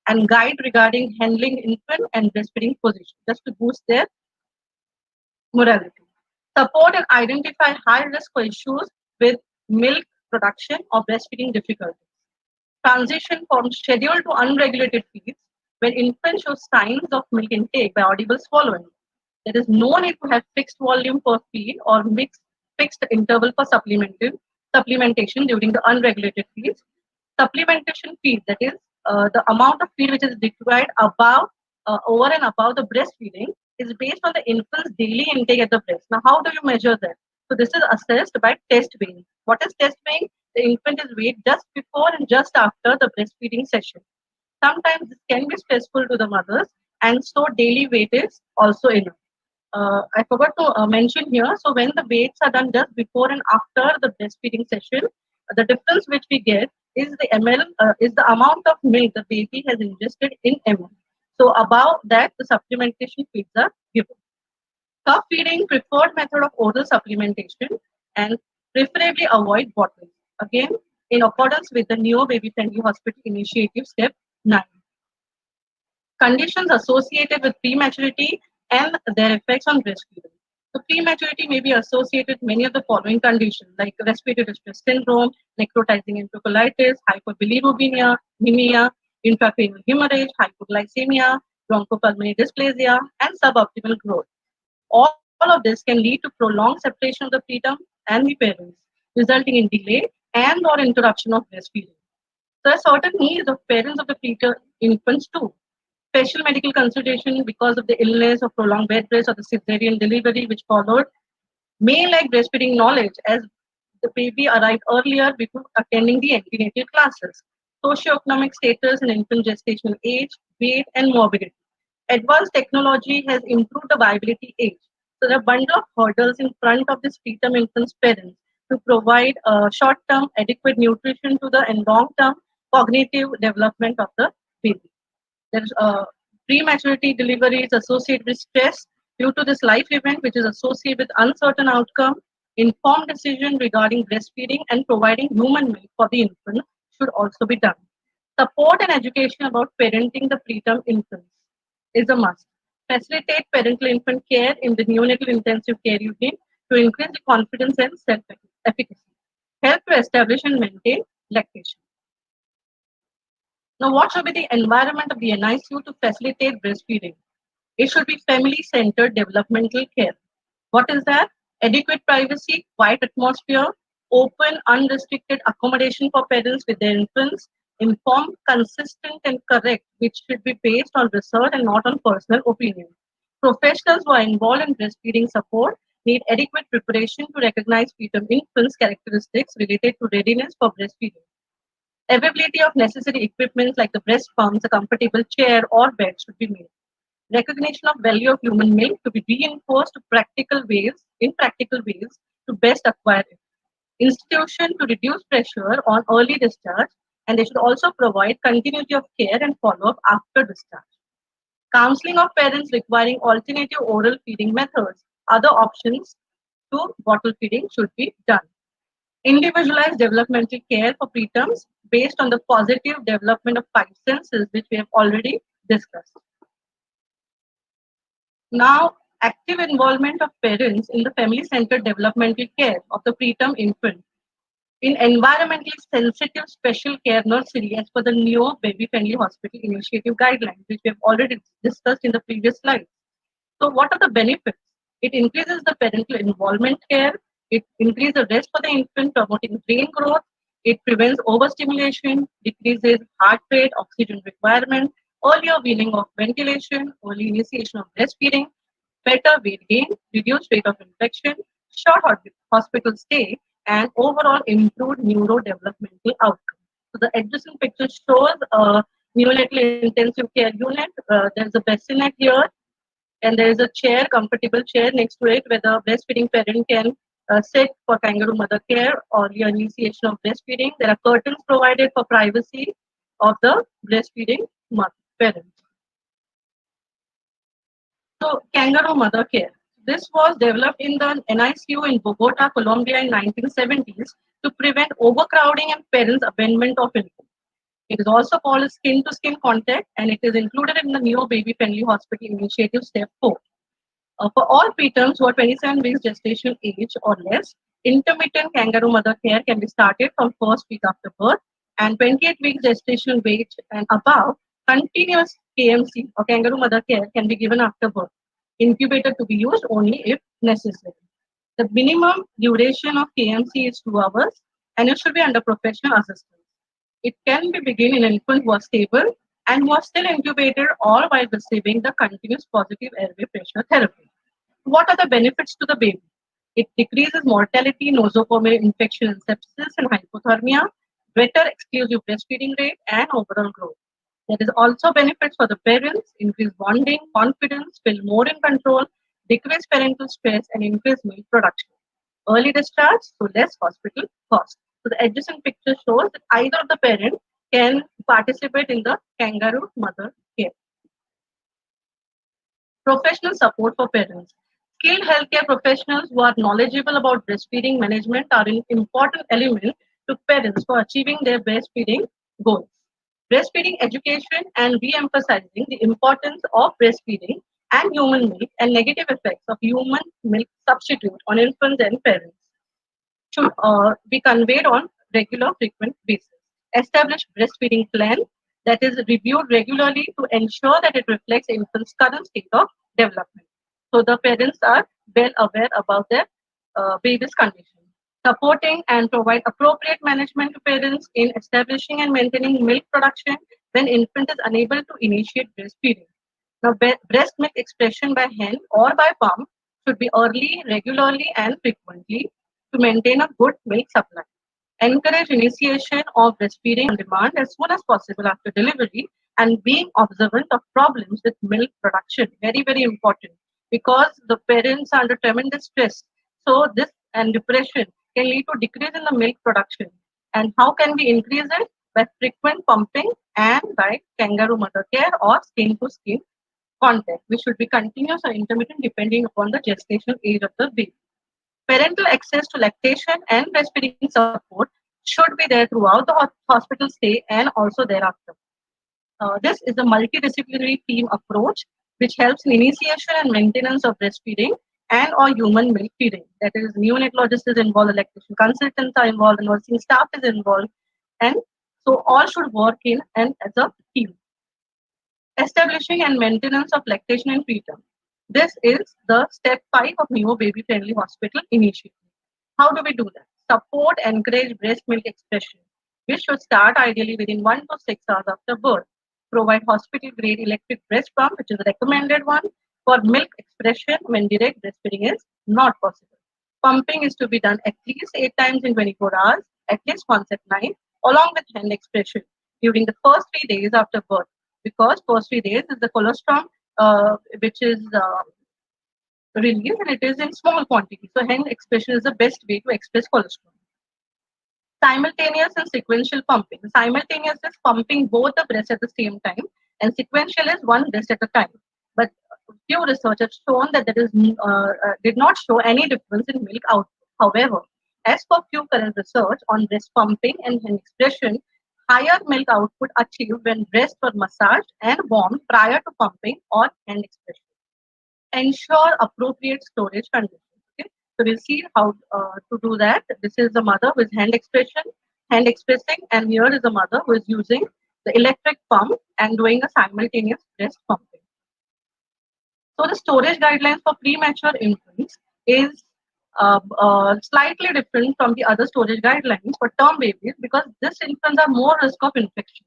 and guide regarding handling infant and breastfeeding position just to boost their morality. Support and identify high risk issues with milk production or breastfeeding difficulties. Transition from scheduled to unregulated feeds when infant shows signs of milk intake by audible swallowing. There is no need to have fixed volume per feed or fixed interval for supplementation during the unregulated feeds. Supplementation feed, that is the amount of feed which is required above, over and above the breastfeeding, is based on the infant's daily intake at the breast. Now, how do you measure that? So this is assessed by test weighing. What is test weighing? The infant is weighed just before and just after the breastfeeding session. Sometimes this can be stressful to the mothers, and so daily weight is also enough. I forgot to mention here. So when the weights are done just before and after the breastfeeding session, the difference which we get is the ml is the amount of milk the baby has ingested in ml. So above that, the supplementation feeds are given. Cup feeding preferred method of oral supplementation and preferably avoid bottles. Again, in accordance with the Neo Baby Friendly Hospital Initiative Step 9. Conditions associated with prematurity and their effects on breastfeeding. So prematurity may be associated with many of the following conditions like respiratory distress syndrome, necrotizing enterocolitis, hyperbilirubinemia, anemia, intracranial hemorrhage, hypoglycemia, bronchopulmonary dysplasia, and suboptimal growth. All of this can lead to prolonged separation of the preterm and the parents, resulting in delay and or interruption of breastfeeding. There are certain needs of parents of the preterm infants too. Special medical consideration because of the illness or prolonged bed rest or the cesarean delivery which followed may lack breastfeeding knowledge as the baby arrived earlier before attending the antenatal classes. Socioeconomic status and infant gestational age, weight, and morbidity. Advanced technology has improved the viability age. So there are a bundle of hurdles in front of this preterm infant's parents to provide short-term adequate nutrition to the and long-term cognitive development of the baby. There's prematurity delivery is associated with stress due to this life event, which is associated with uncertain outcome. Informed decision regarding breastfeeding and providing human milk for the infant should also be done. Support and education about parenting the preterm infants is a must. Facilitate parental infant care in the neonatal intensive care unit to increase the confidence and self-efficacy. Help to establish and maintain lactation. Now, what should be the environment of the NICU to facilitate breastfeeding? It should be family-centered developmental care. What is that? Adequate privacy, quiet atmosphere, open, unrestricted accommodation for parents with their infants, informed, consistent, and correct, which should be based on research and not on personal opinion. Professionals who are involved in breastfeeding support need adequate preparation to recognize preterm infants' characteristics related to readiness for breastfeeding. Availability of necessary equipment like the breast pumps, a comfortable chair, or bed should be made. Recognition of value of human milk to be reinforced in practical ways to best acquire it. Institution to reduce pressure on early discharge, and they should also provide continuity of care and follow-up after discharge. Counseling of parents requiring alternative oral feeding methods. Other options to bottle feeding should be done. Individualized developmental care for preterms based on the positive development of five senses, which we have already discussed. Now, active involvement of parents in the family-centered developmental care of the preterm infant in environmentally sensitive special care nursery as per the Neo Baby Friendly Hospital Initiative guidelines, which we have already discussed in the previous slide. So what are the benefits? It increases the parental involvement care. It increases the rest for the infant, promoting brain growth. It prevents overstimulation, decreases heart rate, oxygen requirement, earlier weaning of ventilation, early initiation of breastfeeding, better weight gain, reduced rate of infection, short hospital stay, and overall improved neurodevelopmental outcome. So the adjacent picture shows a neonatal intensive care unit. There's a bassinet here, and there is a chair, comfortable chair next to it, where the breastfeeding parent can set for kangaroo mother care or the initiation of breastfeeding. There are curtains provided for privacy of the breastfeeding parents. So, kangaroo mother care. This was developed in the NICU in Bogota, Colombia in 1970s to prevent overcrowding and parents' abandonment of infants. It is also called skin-to-skin contact, and it is included in the Neo Baby Friendly Hospital Initiative Step 4. For all preterms who are 27 weeks gestation age or less, intermittent kangaroo mother care can be started from first week after birth, and 28 weeks gestation age and above, continuous KMC or kangaroo mother care can be given after birth. Incubator to be used only if necessary. The minimum duration of KMC is 2 hours, and it should be under professional assistance. It can be begin in an infant who was stable and was still incubated all while receiving the continuous positive airway pressure therapy. What are the benefits to the baby? It decreases mortality, nosocomial infection and sepsis and hypothermia, better exclusive breastfeeding rate, and overall growth. There is also benefits for the parents, increased bonding, confidence, feel more in control, decrease parental stress, and increase milk production. Early discharge, so less hospital cost. So the adjacent picture shows that either of the parent can participate in the kangaroo mother care. Professional support for parents. Skilled healthcare professionals who are knowledgeable about breastfeeding management are an important element to parents for achieving their breastfeeding goals. Breastfeeding education and re-emphasizing the importance of breastfeeding and human milk and negative effects of human milk substitute on infants and parents should be conveyed on regular frequent basis. Establish breastfeeding plan that is reviewed regularly to ensure that it reflects infant's current state of development. So the parents are well aware about their baby's condition. Supporting and provide appropriate management to parents in establishing and maintaining milk production when infant is unable to initiate breastfeeding. Now, breast milk expression by hand or by pump should be early, regularly, and frequently to maintain a good milk supply. Encourage initiation of breastfeeding on demand as soon as possible after delivery and being observant of problems with milk production. Very, very important because the parents are under tremendous stress. So, this and depression can lead to decrease in the milk production. And how can we increase it? By frequent pumping and by kangaroo mother care or skin to skin contact, which should be continuous or intermittent depending upon the gestation age of the baby. Parental access to lactation and breastfeeding support should be there throughout the hospital stay and also thereafter. This is a multidisciplinary team approach which helps in initiation and maintenance of breastfeeding and or human milk feeding. That is, neonatologist is involved, the lactation consultants are involved, the nursing staff is involved, and so all should work in and as a team. Establishing and maintenance of lactation in preterm. This is the step 5 of Neo Baby Friendly Hospital initiative. How do we do that? Support, encourage breast milk expression, which should start ideally within 1 to 6 hours after birth. Provide hospital grade electric breast pump, which is the recommended one, for milk expression when direct breastfeeding is not possible. Pumping is to be done at least 8 times in 24 hours, at least once at night, along with hand expression during the first 3 days after birth, because first 3 days is the colostrum, which is released and it is in small quantity. So hand expression is the best way to express colostrum. Simultaneous and sequential pumping. Simultaneous is pumping both the breasts at the same time, and sequential is one breast at a time. But few research have shown that there is did not show any difference in milk output. However, as per few current research on breast pumping and hand expression, higher milk output achieved when breasts were massaged and warmed prior to pumping or hand expression. Ensure appropriate storage conditions. Okay? So we'll see how to do that. This is the mother with hand expression, hand expressing, and here is the mother who is using the electric pump and doing a simultaneous breast pumping. So the storage guidelines for premature infants is slightly different from the other storage guidelines for term babies because these infants are more risk of infection.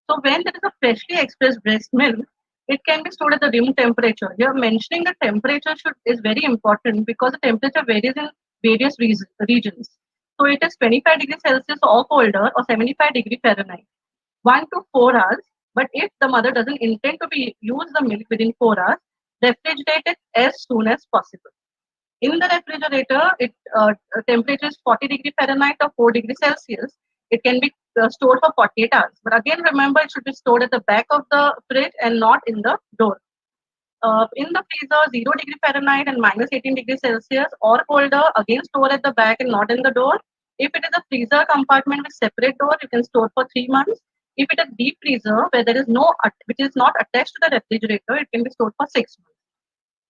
So when there is a freshly expressed breast milk, it can be stored at the room temperature. Here mentioning the temperature is very important because the temperature varies in various regions. So it is 25 degrees Celsius or colder or 75 degrees Fahrenheit, 1 to 4 hours. But if the mother doesn't intend to use the milk within 4 hours, refrigerate it as soon as possible. In the refrigerator, it temperature is 40 degree Fahrenheit or 4 degrees Celsius. It can be stored for 48 hours. But again, remember, it should be stored at the back of the fridge and not in the door. In the freezer, 0 degree Fahrenheit and minus 18 degrees Celsius or colder, again store at the back and not in the door. If it is a freezer compartment with separate door, you can store for 3 months. If it is deep freezer where there is no, which is not attached to the refrigerator, it can be stored for 6 months.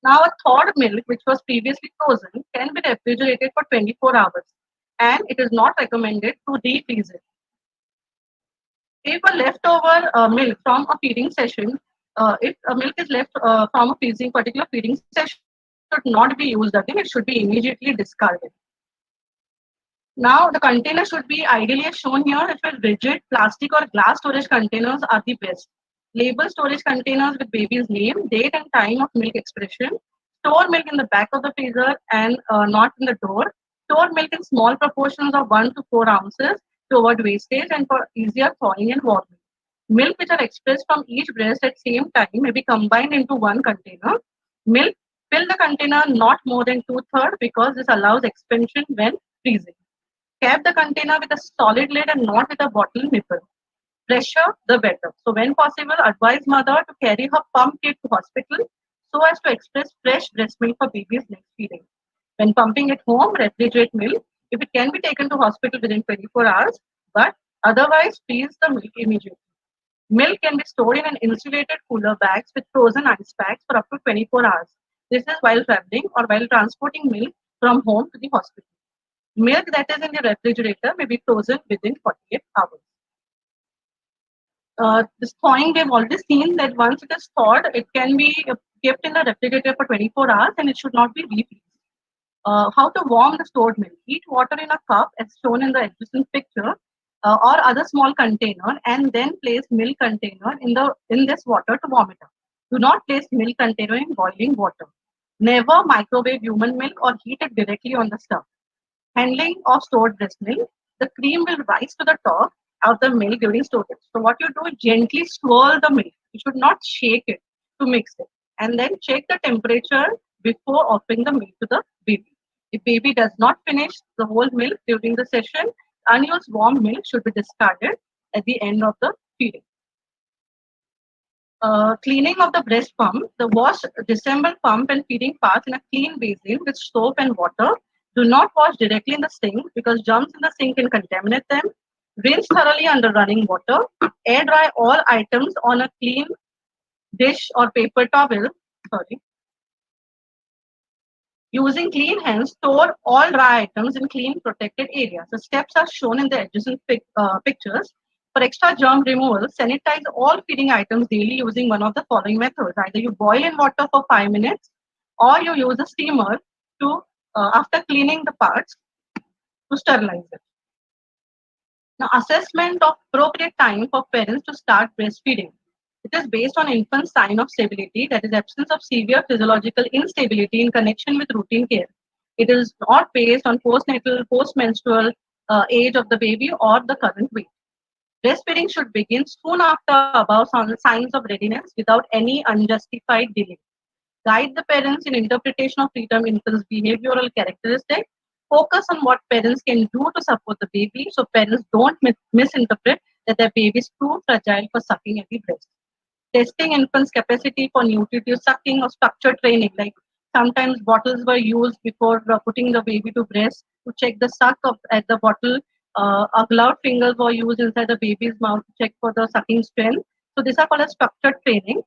Now, a thawed milk, which was previously frozen, can be refrigerated for 24 hours, and it is not recommended to refreeze it. If a leftover milk from a feeding session, if a milk is left from a particular feeding session, it should not be used again. It should be immediately discarded. Now, the container should be ideally as shown here. If it's rigid, plastic or glass storage containers are the best. Label storage containers with baby's name, date, and time of milk expression. Store milk in the back of the freezer and not in the door. Store milk in small proportions of 1 to 4 ounces to avoid wastage and for easier thawing and warming. Milk which are expressed from each breast at same time may be combined into one container. Milk, fill the container not more than two-thirds because this allows expansion when freezing. Cap the container with a solid lid and not with a bottle nipple. Fresher, the better. So when possible, advise mother to carry her pump kit to hospital so as to express fresh breast milk for baby's next feeding. When pumping at home, refrigerate milk if it can be taken to hospital within 24 hours, but otherwise freeze the milk immediately. Milk can be stored in an insulated cooler bags with frozen ice packs for up to 24 hours. This is while traveling or while transporting milk from home to the hospital. Milk that is in the refrigerator may be frozen within 48 hours. This thawing, we have already seen that once it is thawed, it can be kept in the refrigerator for 24 hours and it should not be refreezed. How to warm the stored milk. Heat water in a cup as shown in the adjacent picture or other small container and then place milk container in this water to warm it up. Do not place milk container in boiling water. Never microwave human milk or heat it directly on the stove. Handling of stored breast milk. The cream will rise to the top of the milk during storage. So what you do is gently swirl the milk. You should not shake it to mix it. And then check the temperature before offering the milk to the baby. If baby does not finish the whole milk during the session, unused warm milk should be discarded at the end of the feeding. Cleaning of the breast pump. The wash, disassemble pump and feeding parts in a clean basin with soap and water. Do not wash directly in the sink because germs in the sink can contaminate them. Rinse thoroughly under running water. Air dry all items on a clean dish or paper towel. Sorry. Using clean hands, store all dry items in clean protected areas. The steps are shown in the adjacent pictures. For extra germ removal, sanitize all feeding items daily using one of the following methods. Either you boil in water for 5 minutes or you use a steamer to, after cleaning the parts, to sterilize it. Now, assessment of appropriate time for parents to start breastfeeding. It is based on infant's sign of stability, that is absence of severe physiological instability in connection with routine care. It is not based on postnatal, postmenstrual age of the baby or the current weight. Breastfeeding should begin soon after above signs of readiness without any unjustified delay. Guide the parents in interpretation of preterm infant's behavioral characteristics. Focus on what parents can do to support the baby so parents don't misinterpret that their baby is too fragile for sucking at the breast. Testing infants' capacity for nutritive sucking or structured training, like sometimes bottles were used before putting the baby to breast to check the suck at the bottle. A gloved fingers were used inside the baby's mouth to check for the sucking strength. So these are called as structured training.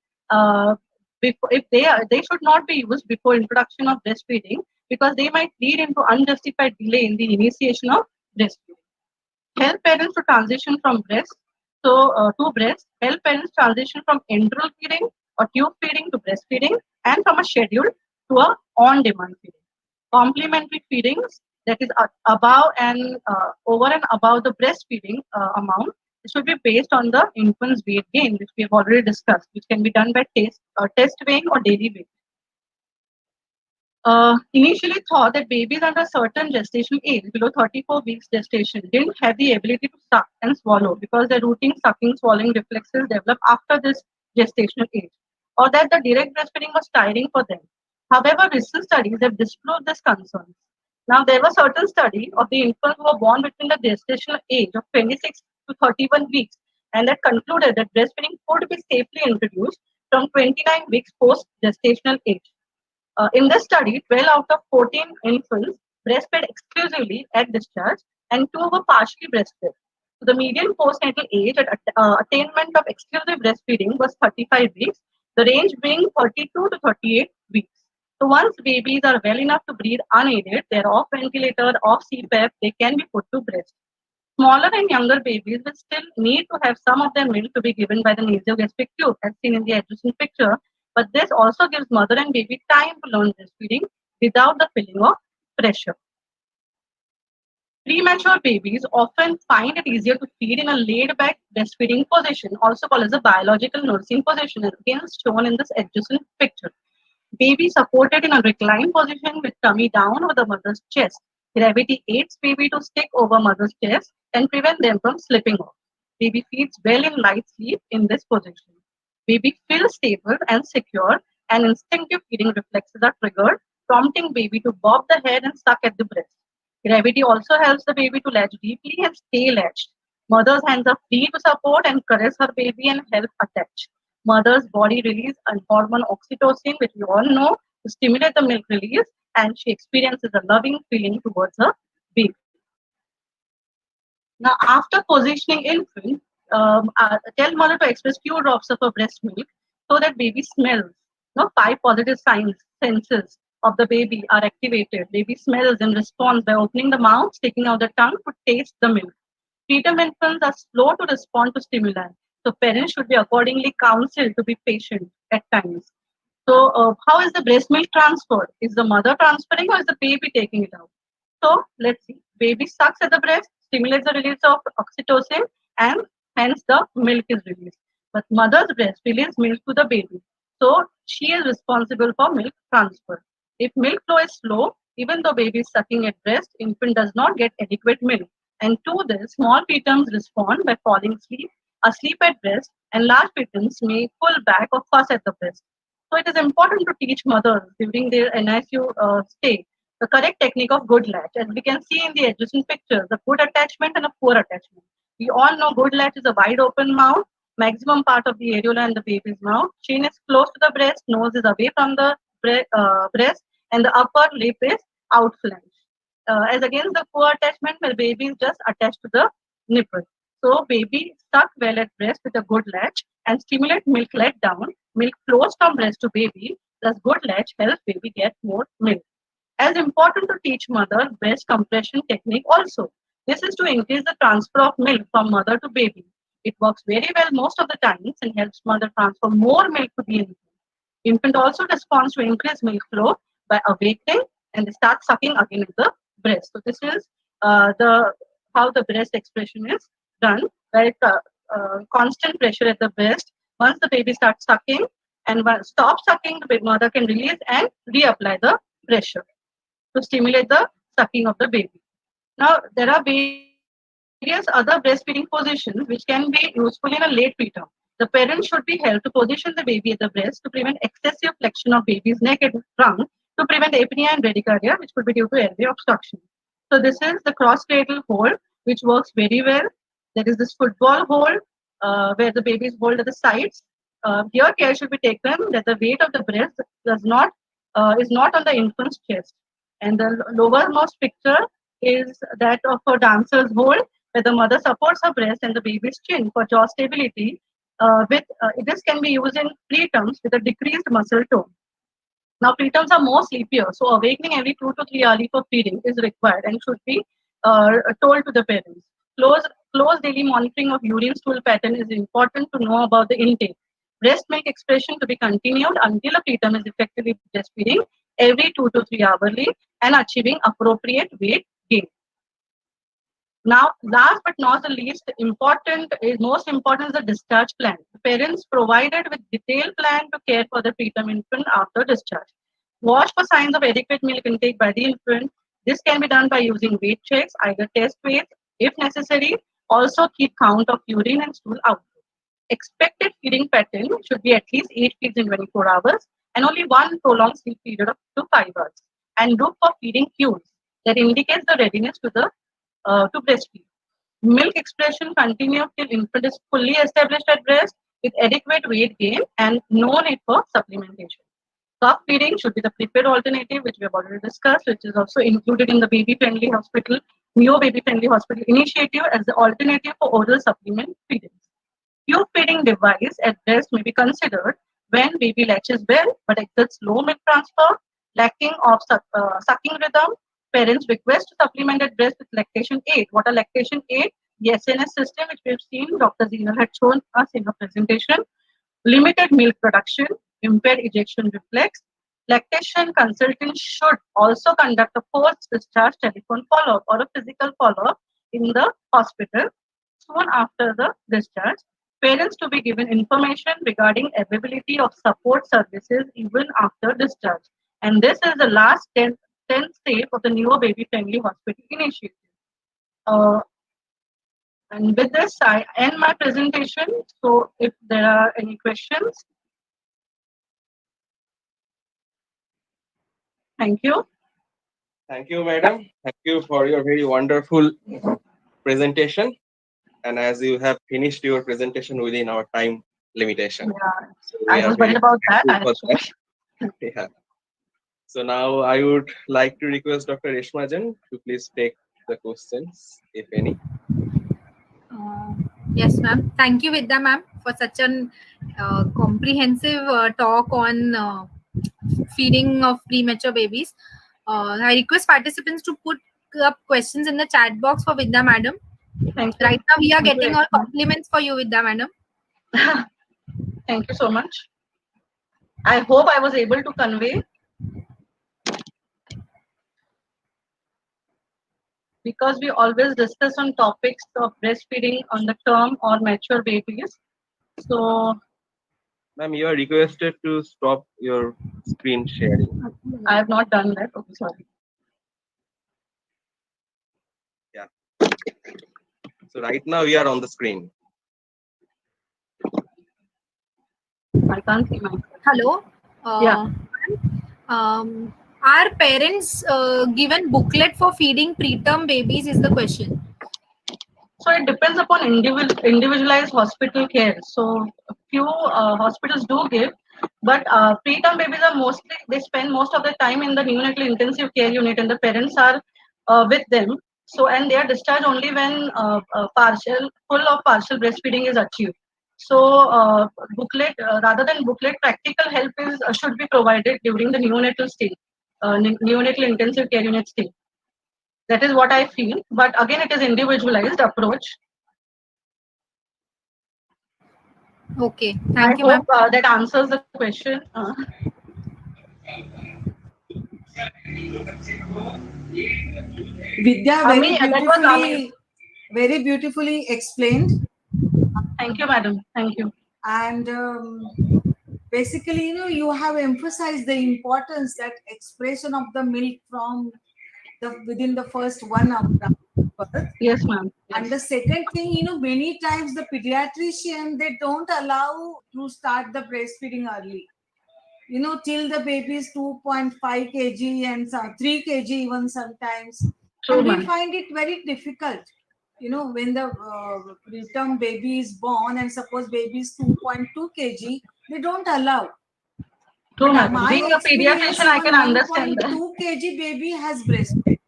If they should not be used before introduction of breastfeeding because they might lead into unjustified delay in the initiation of breastfeeding. Help parents to transition from breast to breast. Help parents transition from enteral feeding or tube feeding to breastfeeding and from a schedule to a on-demand feeding. Complementary feedings, that is above and over and above the breastfeeding amount, it should be based on the infant's weight gain, which we have already discussed, which can be done by test weighing or daily weight. Initially thought that babies under a certain gestational age, below 34 weeks gestation, didn't have the ability to suck and swallow because their routine sucking swallowing reflexes develop after this gestational age, or that the direct breastfeeding was tiring for them. However, recent studies have disproved this concern. Now, there were certain studies of the infants who were born between the gestational age of 26 to 31 weeks and that concluded that breastfeeding could be safely introduced from 29 weeks post gestational age. In this study, 12 out of 14 infants breastfed exclusively at discharge and 2 were partially breastfed. So the median postnatal age at attainment of exclusive breastfeeding was 35 weeks, the range being 32 to 38 weeks. So once babies are well enough to breathe unaided, they're off ventilator, off CPAP, they can be put to breast. Smaller and younger babies will still need to have some of their milk to be given by the nasogastric tube, as seen in the adjacent picture. But this also gives mother and baby time to learn breastfeeding without the feeling of pressure. Premature babies often find it easier to feed in a laid-back breastfeeding position, also called as a biological nursing position, as again shown in this adjacent picture. Baby supported in a reclined position with tummy down over the mother's chest. Gravity aids baby to stick over mother's chest and prevent them from slipping off. Baby feeds well in light sleep in this position. Baby feels stable and secure, and instinctive feeding reflexes are triggered, prompting baby to bob the head and suck at the breast. Gravity also helps the baby to latch deeply and stay latched. Mother's hands are free to support and caress her baby and help attach. Mother's body release and hormone oxytocin, which we all know, to stimulate the milk release, and she experiences a loving feeling towards her baby. Now, after positioning infant, tell mother to express few drops of her breast milk so that baby smells. No, 5 positive signs, senses of the baby are activated. Baby smells and responds by opening the mouth, sticking out the tongue to taste the milk. Preterm infants are slow to respond to stimuli, so parents should be accordingly counseled to be patient at times. So, how is the breast milk transferred? Is the mother transferring or is the baby taking it out? So, let's see. Baby sucks at the breast, stimulates the release of oxytocin, and hence the milk is released. But mother's breast releases milk to the baby. So, she is responsible for milk transfer. If milk flow is slow, even though baby is sucking at breast, infant does not get adequate milk. And to this, small preterms respond by falling asleep at breast, and large preterms may pull back or fuss at the breast. So it is important to teach mothers during their NICU stay the correct technique of good latch. As we can see in the adjacent pictures, a good attachment and a poor attachment. We all know good latch is a wide open mouth, maximum part of the areola and the baby's mouth. Chin is close to the breast, nose is away from the breast, and the upper lip is outflanked. As against the poor attachment where baby is just attached to the nipple. So baby suck well at breast with a good latch and stimulate milk let down. Milk flows from breast to baby. Thus good latch helps baby get more milk. As important to teach mother breast compression technique also. This is to increase the transfer of milk from mother to baby. It works very well most of the times and helps mother transfer more milk to the infant. Infant also responds to increased milk flow by awakening and they start sucking again at the breast. So this is the how the breast expression is done, where it, constant pressure at the breast. Once the baby starts sucking and stops sucking, the mother can release and reapply the pressure to stimulate the sucking of the baby. Now, there are various other breastfeeding positions which can be useful in a late preterm. The parent should be held to position the baby at the breast to prevent excessive flexion of baby's neck and trunk to prevent apnea and bradycardia, which could be due to airway obstruction. So this is the cross cradle hold, which works very well. There is this football hold where the baby is held at the sides. Here, care should be taken that the weight of the breast does not is not on the infant's chest. And the lowermost picture is that of a dancer's hold, where the mother supports her breast and the baby's chin for jaw stability. This can be used in preterms with a decreased muscle tone. Now, preterms are more sleepier, so awakening every 2 to 3 hours for feeding is required and should be told to the parents. Close, close daily monitoring of urine stool pattern is important to know about the intake. Breast milk expression to be continued until a preterm is effectively breastfeeding every 2 to 3 hourly and achieving appropriate weight gain. Now, last but not the least, most important is the discharge plan. The parents provided with detailed plan to care for the preterm infant after discharge. Watch for signs of adequate milk intake by the infant. This can be done by using weight checks, either test weights if necessary. Also keep count of urine and stool output. Expected feeding pattern should be at least 8 feeds in 24 hours and only one prolonged sleep period of 2 to 5 hours, and look for feeding cues that indicates the readiness to breastfeed. Milk expression continues till infant is fully established at breast with adequate weight gain and no need for supplementation. Soft feeding should be the preferred alternative, which we have already discussed, which is also included in the baby-friendly hospital, neo baby-friendly hospital initiative as the alternative for oral supplement feeding. Tube feeding device at breast may be considered when baby latches well but exerts low milk transfer, lacking of sucking rhythm. Parents request to supplement at breast with lactation aid. What are lactation aid? The SNS system, which we have seen, Dr. Zinal had shown us in the presentation. Limited milk production, impaired ejection reflex. Lactation consultant should also conduct a post-discharge telephone follow-up or a physical follow-up in the hospital soon after the discharge. Parents to be given information regarding availability of support services even after discharge. And this is the last 10th step of the Neo Baby Friendly Hospital initiative. Uh, and with this, I end my presentation. So if there are any questions, thank you. Thank you, madam. Thank you for your very wonderful presentation. And as you have finished your presentation within our time limitation, Yeah, so we I are was worried very about that. thankful for that. Yeah. So now I would like to request Dr. Reshmajan to please take the questions, if any. Uh, yes, ma'am. Thank you, Vidya, ma'am, for such an comprehensive talk on feeding of premature babies. I request participants to put up questions in the chat box for Vidya, madam. Thank you. Right now, we are Thank you, getting all Reshma. compliments for you, Vidya, madam. Thank you so much. I hope I was able to convey, because we always discuss on topics of breastfeeding on the term or mature babies. So Ma'am, you are requested to stop your screen sharing. I have not done that. Okay, sorry. Yeah. So right now we are on the screen. I can't see my. Hello. Yeah. Are parents given booklet for feeding preterm babies? Is the question. So it depends upon individualized hospital care. So a few hospitals do give, but preterm babies are mostly, they spend most of the time in the neonatal intensive care unit, and the parents are with them. So and they are discharged only when full of partial breastfeeding is achieved. So rather than booklet, practical help is should be provided during the neonatal stay, neonatal intensive care unit stay. That is what I feel. But again, it is individualized approach. Okay. I Thank you, hope ma'am. that answers the question. Vidya, Ami, that was Ami. very beautifully explained. Thank you, madam. Thank you. And basically, you have emphasized the importance that expression of the milk from the within the first 1 hour after birth. Yes, ma'am. Yes. And the second thing, many times the pediatrician, they don't allow to start the breastfeeding early. Till the baby is 2.5 kg and 3 kg even sometimes. True, And we ma'am. find it very difficult. When the preterm baby is born and suppose baby is 2.2 kg, they don't allow. True, But madam. my Being a experience, pediatrician, I can even understand that. 1.2 kg baby has breastfed.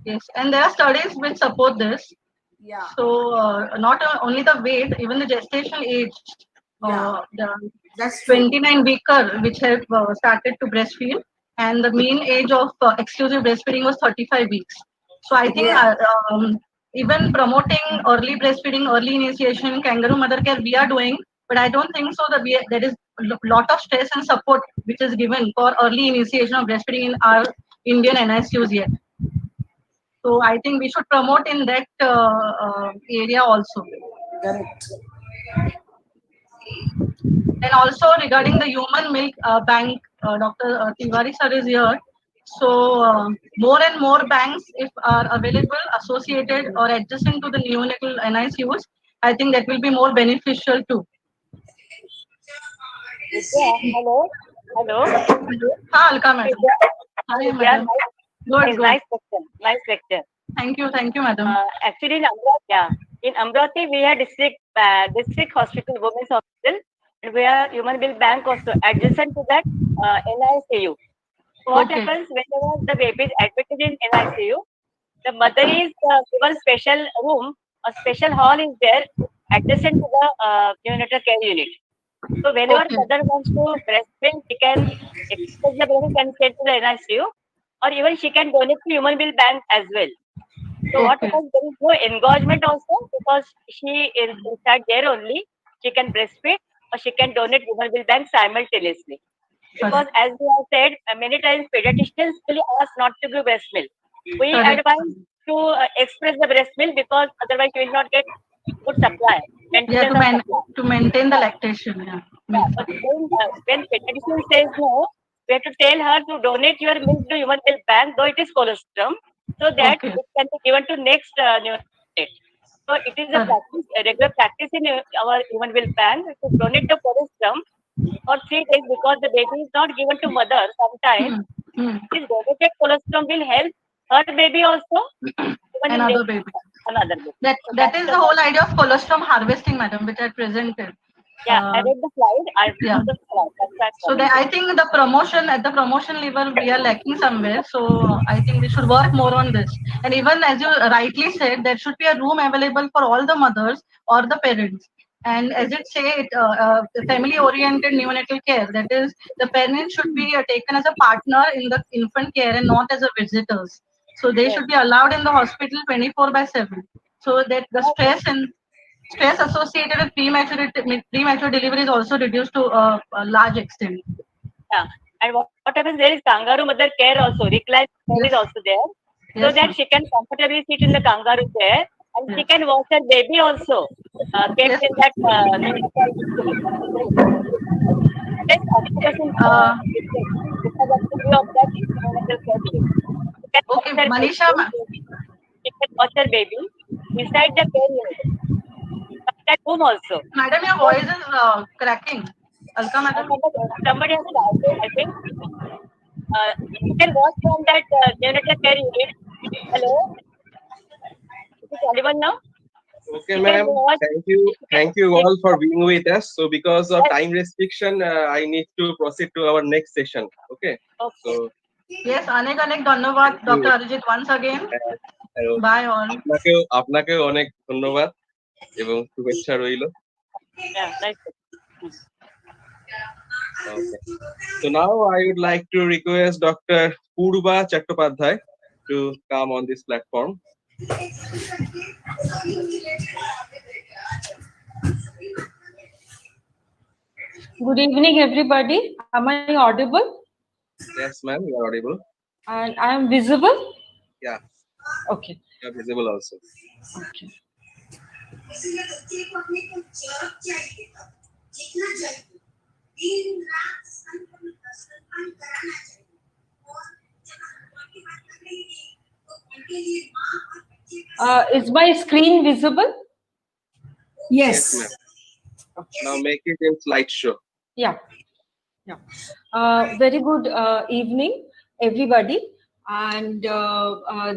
Yes, and there are studies which support this. Yeah. So not only the weight, even the gestation age. Yeah. The That's true. 29 weeker, which have started to breastfeed, and the mean age of exclusive breastfeeding was 35 weeks. So I think Yeah. even promoting early breastfeeding, early initiation, kangaroo mother care, we are doing, but I don't think so that there is a lot of stress and support which is given for early initiation of breastfeeding in our Indian NICUs yet. So I think we should promote in that area also. Correct. And also regarding the human milk bank, Dr. Tiwari sir is here. So more and more banks, if are available, associated or adjacent to the neonatal NICUs, I think that will be more beneficial too. Vidya, hello. Hello. Hi, Alka Is madam. there, Hi, is there madam. nice, Good, is good. nice lecture. Nice lecture. Thank you, madam. Actually, in Amravati, yeah, in Amravati, we have district hospital, women's hospital, and we have human bill bank also adjacent to that NICU. So what Okay, happens whenever the baby is admitted in NICU, the mother is given special room, a special hall is there adjacent to the neonatal care unit. So whenever okay, mother wants to breastfeed, she can express the breast and send to the NICU, or even she can donate to human bill bank as well. So what okay, happens? There is no engagement also because she is inside there only. She can breastfeed or she can donate human bill bank simultaneously. Because correct, as we have said, many times pediatricians really ask not to give breast milk. We correct. advise to express the breast milk because otherwise you will not get good supply, Yeah, maintenance of supply. to maintain the lactation. Yeah, Yeah, milk but supply. when pediatrician says no, we have to tell her to donate your milk to human milk bank, though it is colostrum, so that Okay, it can be given to next neonate. So it is a correct. practice, a regular practice in our human milk bank to donate the colostrum for 3 days because the baby is not given to mother. Sometimes Hmm. Hmm. this donated colostrum will help her baby also, even in Another next baby. another baby. So That that's is the the whole idea of colostrum harvesting, madam, which I presented. yeah. I Uh, read the slide. I yeah. saw the slide. That's why I'm So calling you. I think the promotion at the promotion level we are lacking somewhere. So I think we should work more on this. And even as you rightly said, there should be a room available for all the mothers or the parents. And as it say, family-oriented neonatal care. That is, the parents should be taken as a partner in the infant care and not as a visitors. So they Yes. should be allowed in the hospital 24/7. So that the stress associated with premature delivery is also reduced to a large extent. Yeah. And what happens there is kangaroo mother care also. Recline care is Yes, also there. So yes, that ma'am. she can comfortably sit in the kangaroo chair and she Yes, can watch her baby also kept yes. in that neonatal unit. So just occupation Uh, because of the view of that neonatal care unit. She can watch okay, her Manisha, baby. She can watch her baby inside the care unit. That room also. madam, your So voice is cracking. Alka, madam. somebody has started, I think. You can watch from that neonatal care unit. Hello, is it audible now? Okay, You can ma'am. watch. You can. Thank you You, all for being with us. So, because of yes. time restriction, I need to proceed to our next session. Okay. Okay. So, Yes, anek dhanyawad, thank Dr. you. Arijit, once again. And Bye all. আপনাকেও অনেক ধন্যবাদ এবং শুভেচ্ছা রইল। Yeah. Nice. Okay. So now I would like to request Dr. Purba Chattopadhyay to come on this platform. Good evening, everybody. Am I audible? Yes, ma'am, you are audible. And I am visible? Yeah, Okay. you are visible also. Okay. Is my screen visible? Yes, ma'am. Yes. Now make it in slideshow. Yeah. Yeah. Very good evening, everybody. And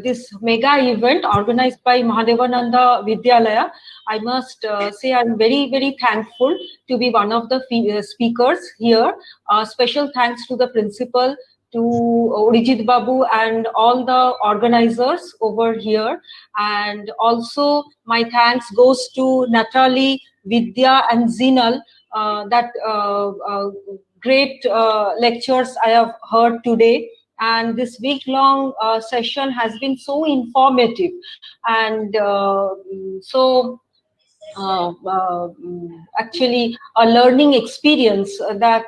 this mega event organized by Mahadevananda Vidyalaya, I must say I'm very, very thankful to be one of the speakers here. Special thanks to the principal, to Orijit Babu and all the organizers over here. And also my thanks goes to Natalie, Vidya and Zinal, that great lectures I have heard today. And this week-long session has been so informative and so actually a learning experience that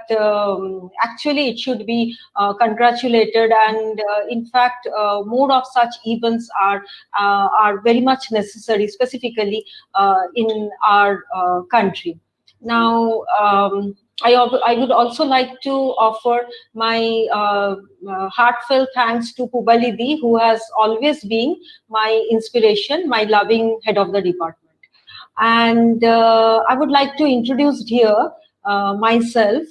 actually it should be congratulated, and in fact more of such events are very much necessary, specifically in our country. Now I would also like to offer my heartfelt thanks to Pubalidi, who has always been my inspiration, my loving head of the department. And I would like to introduce here myself.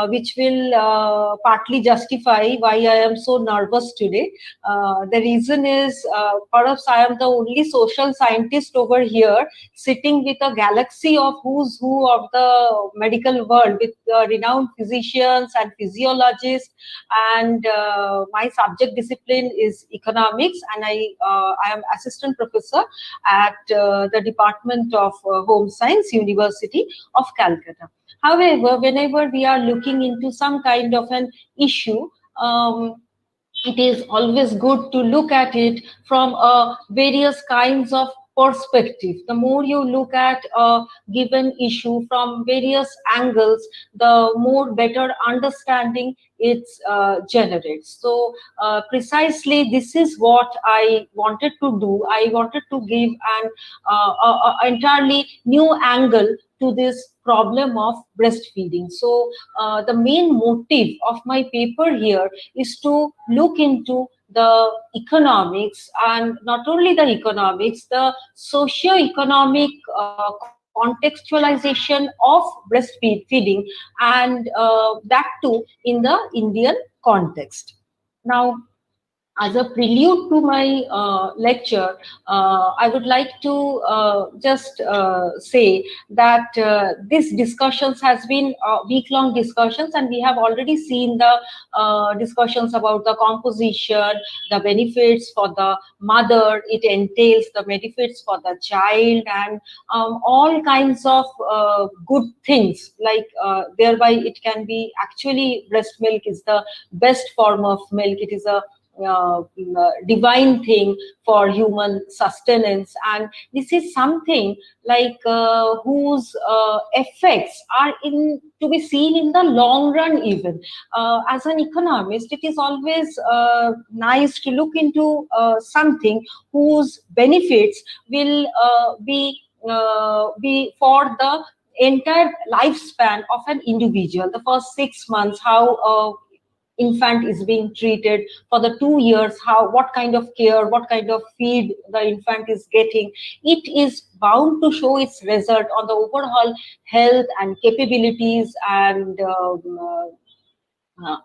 which will partly justify why I am so nervous today. The reason is perhaps I am the only social scientist over here sitting with a galaxy of who's who of the medical world with renowned physicians and physiologists, and my subject discipline is economics, and I am assistant professor at the Department of Home Science, University of Calcutta. However, whenever we are looking into some kind of an issue, it is always good to look at it from various kinds of perspective. The more you look at a given issue from various angles, the more better understanding it generates. So precisely this is what I wanted to do. I wanted to give an entirely new angle to this problem of breastfeeding. So the main motive of my paper here is to look into the economics, and not only the economics, the socio-economic contextualization of breastfeeding, and that too in the Indian context. Now, as a prelude to my lecture, I would like to just say that this discussions has been week-long discussions, and we have already seen the discussions about the composition, the benefits for the mother, it entails the benefits for the child, and all kinds of good things, like thereby it can be actually breast milk is the best form of milk. It is a divine thing for human sustenance, and this is something like whose effects are in to be seen in the long run. Even as an economist, it is always nice to look into something whose benefits will be for the entire lifespan of an individual. The first 6 months, how infant is being treated, for the 2 years, how, what kind of care, what kind of feed the infant is getting, it is bound to show its result on the overall health and capabilities and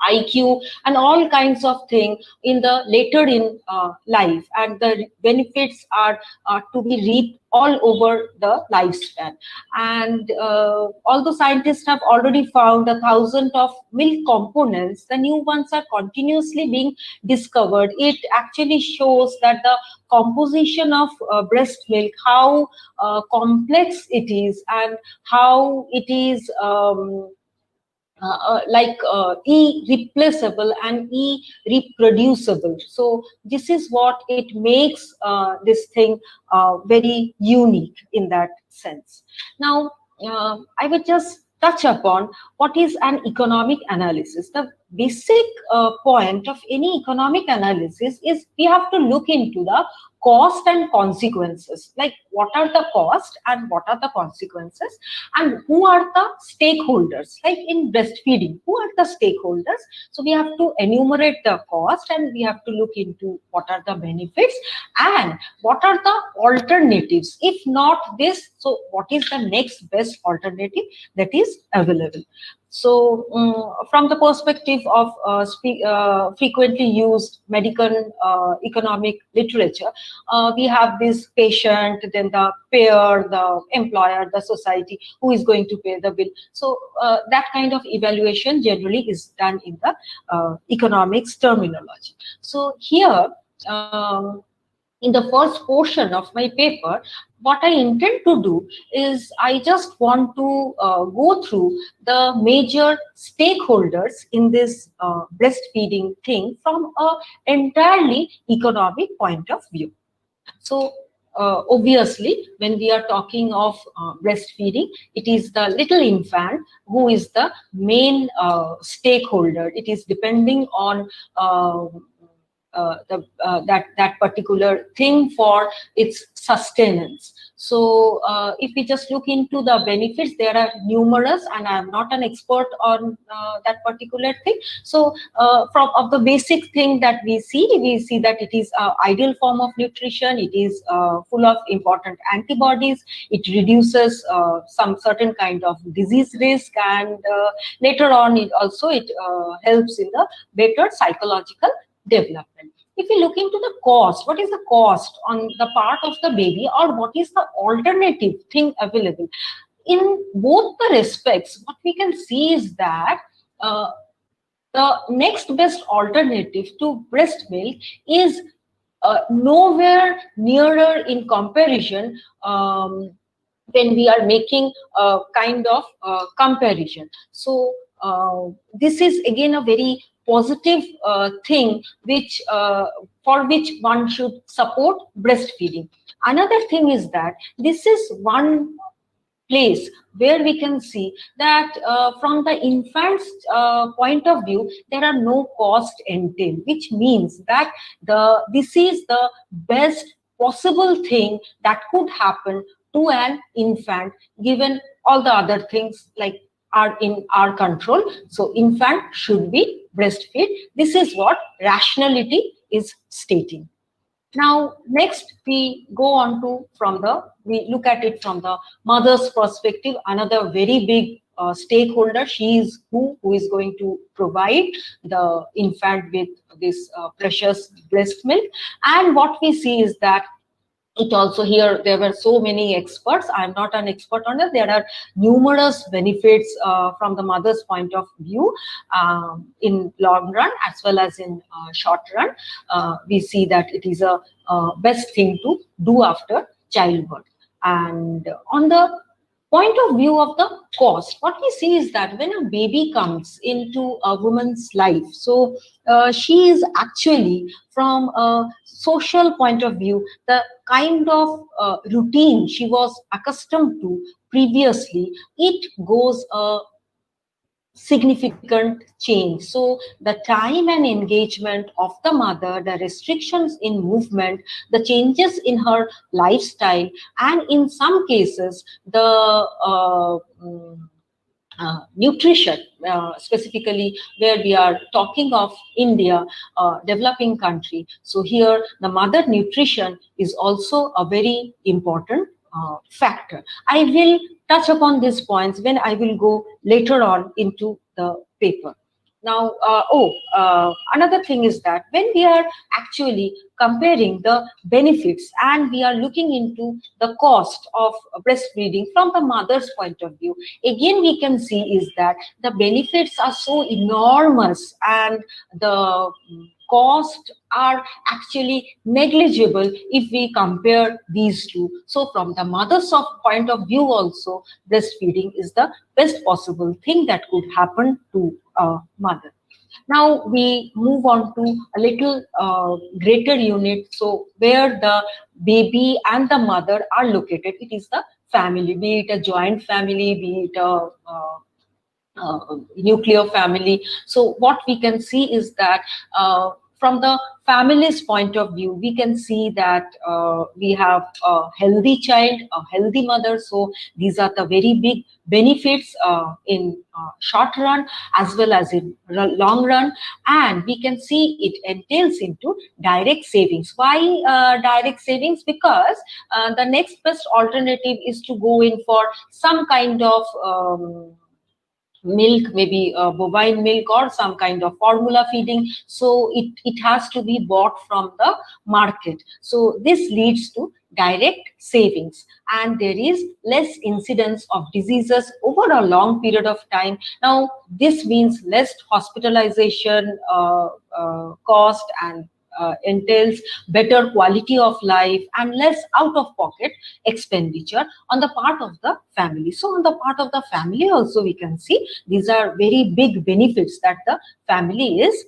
IQ and all kinds of things in the later in life, and the benefits are to be reaped all over the lifespan. And although scientists have already found 1,000 of milk components, the new ones are continuously being discovered. It actually shows that the composition of breast milk, how complex it is, and how it is irreplaceable and irreproducible. So this is what it makes this thing very unique in that sense. Now, I would just touch upon what is an economic analysis. The basic point of any economic analysis is we have to look into the cost and consequences, like what are the cost and what are the consequences, and who are the stakeholders. Like in breastfeeding, who are the stakeholders? So we have to enumerate the cost, and we have to look into what are the benefits and what are the alternatives. If not this, so what is the next best alternative that is available? So from the perspective of frequently used medical economic literature, we have this patient, then the payer, the employer, the society, who is going to pay the bill. So that kind of evaluation generally is done in the economics terminology. So here, in the first portion of my paper, what I intend to do is I just want to go through the major stakeholders in this breastfeeding thing from an entirely economic point of view. So obviously, when we are talking of breastfeeding, it is the little infant who is the main stakeholder. It is depending on that particular thing for its sustenance. So if we just look into the benefits, there are numerous, and I am not an expert on that particular thing. So from of the basic thing that we see that it is an ideal form of nutrition. It is full of important antibodies. It reduces some certain kind of disease risk, and later on it helps in the better psychological development. If we look into the cost, what is the cost on the part of the baby, or what is the alternative thing available? In both the respects, what we can see is that the next best alternative to breast milk is nowhere nearer in comparison when we are making a kind of comparison. So this is again a very positive thing which for which one should support breastfeeding. Another thing is that this is one place where we can see that from the infant's point of view, there are no cost entailed, which means that this is the best possible thing that could happen to an infant, given all the other things like are in our control. So infant should be breastfed. This is what rationality is stating. Now, next we go on to we look at it from the mother's perspective, another very big stakeholder. She is who is going to provide the infant with this precious breast milk. And what we see is that it also here there were so many experts. I'm not an expert on it. There are numerous benefits from the mother's point of view in long run as well as in short run. We see that it is a best thing to do after childbirth. And on the point of view of the cost, what we see is that when a baby comes into a woman's life, so she is actually from a social point of view, the kind of routine she was accustomed to previously, it goes significant change. So the time and engagement of the mother, the restrictions in movement, the changes in her lifestyle, and in some cases the nutrition, specifically where we are talking of India, developing country. So here the mother nutrition is also a very important factor. I will touch upon these points when I will go later on into the paper. Now, another thing is that when we are actually comparing the benefits and we are looking into the cost of breastfeeding from the mother's point of view, again we can see is that the benefits are so enormous and the cost are actually negligible if we compare these two. So from the mother's point of view also, breastfeeding is the best possible thing that could happen to a mother. Now we move on to a little greater unit, so where the baby and the mother are located. It is the family, be it a joint family, be it a nuclear family. So what we can see is that from the family's point of view, we can see that we have a healthy child, a healthy mother. So these are the very big benefits in short run as well as in long run. And we can see it entails into direct savings. Why direct savings? Because the next best alternative is to go in for some kind of milk, maybe bovine milk or some kind of formula feeding. So it has to be bought from the market. So this leads to direct savings, and there is less incidence of diseases over a long period of time. Now this means less hospitalization cost, and entails better quality of life and less out-of-pocket expenditure on the part of the family. So on the part of the family also we can see these are very big benefits that the family is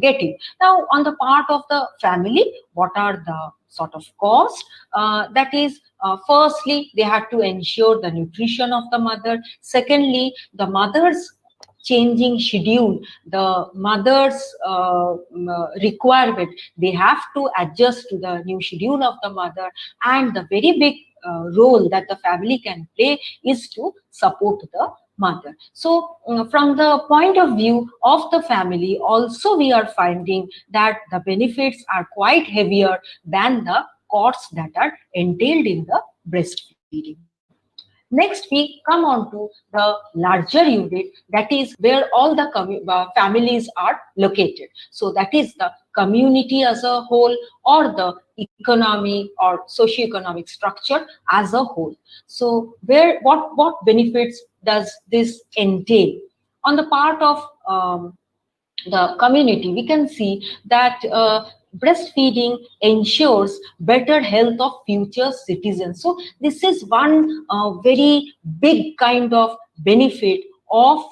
getting. Now on the part of the family, what are the sort of costs? That is, firstly, they had to ensure the nutrition of the mother. Secondly, the mother's changing schedule, the mother's requirement, they have to adjust to the new schedule of the mother, and the very big role that the family can play is to support the mother. So from the point of view of the family also, we are finding that the benefits are quite heavier than the costs that are entailed in the breastfeeding. Next, we come on to the larger unit, that is where all the families are located. So that is the community as a whole, or the economy or socio-economic structure as a whole. So where what benefits does this entail? On the part of the community, we can see that breastfeeding ensures better health of future citizens. So this is one very big kind of benefit of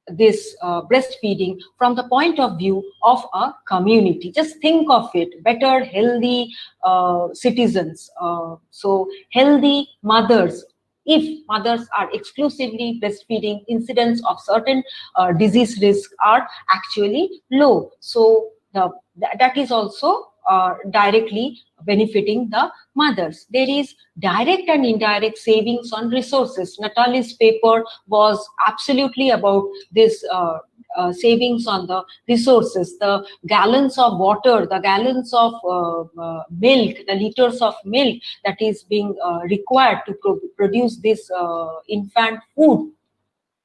this breastfeeding from the point of view of a community. Just think of it, better healthy citizens, so healthy mothers. If mothers are exclusively breastfeeding, incidence of certain disease risk are actually low. So that is also directly benefiting the mothers. There is direct and indirect savings on resources. Natalie's paper was absolutely about this savings on the resources, the gallons of water, the gallons of milk, the liters of milk that is being required to produce this infant food.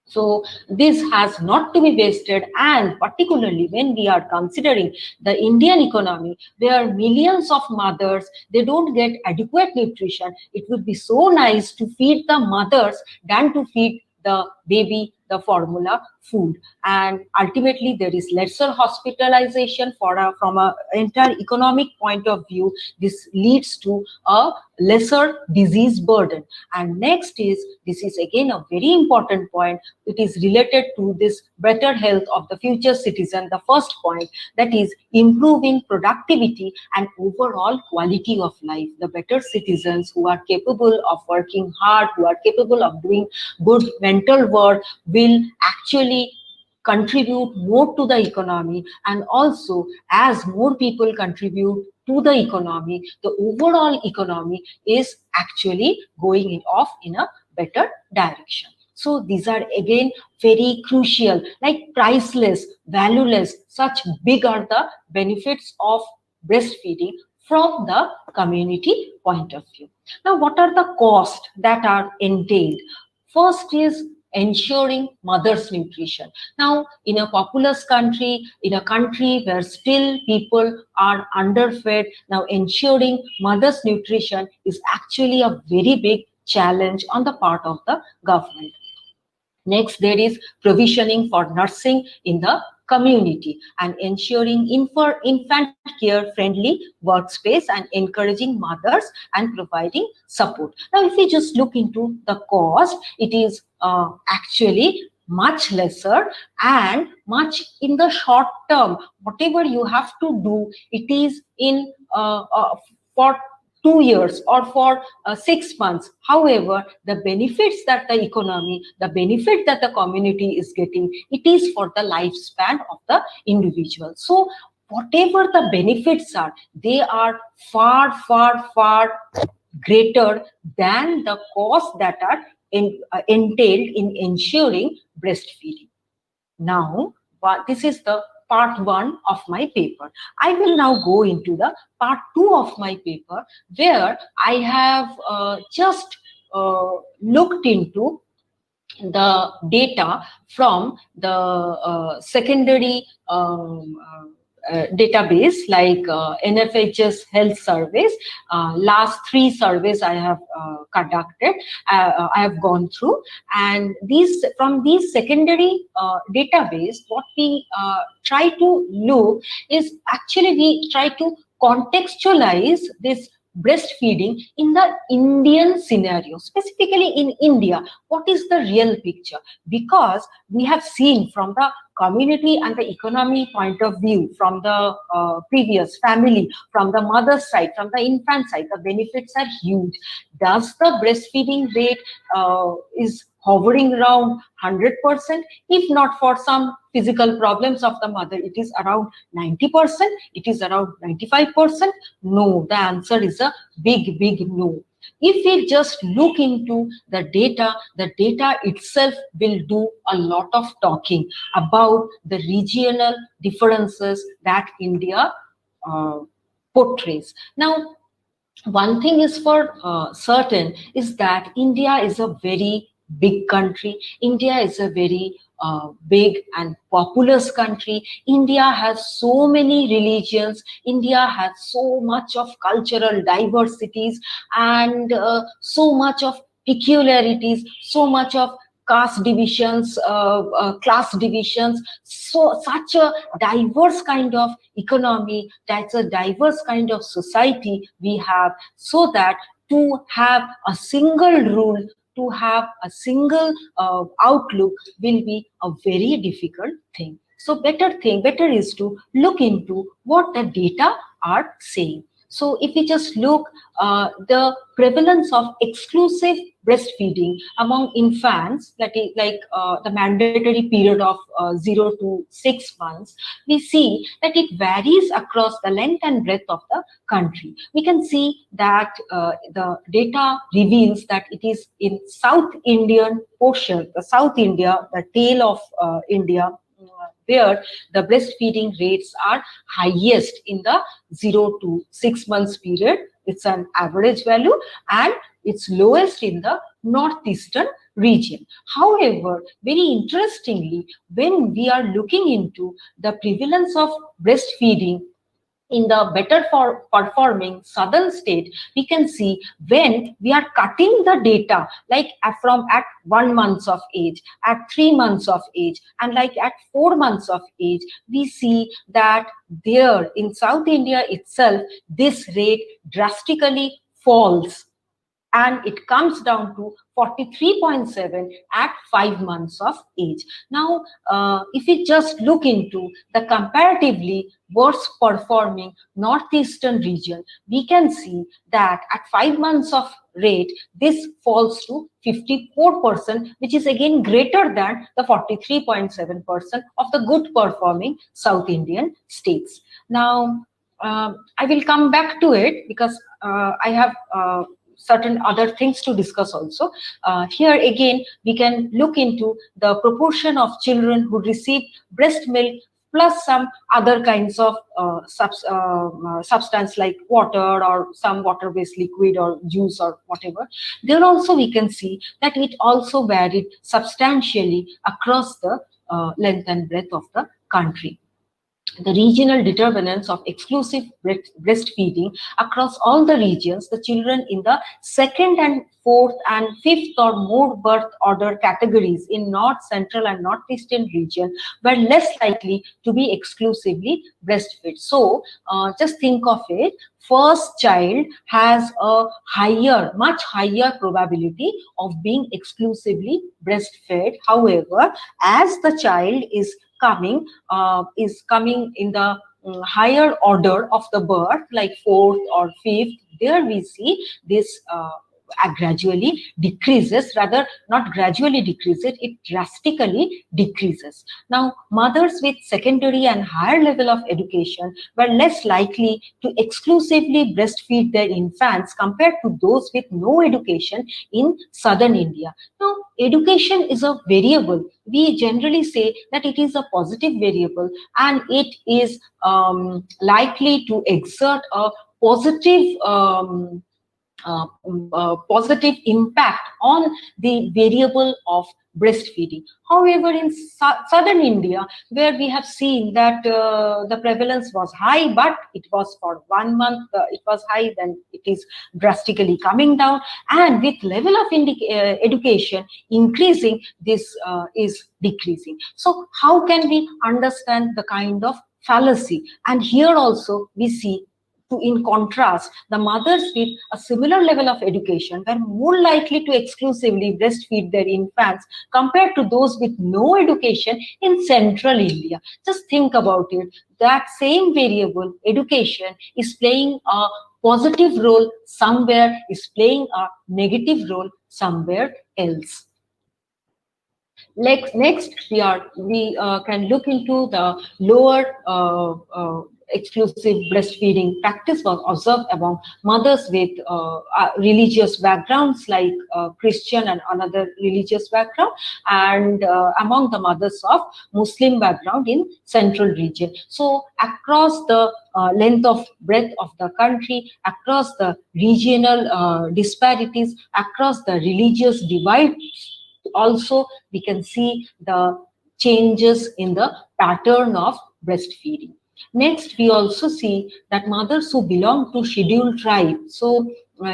So this has not to be wasted, and particularly when we are considering the Indian economy, where millions of mothers, they don't get adequate nutrition. It would be so nice to feed the mothers than to feed the baby the formula food, and ultimately there is lesser hospitalization from an entire economic point of view. This leads to a lesser disease burden. And next is, this is again a very important point, it is related to this better health of the future citizen. The first point, that is improving productivity and overall quality of life. The better citizens who are capable of working hard, who are capable of doing good mental work, will actually contribute more to the economy. And also, as more people contribute to the economy, the overall economy is actually going off in a better direction. So these are again very crucial, like priceless, valueless, such big are the benefits of breastfeeding from the community point of view. Now, what are the costs that are entailed? First is ensuring mother's nutrition. Now, in a populous country, in a country where still people are underfed, now ensuring mother's nutrition is actually a very big challenge on the part of the government. Next, there is provisioning for nursing in the community and ensuring infant care friendly workspace and encouraging mothers and providing support. Now, if we just look into the cost, it is actually much lesser and much in the short term. Whatever you have to do, it is in for 2 years or for 6 months. However, the benefits that the economy, the benefit that the community is getting, it is for the lifespan of the individual. So whatever the benefits are, they are far, far, far greater than the costs that are entailed in ensuring breastfeeding. Now, this is the part 1 of my paper. I will now go into the part 2 of my paper, where I have just looked into the data from the secondary database, like NFHS health surveys. Last 3 surveys I have conducted, I have gone through, and from these secondary database, what we try to look is, actually we try to contextualize this breastfeeding in the Indian scenario, specifically in India. What is the real picture? Because we have seen from the community and the economy point of view, from the previous family, from the mother's side, from the infant side, the benefits are huge. Does the breastfeeding rate is hovering around 100%. If not for some physical problems of the mother, it is around 90%, it is around 95%. No, the answer is a big no. If we just look into the data itself will do a lot of talking about the regional differences that India uh, portrays. Now, one thing is for certain is that India is a very big country. India is a very big and populous country. India has so many religions. India has so much of cultural diversities and so much of peculiarities, so much of caste divisions, class divisions, so such a diverse kind of economy, that's a diverse kind of society we have, so that to have a single rule, to have a single outlook will be a very difficult thing. So better is to look into what the data are saying. So if we just look the prevalence of exclusive breastfeeding among infants, like the mandatory period of 0 to 6 months, we see that it varies across the length and breadth of the country. We can see that the data reveals that it is in South Indian portion, the South India, the tail of India, where the breastfeeding rates are highest in the 0 to 6 months period. It's an average value, and it's lowest in the northeastern region. However, very interestingly, when we are looking into the prevalence of breastfeeding in the better for performing southern state, we can see when we are cutting the data, like from at 1 month of age, at 3 months of age, and like at 4 months of age, we see that there in South India itself, this rate drastically falls, and it comes down to 43.7 at 5 months of age. Now, if we just look into the comparatively worse performing northeastern region, we can see that at 5 months of rate, this falls to 54%, which is again greater than the 43.7% of the good performing South Indian states. Now, I will come back to it because I have certain other things to discuss also. Here again, we can look into the proportion of children who receive breast milk plus some other kinds of substance like water or some water-based liquid or juice or whatever. There also we can see that it also varied substantially across the length and breadth of the country. The regional determinants of exclusive breastfeeding across all the regions, the children in the second and fourth and fifth or more birth order categories in north, central and northeastern region were less likely to be exclusively breastfed. So just think of it, first child has a much higher probability of being exclusively breastfed. However, as the child is coming in the higher order of the birth, like fourth or fifth, there we see this gradually decreases, rather not gradually decreases, it drastically decreases. Now, mothers with secondary and higher level of education were less likely to exclusively breastfeed their infants compared to those with no education in southern India. Now, education is a variable. We generally say that it is a positive variable, and it is likely to exert a positive positive impact on the variable of breastfeeding. However, in southern India, where we have seen that the prevalence was high, but it was for 1 month, it was high, then it is drastically coming down, and with level of education increasing, this is decreasing. So how can we understand the kind of fallacy? And here also we see, in contrast, the mothers with a similar level of education were more likely to exclusively breastfeed their infants compared to those with no education in central India. Just think about it. That same variable, education, is playing a positive role somewhere, is playing a negative role somewhere else. Next, we can look into the lower exclusive breastfeeding practice was observed among mothers with religious backgrounds like Christian and another religious background, and among the mothers of Muslim background in central region. So across the length of breadth of the country, across the regional disparities, across the religious divide, also we can see the changes in the pattern of breastfeeding. Next, we also see that mothers who belong to scheduled tribe, so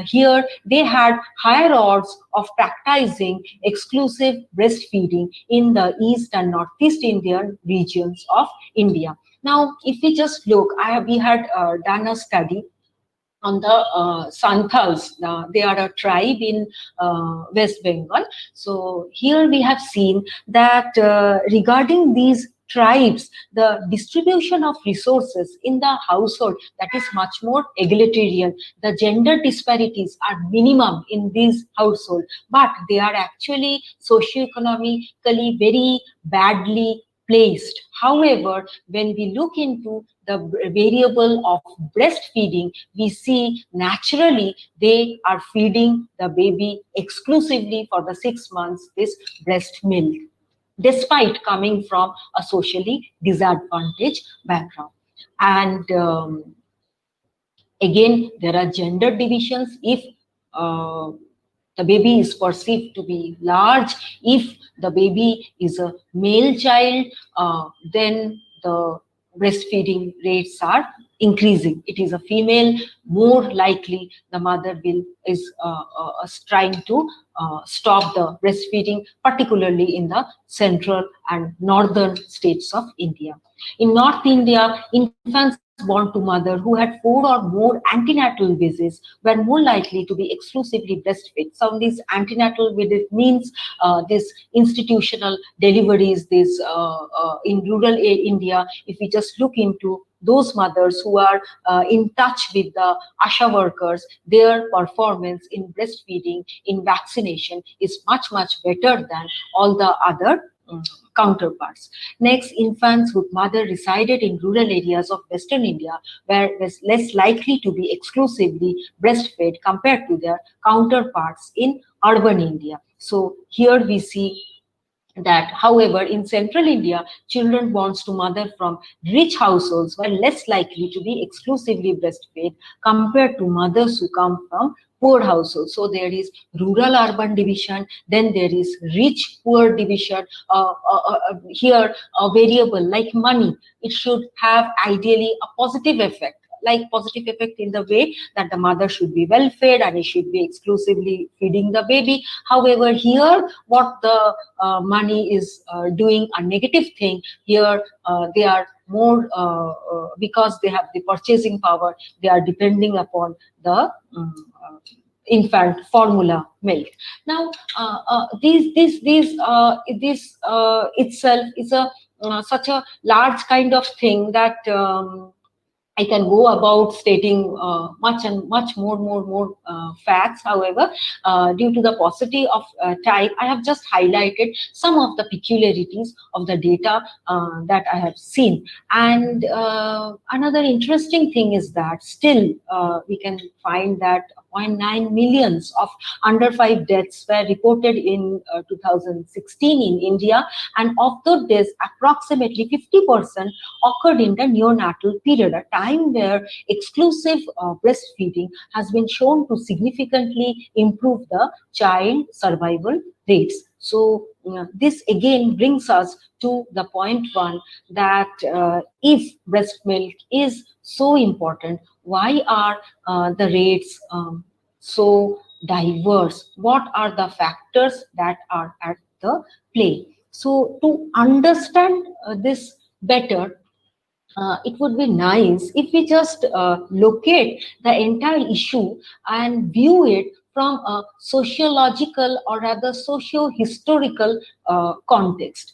here they had higher odds of practicing exclusive breastfeeding in the east and northeast Indian regions of India. Now, if we just look, we had done a study on the Santals. They are a tribe in West Bengal. So here we have seen that regarding these tribes, the distribution of resources in the household, that is much more egalitarian. The gender disparities are minimum in these households, but they are actually socioeconomically very badly placed. However, when we look into the variable of breastfeeding, we see naturally they are feeding the baby exclusively for the 6 months this breast milk, despite coming from a socially disadvantaged background. And again, there are gender divisions. If the baby is perceived to be large, if the baby is a male child, then the breastfeeding rates are increasing. It is a female, more likely the mother will is trying to stop the breastfeeding, particularly in the central and northern states of India. In North India, infants born to mother who had 4 or more antenatal visits were more likely to be exclusively breastfed. So these antenatal visits means this institutional deliveries, this in rural India. If we just look into those mothers who are in touch with the ASHA workers, their performance in breastfeeding, in vaccination is much, much better than all the other counterparts. Next, infants whose mother resided in rural areas of Western India were less likely to be exclusively breastfed compared to their counterparts in urban India. So here we see that, however, in central India, children born to mother from rich households were less likely to be exclusively breastfed compared to mothers who come from poor households. So there is rural urban division, then there is rich poor division. Here a variable like money, it should have ideally a positive effect, like positive effect in the way that the mother should be well fed and it should be exclusively feeding the baby. However, here what the money is doing a negative thing. Here they are more because they have the purchasing power, they are depending upon the infant formula milk. Now this itself is a such a large kind of thing that I can go about stating much more facts. However, due to the paucity of time, I have just highlighted some of the peculiarities of the data that I have seen. And another interesting thing is that still we can find that 0.9 millions of under 5 deaths were reported in 2016 in India, and of those deaths, approximately 50% occurred in the neonatal period, a time where exclusive breastfeeding has been shown to significantly improve the child survival rates. So this again brings us to the point one, that if breast milk is so important, why are the rates so diverse? What are the factors that are at the play? So to understand this better, it would be nice if we just locate the entire issue and view it from a sociological or rather socio-historical context.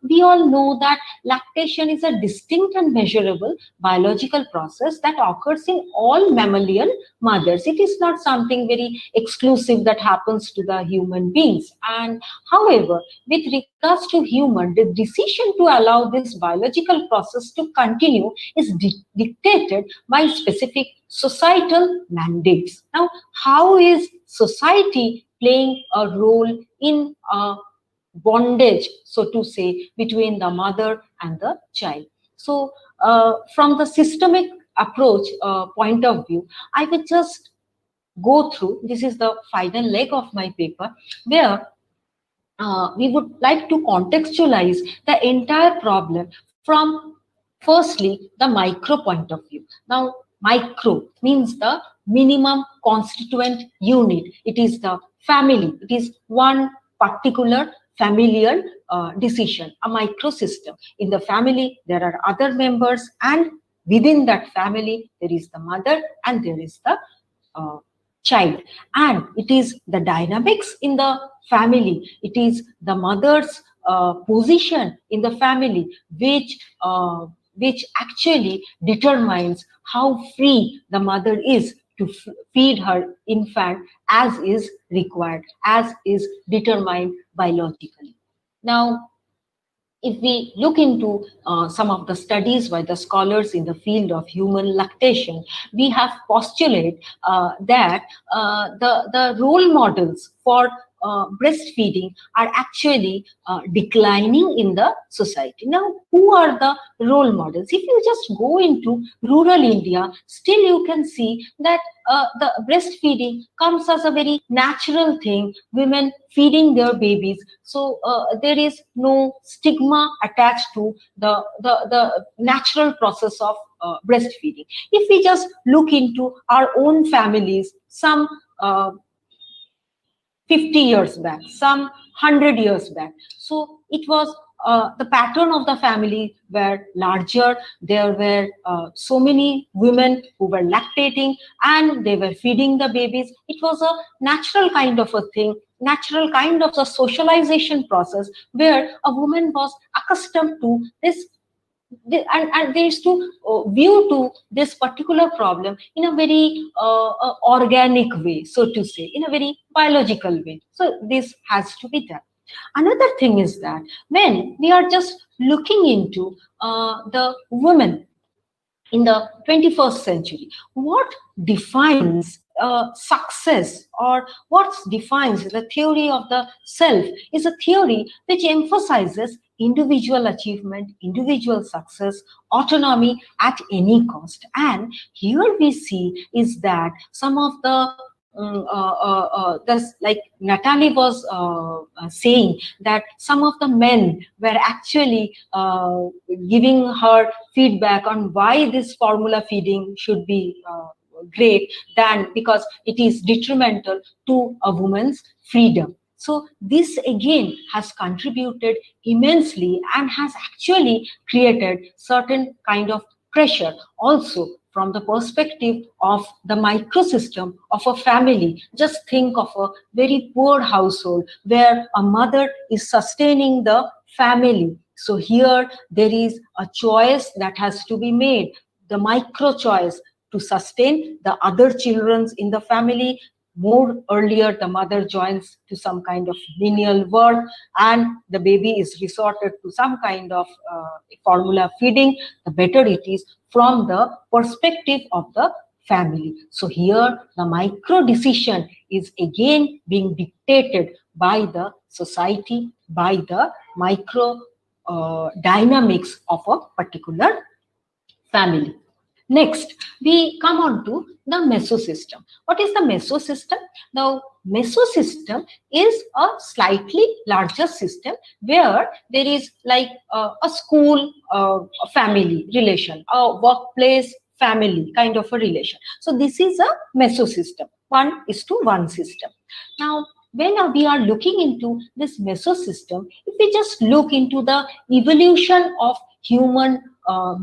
We all know that lactation is a distinct and measurable biological process that occurs in all mammalian mothers. It is not something very exclusive that happens to the human beings. And however, with regards to human, the decision to allow this biological process to continue is dictated by specific societal mandates. Now, how is society playing a role in bondage, so to say, between the mother and the child? So, from the systemic approach point of view, I will just go through. This is the final leg of my paper, where we would like to contextualize the entire problem from firstly the micro point of view. Now, micro means the minimum constituent unit. It is the family. It is one particular familial decision, a microsystem. In the family, there are other members, and within that family, there is the mother and there is the uh, child. And it is the dynamics in the family, it is the mother's position in the family, which actually determines how free the mother is to feed her infant as is required, as is determined biologically. Now, if we look into some of the studies by the scholars in the field of human lactation, we have postulated that the role models for breastfeeding are actually declining in the society. Now, who are the role models? If you just go into rural India, still you can see that the breastfeeding comes as a very natural thing, women feeding their babies. So there is no stigma attached to the natural process of breastfeeding. If we just look into our own families, some 50 years back, some 100 years back. So it was the pattern of the family were larger. There were so many women who were lactating and they were feeding the babies. It was a natural kind of a thing, natural kind of a socialization process where a woman was accustomed to this, and they used to view to this particular problem in a very organic way, so to say, in a very biological way. So this has to be done. Another thing is that when we are just looking into the women in the 21st century, what defines success, or what defines the theory of the self, is a theory which emphasizes individual achievement, individual success, autonomy at any cost. And here we see is that some of the like Natalie was saying that some of the men were actually giving her feedback on why this formula feeding should be great, than because it is detrimental to a woman's freedom. So this again has contributed immensely and has actually created certain kind of pressure also from the perspective of the microsystem of a family. Just think of a very poor household where a mother is sustaining the family. So here there is a choice that has to be made, the micro choice to sustain the other children in the family. More earlier, the mother joins to some kind of menial work and the baby is resorted to some kind of formula feeding, the better it is from the perspective of the family. So here the micro decision is again being dictated by the society, by the micro dynamics of a particular family. Next, we come on to the mesosystem. What is the mesosystem? Now, mesosystem is a slightly larger system where there is like a school family relation, a workplace family kind of a relation. So this is a mesosystem, 1:1 system. Now, when we are looking into this mesosystem, if we just look into the evolution of human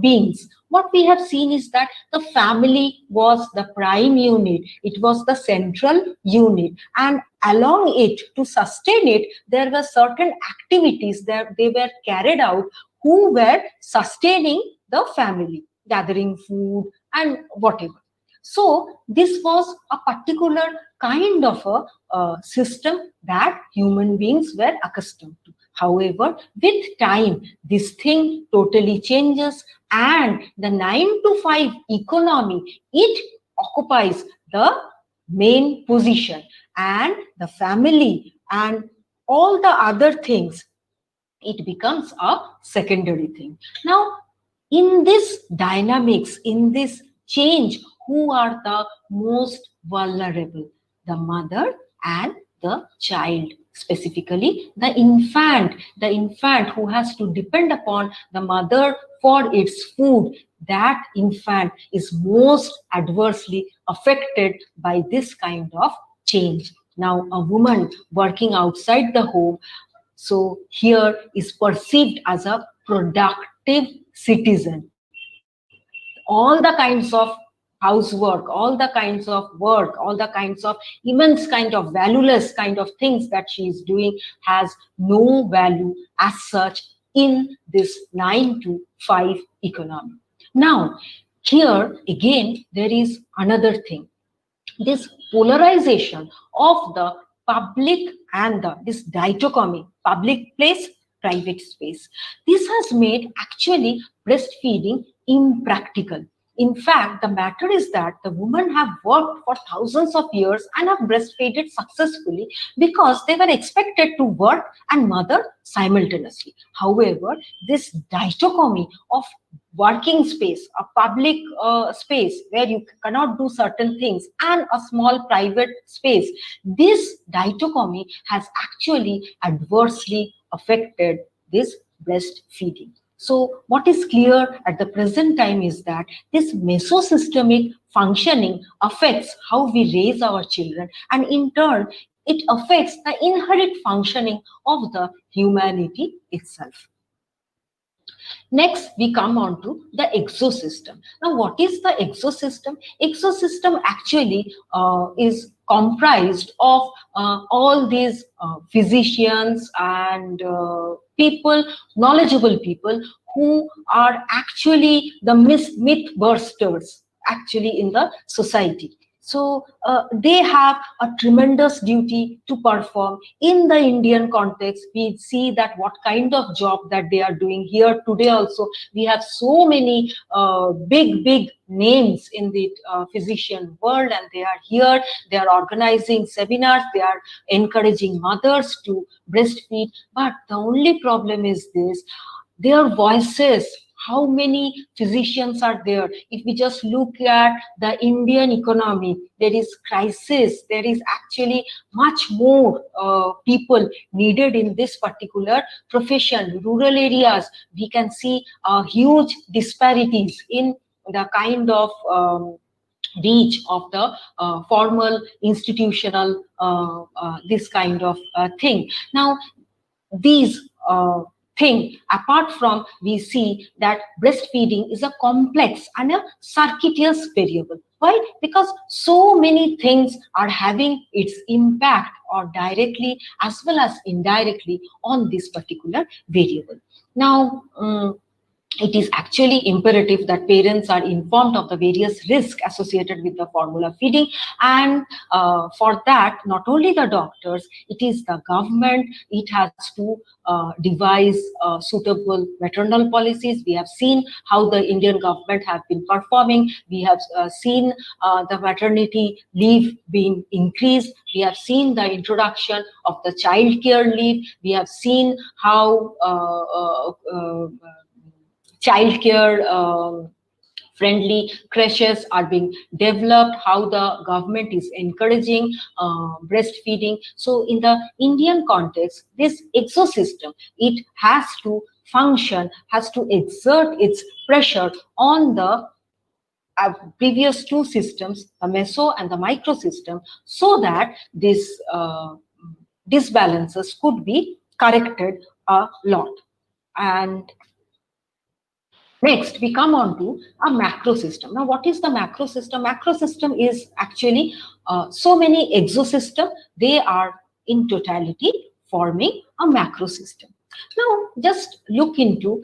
beings. What we have seen is that the family was the prime unit, it was the central unit, and along it, to sustain it, there were certain activities that they were carried out who were sustaining the family, gathering food and whatever. So this was a particular kind of a system that human beings were accustomed to. However, with time, this thing totally changes, and the 9 to 5 economy, it occupies the main position, and the family and all the other things, it becomes a secondary thing. Now, in this dynamics, in this change, who are the most vulnerable? The mother and the child, specifically the infant who has to depend upon the mother for its food. That infant is most adversely affected by this kind of change. Now, a woman working outside the home, so here is perceived as a productive citizen. All the kinds of housework, all the kinds of work, all the kinds of immense kind of valueless kind of things that she is doing has no value as such in this 9 to 5 economy. Now, here again, there is another thing, this polarization of the public and this dichotomy, public place, private space. This has made actually breastfeeding impractical. In fact, the matter is that the women have worked for thousands of years and have breastfeeded successfully because they were expected to work and mother simultaneously. However, this dichotomy of working space, a public space where you cannot do certain things, and a small private space, this dichotomy has actually adversely affected this breastfeeding. So what is clear at the present time is that this mesosystemic functioning affects how we raise our children, and in turn it affects the inherent functioning of the humanity itself. Next, we come on to the exosystem. Now, what is the exosystem? Exosystem actually is comprised of all these physicians and people, knowledgeable people who are actually the myth busters actually in the society. So they have a tremendous duty to perform. In the Indian context, we see that what kind of job that they are doing here today. Also, we have so many big names in the physician world, and they are here. They are organizing seminars. They are encouraging mothers to breastfeed. But the only problem is this: their voices. How many physicians are there? If we just look at the Indian economy, there is crisis. There is actually much more people needed in this particular profession. Rural areas, we can see huge disparities in the kind of reach of the formal institutional this kind of thing. Now, these thing, apart from, we see that breastfeeding is a complex and a circuitous variable. Why? Because so many things are having its impact, or directly as well as indirectly, on this particular variable. Now, it is actually imperative that parents are informed of the various risks associated with the formula feeding, and for that, not only the doctors, it is the government. It has to devise suitable maternal policies. We have seen how the Indian government have been performing. We have seen the maternity leave being increased. We have seen the introduction of the child care leave. We have seen how childcare friendly creches are being developed, how the government is encouraging breastfeeding. So in the Indian context, this ecosystem, it has to function, has to exert its pressure on the previous two systems, the meso and the micro system, so that this disbalances could be corrected a lot. And Next, we come on to a macro system. Now, what is the macro system? Macro system is actually so many exosystem. They are in totality forming a macro system. Now, just look into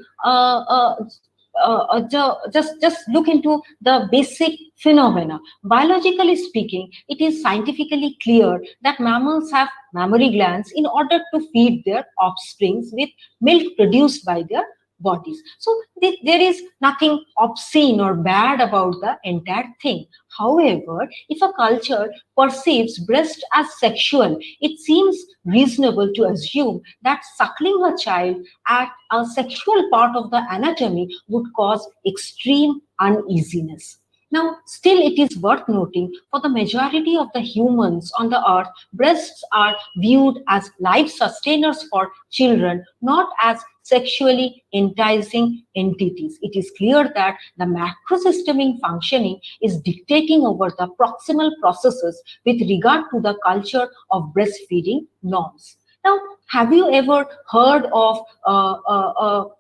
just look into the basic phenomena. Biologically speaking, it is scientifically clear that mammals have mammary glands in order to feed their offsprings with milk produced by their bodies. So there is nothing obscene or bad about the entire thing. However, if a culture perceives breast as sexual, it seems reasonable to assume that suckling a child at a sexual part of the anatomy would cause extreme uneasiness. Now, still, it is worth noting for the majority of the humans on the earth, breasts are viewed as life sustainers for children, not as sexually enticing entities. It is clear that the macrosystemic functioning is dictating over the proximal processes with regard to the culture of breastfeeding norms. Now, have you ever heard of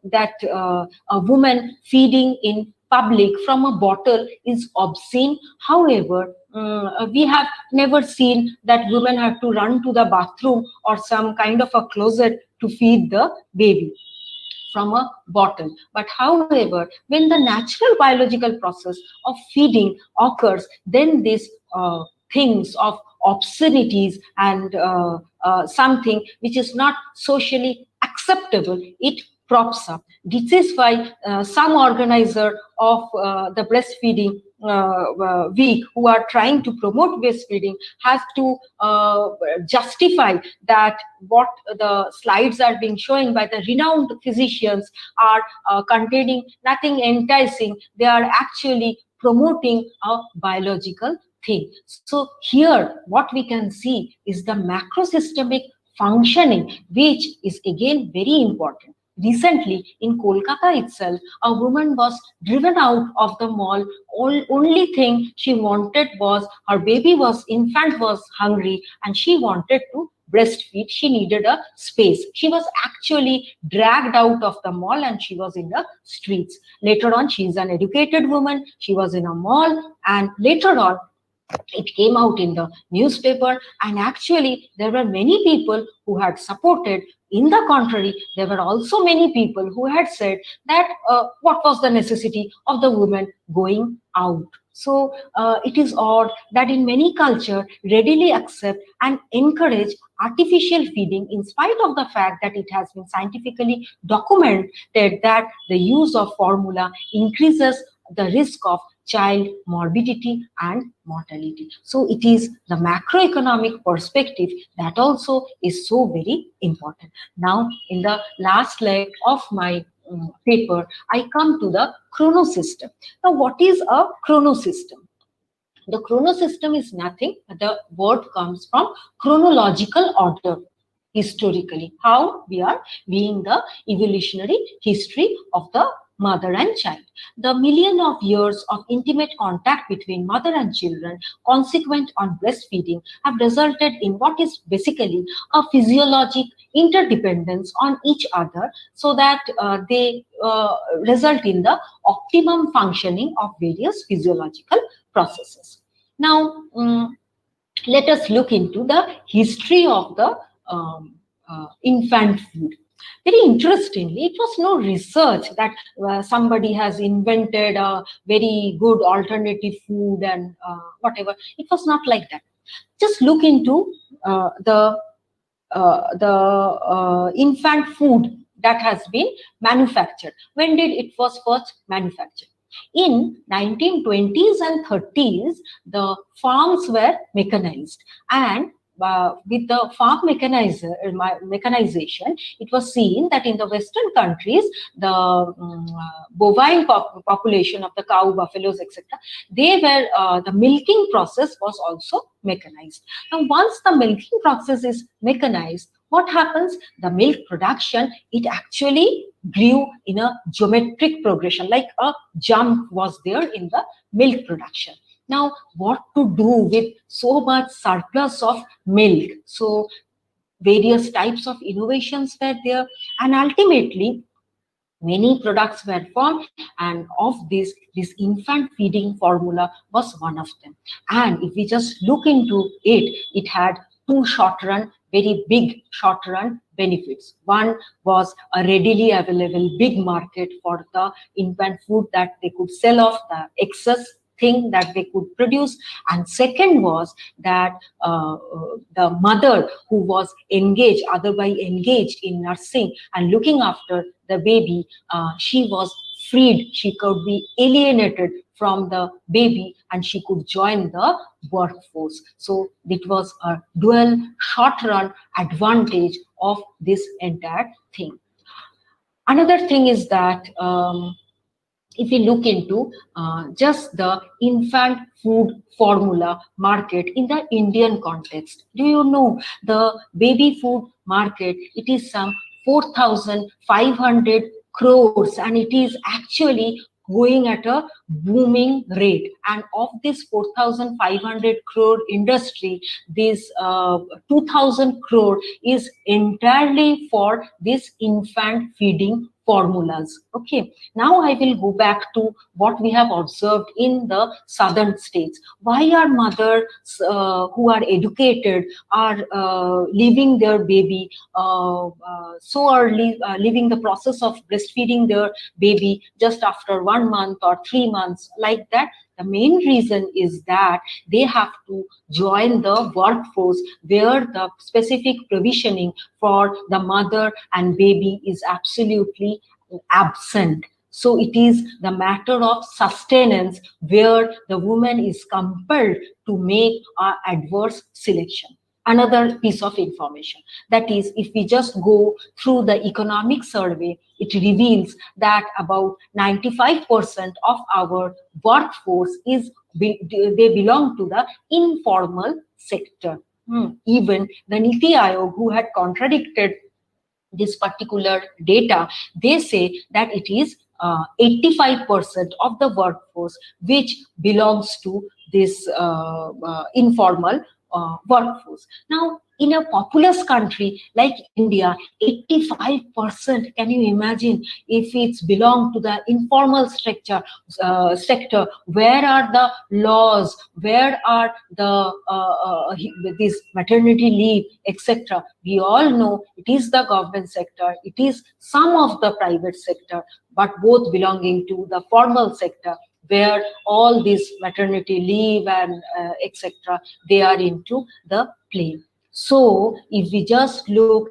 that a woman feeding in public from a bottle is obscene? However, we have never seen that women have to run to the bathroom or some kind of a closet to feed the baby from a bottle. But however, when the natural biological process of feeding occurs, then these things of obscenities and something which is not socially acceptable, it props up. This is why some organizer of the breastfeeding week who are trying to promote breastfeeding has to justify that what the slides are being showing by the renowned physicians are containing nothing enticing. They are actually promoting a biological thing. So here what we can see is the macrosystemic functioning, which is again very important. Recently in Kolkata itself, a woman was driven out of the mall. Only thing she wanted was her infant was hungry and she wanted to breastfeed. She needed a space. She was actually dragged out of the mall and she was in the streets. Later on, she is an educated woman. She was in a mall, and later on, it came out in the newspaper, and actually there were many people who had supported. In the contrary, there were also many people who had said that what was the necessity of the woman going out. So it is odd that in many cultures readily accept and encourage artificial feeding in spite of the fact that it has been scientifically documented that the use of formula increases the risk of child morbidity and mortality. So it is the macroeconomic perspective that also is so very important. Now, in the last leg of my paper, I come to the chronosystem. Now, what is a chronosystem? The chronosystem is nothing, the word comes from chronological order. Historically, how we are viewing the evolutionary history of the mother and child. The million of years of intimate contact between mother and children consequent on breastfeeding have resulted in what is basically a physiologic interdependence on each other, so that they result in the optimum functioning of various physiological processes. Now, let us look into the history of the infant food. Very interestingly, it was no research that somebody has invented a very good alternative food and whatever. It was not like that. Just look into the infant food that has been manufactured. When did it was first manufactured? In 1920s and 30s, the farms were mechanized, and with the farm mechanization, it was seen that in the Western countries, the bovine population of the cow, buffaloes, etc., they were the milking process was also mechanized. Now, once the milking process is mechanized, what happens? The milk production, it actually grew in a geometric progression, like a jump was there in the milk production. Now, what to do with so much surplus of milk? So, various types of innovations were there, and ultimately, Many products were formed, and of this infant feeding formula was one of them. And if we just look into it, it had two short run, very big short run benefits. One was a readily available big market for the infant food that they could sell off the excess thing that they could produce, and second was that the mother who was engaged, otherwise engaged in nursing and looking after the baby, she was freed, she could be alienated from the baby and she could join the workforce. So it was a dual short run advantage of this entire thing. Another thing is that if we look into just the infant food formula market in the Indian context, do you know the baby food market? It is some 4,500 crores, and it is actually going at a booming rate. And of this 4,500 crore industry, this 2,000 crore is entirely for this infant feeding formulas. Okay, now I will go back to what we have observed in the southern states. Why are mothers who are educated are leaving their baby so early, leaving the process of breastfeeding their baby just after 1 month or 3 months, like that? The main reason is that they have to join the workforce where the specific provisioning for the mother and baby is absolutely absent. So it is the matter of sustenance where the woman is compelled to make an adverse selection. Another piece of information, that is, if we just go through the economic survey, it reveals that about 95% of our workforce they belong to the informal sector. Even the Niti Aayog, who had contradicted this particular data, they say that it is 85% of the workforce which belongs to this informal workforce. Now, in a populous country like India, 85%, can you imagine if it's belong to the informal sector, where are the laws, where are this maternity leave, etc.? We all know it is the government sector, it is some of the private sector, but both belonging to the formal sector, where all this maternity leave and etc., they are into the play. So if we just look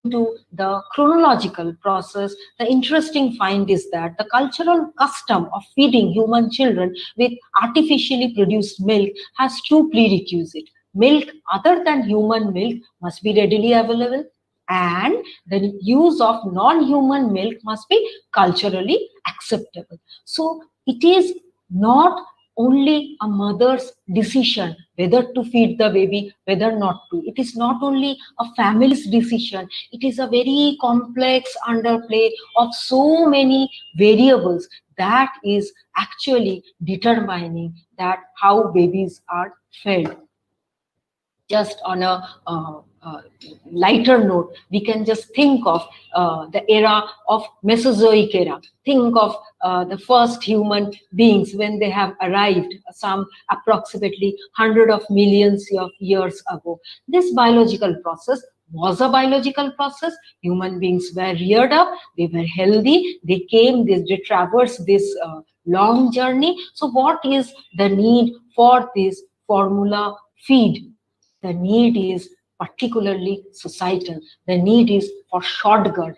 into the chronological process, the interesting find is that the cultural custom of feeding human children with artificially produced milk has two prerequisites. Milk other than human milk must be readily available, and the use of non-human milk must be culturally acceptable. So it is not only a mother's decision whether to feed the baby, whether not to. It is not only a family's decision. It is a very complex underplay of so many variables that is actually determining that how babies are fed. Just on a lighter note, we can just think of the era of Mesozoic era. Think of the first human beings when they have arrived some approximately 100 of millions of years ago. This biological process was a biological process. Human beings were reared up, they were healthy, they traversed this long journey. So what is the need for this formula feed? The need is particularly societal. The need is for short run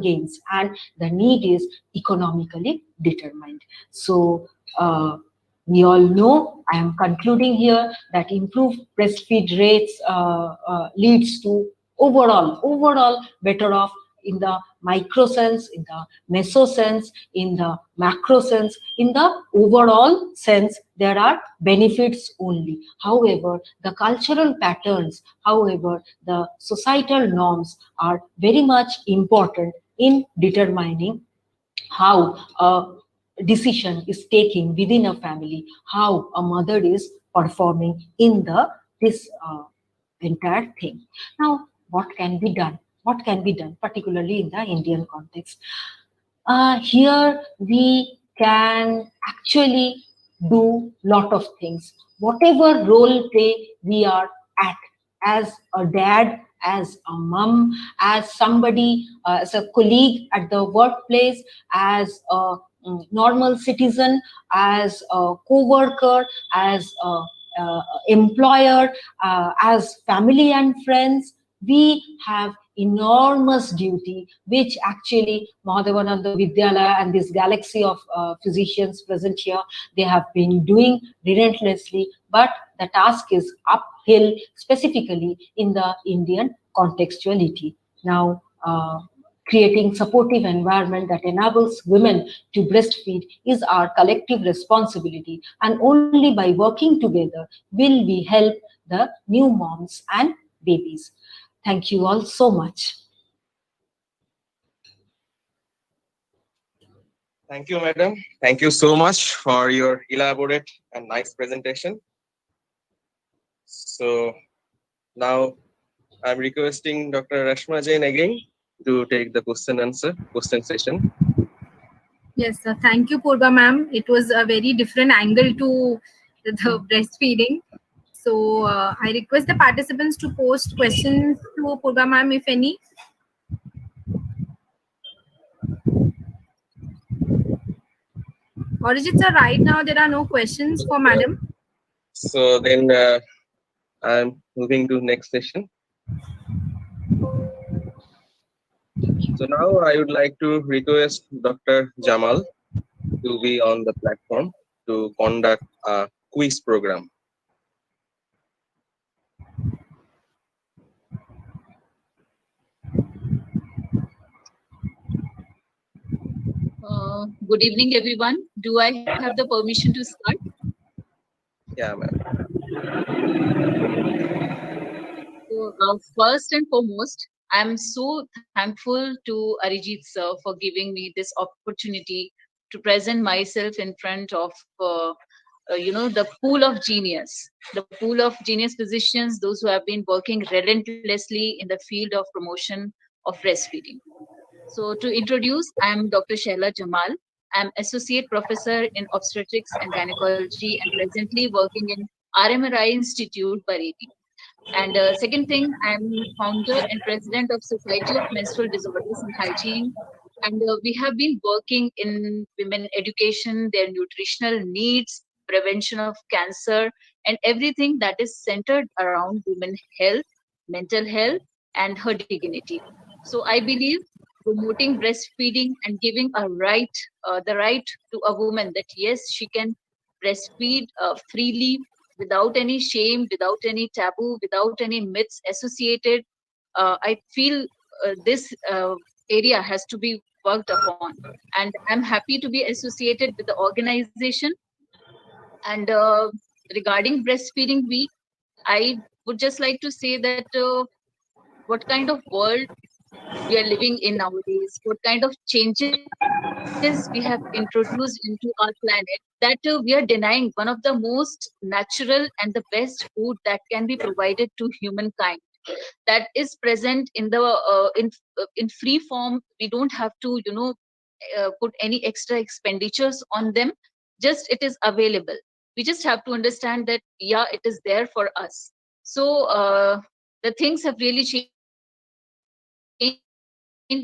gains, and the need is economically determined. So we all know, I am concluding here, that improved breastfeed rates leads to overall better off in the micro sense, in the meso sense, in the macro sense. In the overall sense, there are benefits only. However, the cultural patterns, however, the societal norms are very much important in determining how a decision is taken within a family, how a mother is performing in this entire thing. Now, what can be done? what can be done, particularly in the Indian context. Here we can actually do lot of things. Whatever role play we are at, as a dad, as a mom, as somebody, as a colleague at the workplace, as a normal citizen, as a co-worker, as a employer, as family and friends, we have enormous duty, which actually Mahadevananda Vidyalaya and this galaxy of physicians present here, they have been doing relentlessly. But the task is uphill, specifically in the Indian contextuality. Now, creating supportive environment that enables women to breastfeed is our collective responsibility, and only by working together will we help the new moms and babies. Thank you all so much. Thank you, madam. Thank you so much for your elaborate and nice presentation. So now I'm requesting Dr. Rashma Jain again to take the question session. Yes, thank you, Purva ma'am. It was a very different angle to the breastfeeding. So I request the participants to post questions to Purva ma'am, if any. Arijit sir, right now there are no questions for madam. So then I'm moving to next session. So now I would like to request Dr. Jamal to be on the platform to conduct a quiz program. Good evening, everyone. Do I have the permission to start? Yeah, ma'am. So, first and foremost, I'm so thankful to Arijit sir for giving me this opportunity to present myself in front of, the pool of genius, the pool of genius physicians, those who have been working relentlessly in the field of promotion of breastfeeding. So, to introduce, I'm Dr. Shehla Jamal. I'm Associate Professor in Obstetrics and Gynecology and presently working in RMRI Institute, Bareilly. And second thing, I'm founder and president of Society of Menstrual Disorders and Hygiene. And we have been working in women education, their nutritional needs, prevention of cancer, and everything that is centered around women health, mental health, and her dignity. So I believe promoting breastfeeding and giving the right to a woman that yes, she can breastfeed freely without any shame, without any taboo, without any myths associated. I feel this area has to be worked upon. And I'm happy to be associated with the organization. And regarding Breastfeeding Week, I would just like to say that what kind of world we are living in nowadays, what kind of changes we have introduced into our planet, that we are denying one of the most natural and the best food that can be provided to humankind, that is present in the in free form. We don't have to put any extra expenditures on them, just it is available. We just have to understand that yeah, it is there for us. So the things have really changed,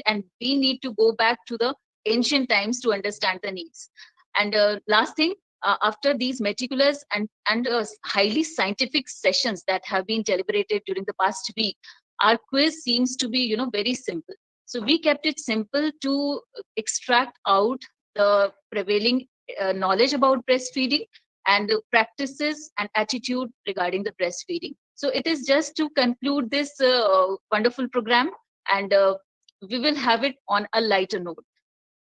and we need to go back to the ancient times to understand the needs. And last thing, after these meticulous and highly scientific sessions that have been deliberated during the past week, our quiz seems to be very simple. So we kept it simple to extract out the prevailing knowledge about breastfeeding and practices and attitude regarding the breastfeeding. So it is just to conclude this wonderful program, and we will have it on a lighter note.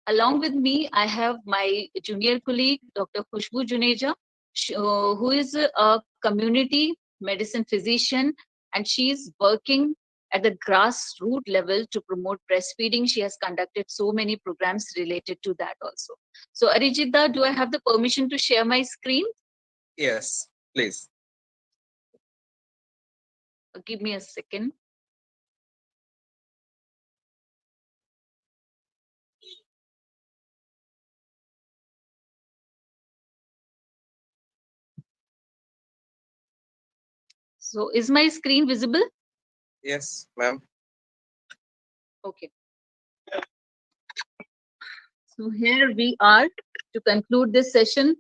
Along with me, I have my junior colleague, Dr. Khushbu Juneja, who is a community medicine physician, and she is working at the grassroots level to promote breastfeeding. She has conducted so many programs related to that also. So, Arijita, do I have the permission to share my screen? Yes, please. Give me a second. So is my screen visible? Yes, ma'am. Okay. So here we are to conclude this session.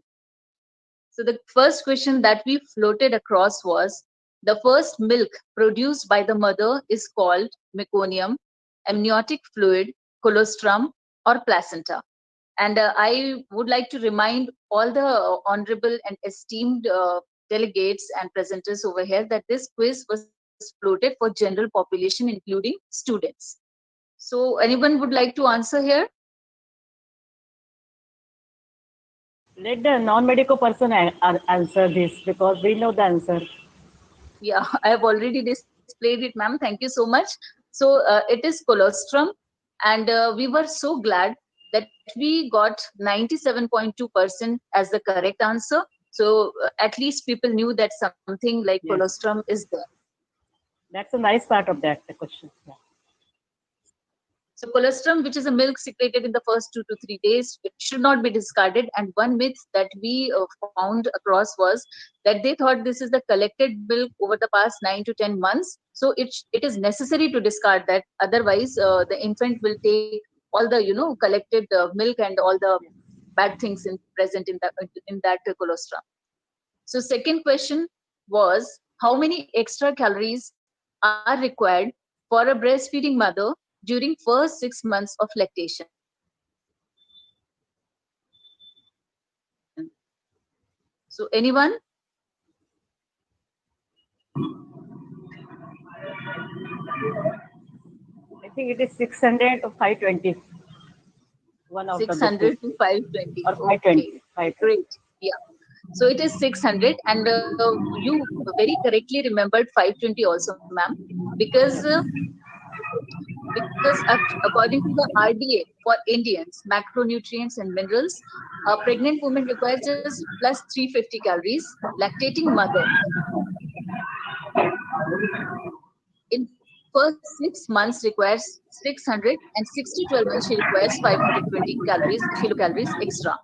So the first question that we floated across was, the first milk produced by the mother is called meconium, amniotic fluid, colostrum, or placenta. And I would like to remind all the honorable and esteemed delegates and presenters over here that this quiz was floated for general population, including students. So anyone would like to answer here? Let the non-medical person answer this because we know the answer. Yeah, I have already displayed it, ma'am. Thank you so much. So it is colostrum, and we were so glad that we got 97.2% as the correct answer. So at least people knew that something like Yes, colostrum is there. that's a nice part of that the question. Yeah. So colostrum, which is a milk secreted in the first 2 to 3 days, it should not be discarded. And one myth that we found across was that they thought this is the collected milk over the past 9 to 10 months. So it is necessary to discard that. Otherwise, the infant will take all the collected milk and all the bad things present in that colostrum. So second question was, how many extra calories are required for a breastfeeding mother during first 6 months of lactation? So anyone? I think it is 600 or 520. One out of the two. 600 to 520. Or Okay, 520. 520. great. Yeah. So it is 600, and you very correctly remembered 520 also, ma'am, because according to the RDA for Indians, macronutrients and minerals, a pregnant woman requires just plus 350 calories. Lactating mother in first 6 months requires 600, and 6 to 12 months she requires 520 calories kilocalories extra.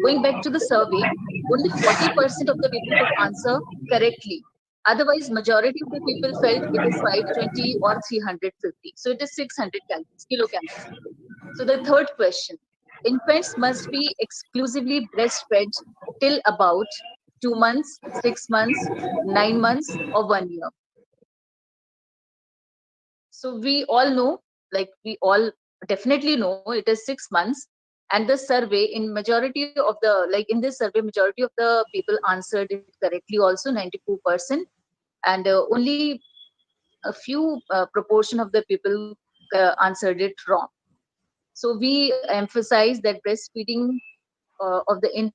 Going back to the survey, only 40% of the people could answer correctly. Otherwise, majority of the people felt it is 520 or 350. So it is 600 calories, kilocalories. So the third question, infants must be exclusively breastfed till about 2 months, 6 months, 9 months, or 1 year. So we all know, like we all definitely know, it is 6 months. And the survey, in majority of the, like in this survey, majority of the people answered it correctly also, 94%. And only a few proportion of the people answered it wrong. So we emphasize that breastfeeding of the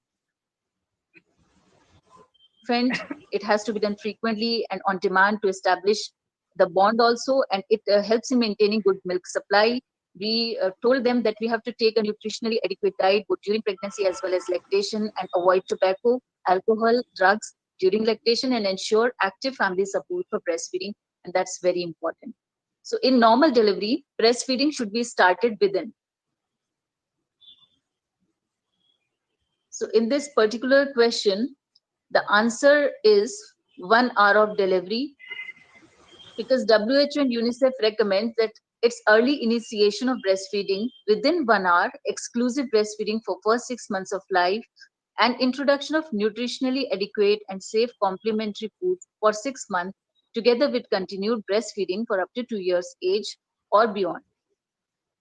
infant, it has to be done frequently and on demand to establish the bond also, and it helps in maintaining good milk supply. We told them that we have to take a nutritionally adequate diet both during pregnancy as well as lactation, and avoid tobacco, alcohol, drugs during lactation, and ensure active family support for breastfeeding, and that's very important. So in normal delivery, breastfeeding should be started within. So in this particular question, the answer is 1 hour of delivery, because WHO and UNICEF recommend that it's early initiation of breastfeeding within 1 hour, exclusive breastfeeding for first 6 months of life, and introduction of nutritionally adequate and safe complementary foods for 6 months, together with continued breastfeeding for up to 2 years age or beyond.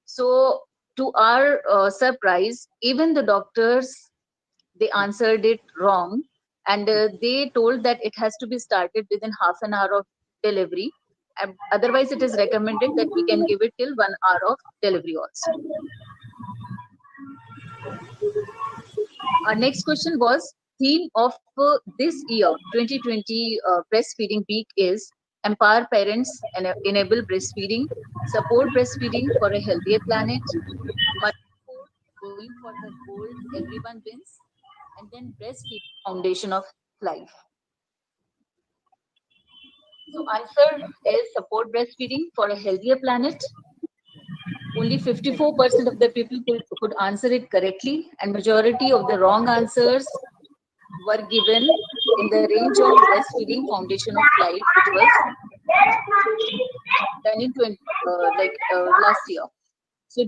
So to our surprise, even the doctors, they answered it wrong, and they told that it has to be started within half an hour of delivery. Otherwise, it is recommended that we can give it till 1 hour of delivery also. Our next question was, theme of this year 2020 breastfeeding week is empower parents and enable breastfeeding, support breastfeeding for a healthier planet, going for the gold, everyone wins, and then breastfeeding, foundation of life. So answer is support breastfeeding for a healthier planet. Only 54% of the people could answer it correctly, and majority of the wrong answers were given in the range of breastfeeding foundation of life, which was done in last year. So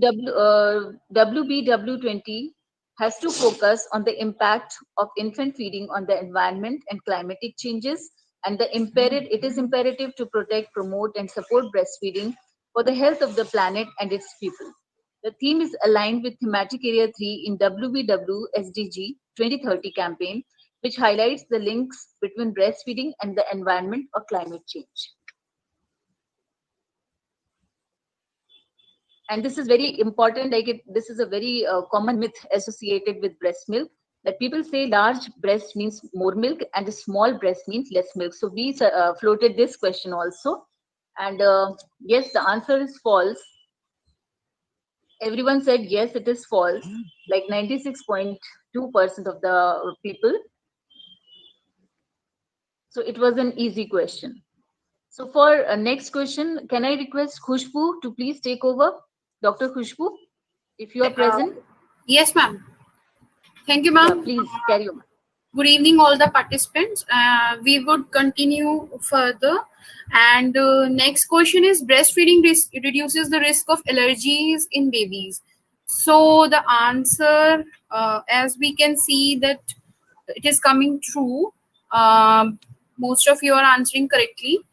WBW20 has to focus on the impact of infant feeding on the environment and climatic changes, and it is imperative to protect, promote, and support breastfeeding for the health of the planet and its people. The theme is aligned with thematic area 3 in WBW SDG 2030 campaign, which highlights the links between breastfeeding and the environment or climate change. And this is very important, this is a very common myth associated with breast milk, that people say large breast means more milk and a small breast means less milk. So we floated this question also, and yes, the answer is false. Everyone said yes, it is false, like 96.2% of the people. So it was an easy question. So for next question, can I request Khushbu to please take over? Dr. Khushbu, if you are present. Yes, ma'am. Thank you, ma'am. Yeah, please carry on. Good evening, all the participants. We would continue further. And next question is breastfeeding reduces the risk of allergies in babies. So the answer, as we can see that it is coming true. Most of you are answering correctly.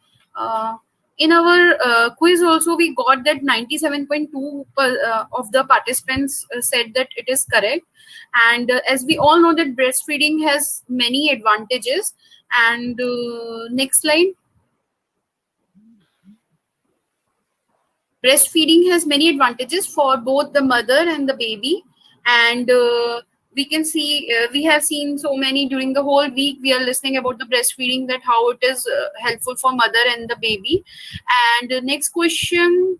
In our quiz also, we got that 97.2% of the participants said that it is correct. And as we all know that breastfeeding has many advantages. And next slide. Breastfeeding has many advantages for both the mother and the baby. And we can see, we have seen so many during the whole week. We are listening about the breastfeeding, that how it is helpful for mother and the baby. And next question,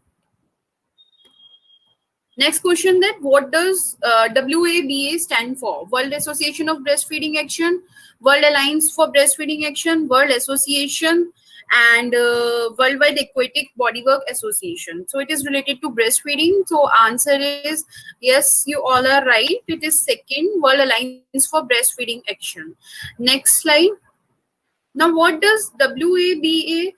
that what does WABA stand for? World Association of Breastfeeding Action, World Alliance for Breastfeeding Action, World Association, and Worldwide Aquatic Bodywork Association. So it is related to breastfeeding. So answer is yes, you all are right. It is second, World Alliance for Breastfeeding Action. Next slide. Now, what does WABA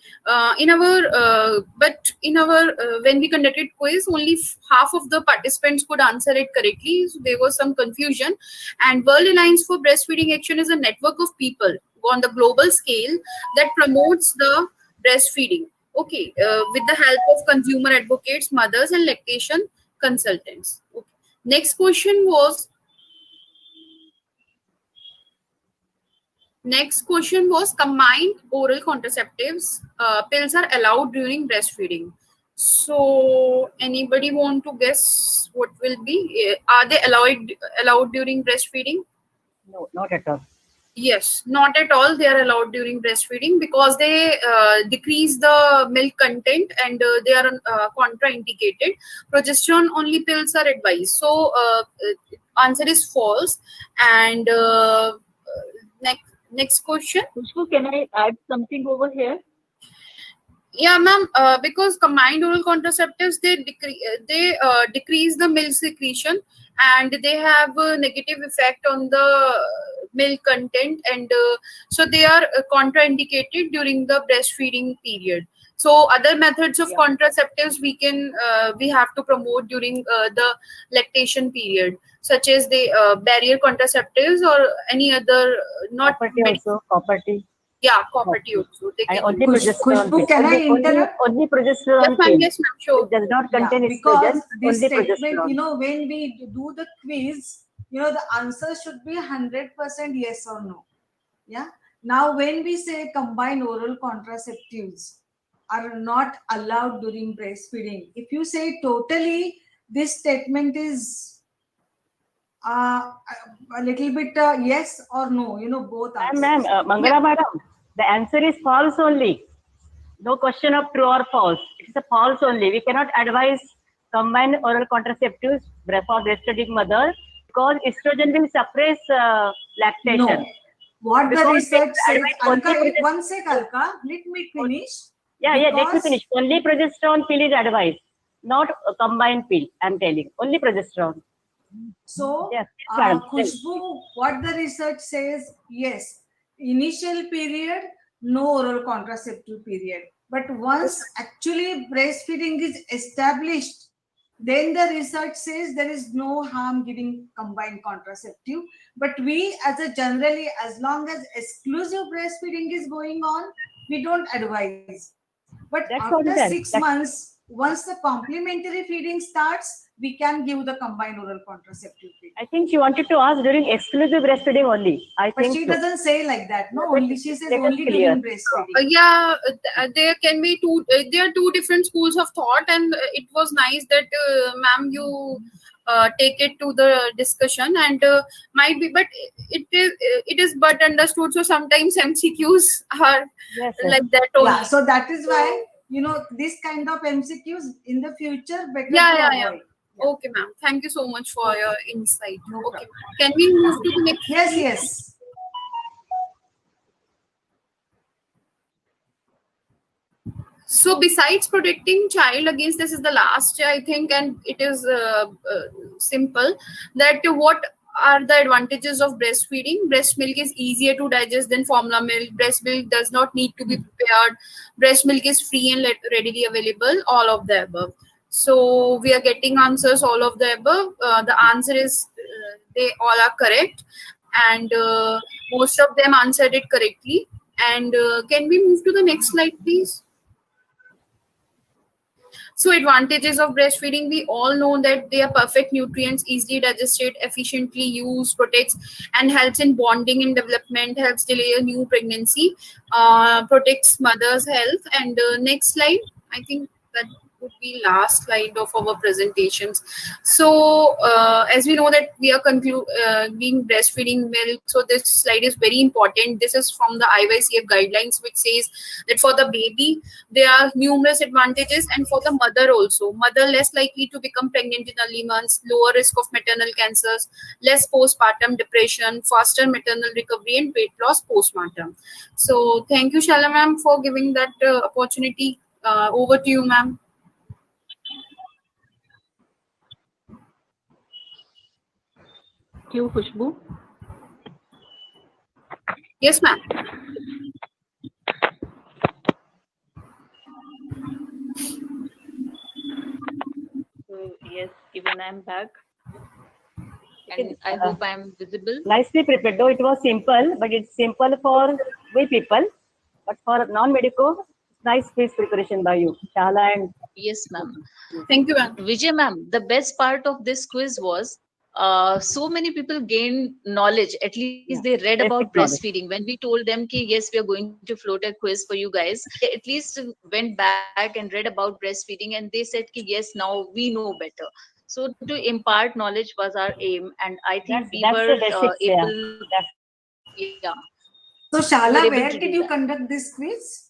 when we conducted quiz, only half of the participants could answer it correctly. So there was some confusion. And World Alliance for Breastfeeding Action is a network of people on the global scale that promotes the breastfeeding. Okay, with the help of consumer advocates, mothers, and lactation consultants. Okay. Next question was combined oral contraceptives. Pills are allowed during breastfeeding. So anybody want to guess what will be? Are they allowed during breastfeeding? No, not at all. Yes, not at all. They are allowed during breastfeeding because they decrease the milk content, and they are contraindicated. Progesterone only pills are advised. So answer is false. And next question. Khushbu, can I add something over here? Yeah, ma'am. Because combined oral contraceptives, they decrease the milk secretion, and they have a negative effect on the milk content, and so they are contraindicated during the breastfeeding period. So other methods of contraceptives we have to promote during the lactation period, such as the barrier contraceptives or any other not Copper T. Yeah, copper T also. They And can only progesterone. Khushbu, can I interrupt? Only progesterone. Yes, ma'am. Yes, ma'am. Sure. It does not contain because estrogen. this Only statement, progesterone. when we do the quiz, the answer should be 100% yes or no. Yeah. Now, when we say combined oral contraceptives are not allowed during breastfeeding, if you say totally, this statement is a little bit yes or no. Both answers. Ma'am, Mangala madam, the answer is false only. No question of true or false. It's a false only. We cannot advise combined oral contraceptives for breastfeeding mother because estrogen will suppress lactation. No. What the research says, Alka, one sec, Alka, let me finish. Let me finish. Only progesterone pill is advised, not a combined pill. I'm telling. Only progesterone. So, yes, Khushbu, what the research says, yes, initial period, no oral contraceptive period. But once actually breastfeeding is established, then the research says there is no harm giving combined contraceptive. But we, as a generally, as long as exclusive breastfeeding is going on, we don't advise. But That's after what it is. 6 months, once the complementary feeding starts, we can give the combined oral contraceptive feeding. I think she wanted to ask during exclusive breastfeeding only. I But think she so. doesn't say like that. No, Let- only she says let us only clear. during breastfeeding. There can be there are two different schools of thought, and it was nice that ma'am you take it to the discussion, and might be, but it is but understood. So sometimes MCQs are Yes, yes. like that only. Yeah, so that is why, this kind of MCQs in the future better Yeah, to yeah, yeah. avoid. Yeah. Okay, ma'am. Thank you so much for your insight. No Okay, problem. can we move to the next? Yes, please? yes. So besides protecting child against this is the last, I think, and it is simple, that what are the advantages of breastfeeding? Breast milk is easier to digest than formula milk. Breast milk does not need to be prepared. Breast milk is free and readily available. All of the above. So we are getting answers all of the above. The answer is they all are correct, and most of them answered it correctly. And can we move to the next slide, please? So advantages of breastfeeding, we all know that they are perfect nutrients, easily digested, efficiently used, protects and helps in bonding and development, helps delay a new pregnancy, protects mother's health. And next slide, I think that would be last slide of our presentations. So as we know that we are being breastfeeding milk, so this slide is very important. This is from the IYCF guidelines, which says that for the baby there are numerous advantages, and for the mother also. Mother less likely to become pregnant in early months, lower risk of maternal cancers, less postpartum depression, faster maternal recovery, and weight loss postpartum. So thank you, Shala ma'am, for giving that opportunity. Over to you, ma'am. Thank you, Khushbu. Yes, ma'am. So yes, even I'm back, It is, and I hope I'm visible. nicely prepared. Though it was simple, but it's simple for we people. But for non-medico, nice quiz preparation by you, Shala and Yes, ma'am. Thank you, ma'am. Vijay ma'am, the best part of this quiz was so many people gained knowledge. At least they read about basic knowledge. breastfeeding. When we told them, ki, yes, we are going to float a quiz for you guys, they at least went back and read about breastfeeding, and they said, ki, yes, now we know better. So to impart knowledge was our aim, and I think we That's were the basics. Yeah. able, yeah, So, we were Shala, able where to did do you that. conduct this quiz?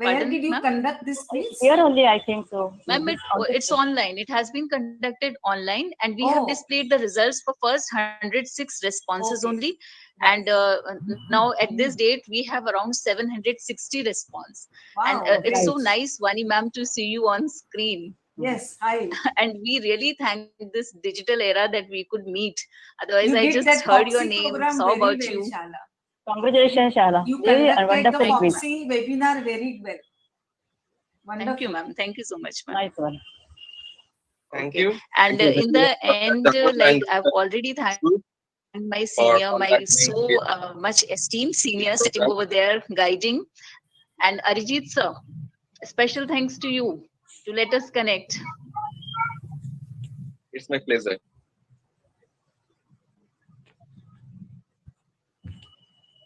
Where Pardon, did you ma'am? conduct this quiz? Here only, I think so. Ma'am, it's online. It has been conducted online, and we have Oh, displayed the results for first 106 responses okay. only. And now at this date, we have around 760 response. And Wow. it's so Nice. nice, Vani ma'am, to see you on screen. Yes, hi. And we really thank this digital era that we could meet. Otherwise, You I did just that heard your Foxy name, program saw very about well, you. Shala. Congratulations, Shala. You Really a conducted the wonderful quiz. Foxy webinar very well. Thank you, Wonderful. ma'am. Thank you so much, ma'am. Nice one. Thank Okay. you. And Thank you in very the much for end, the like outline, I've Dr. already thanked Khushbu, my for senior, my contacting so this much esteemed senior sitting program. over there guiding. And Arijit sir, special thanks to you to let us connect. It's my pleasure.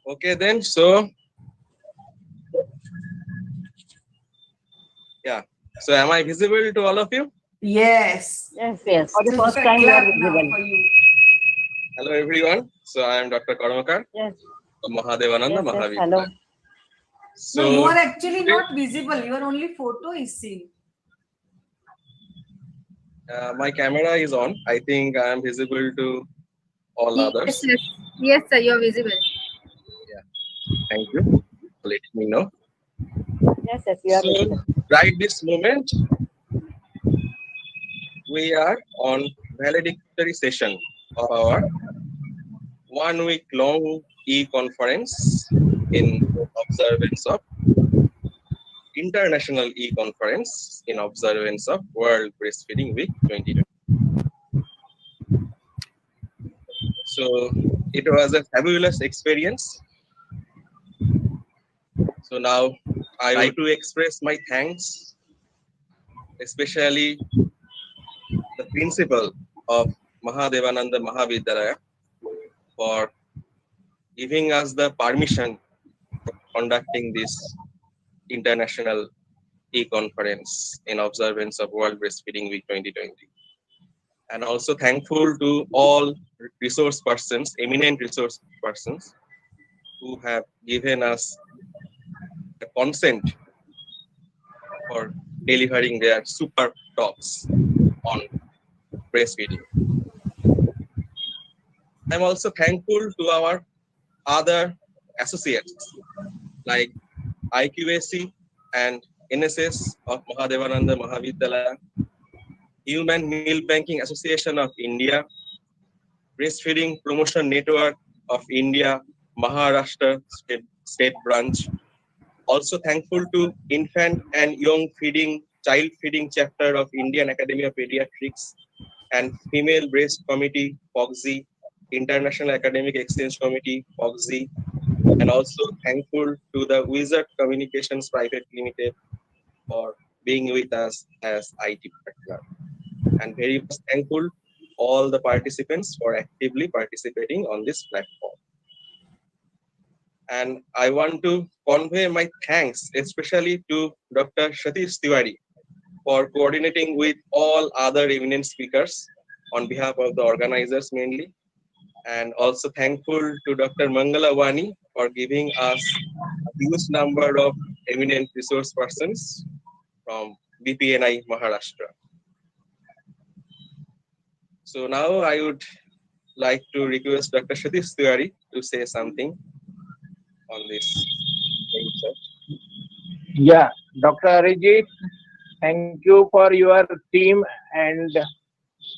Okay, then. So, yeah. So, am I visible to all of you? Yes. Yes, yes. For the So first it's a time, you are clap now visible. for you. Hello, everyone. So, I am Dr. Karmakar Yes, from Mahadevananda yes, yes. Mahavidyalaya. Hello. No, you So, are actually today, not visible. Your only photo is seen. my camera is on. I think I am visible to all Yes, others. sir. Yes, sir. You're visible. Yeah. Thank you for letting me know. Yes, yes, you are So, visible. right this moment, we are on valedictory session of our 1 week long e-conference in observance of International E-Conference in observance of World Breastfeeding Week 2020. So it was a fabulous experience. So now I would like to express my thanks, especially the principal of Mahadevananda Mahavidyalaya for giving us the permission of conducting this international e-conference in observance of World Breastfeeding Week 2020. And also thankful to all resource persons, eminent resource persons, who have given us the consent for delivering their super talks on breastfeeding. I'm also thankful to our other associates like IQAC and NSS of Mahadevananda Mahavidyalaya, Human Milk Banking Association of India, Breastfeeding Promotion Network of India, Maharashtra State Branch. Also thankful to Infant and Young Feeding, Child Feeding Chapter of Indian Academy of Pediatrics and Female Breast Committee, POXI, International Academic Exchange Committee, POXI, and also thankful to the Wizard Communications Private Limited for being with us as IT partner. And very much thankful all the participants for actively participating on this platform. And I want to convey my thanks especially to Dr. Satish Tiwari for coordinating with all other eminent speakers on behalf of the organizers mainly. And also thankful to Dr. Mangala Wani for giving us a huge number of eminent resource persons from BPNI Maharashtra. So now I would like to request Dr. Satish Tiwari to say something on this. Thank you, sir. Yeah, Dr. Arijit, thank you for your team and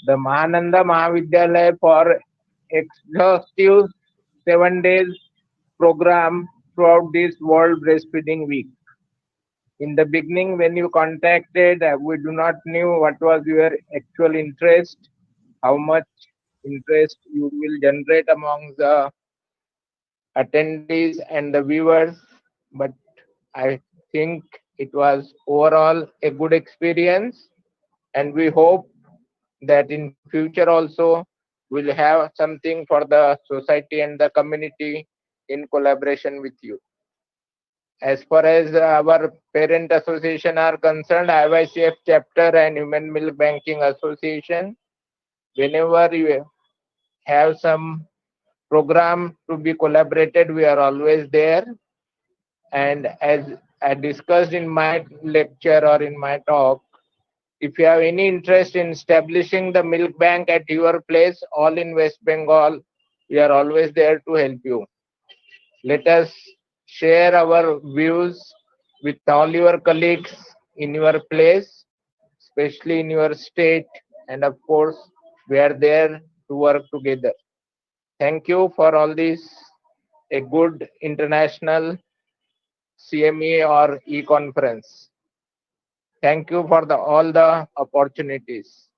the Mahananda Mahavidyalaya for exhaustive 7 days program throughout this World Breastfeeding Week. In the beginning, when you contacted, we do not knew what was your actual interest, how much interest you will generate among the attendees and the viewers, but I think it was overall a good experience, and we hope that in future also we'll have something for the society and the community in collaboration with you. As far as our parent association are concerned, IYCF chapter and Human Milk Banking Association, whenever you have some program to be collaborated, we are always there. And as I discussed in my lecture or in my talk, if you have any interest in establishing the milk bank at your place, all in West Bengal, we are always there to help you. Let us share our views with all your colleagues in your place, especially in your state, and of course, we are there to work together. Thank you for all this, a good international CME or e-conference. Thank you for all the opportunities.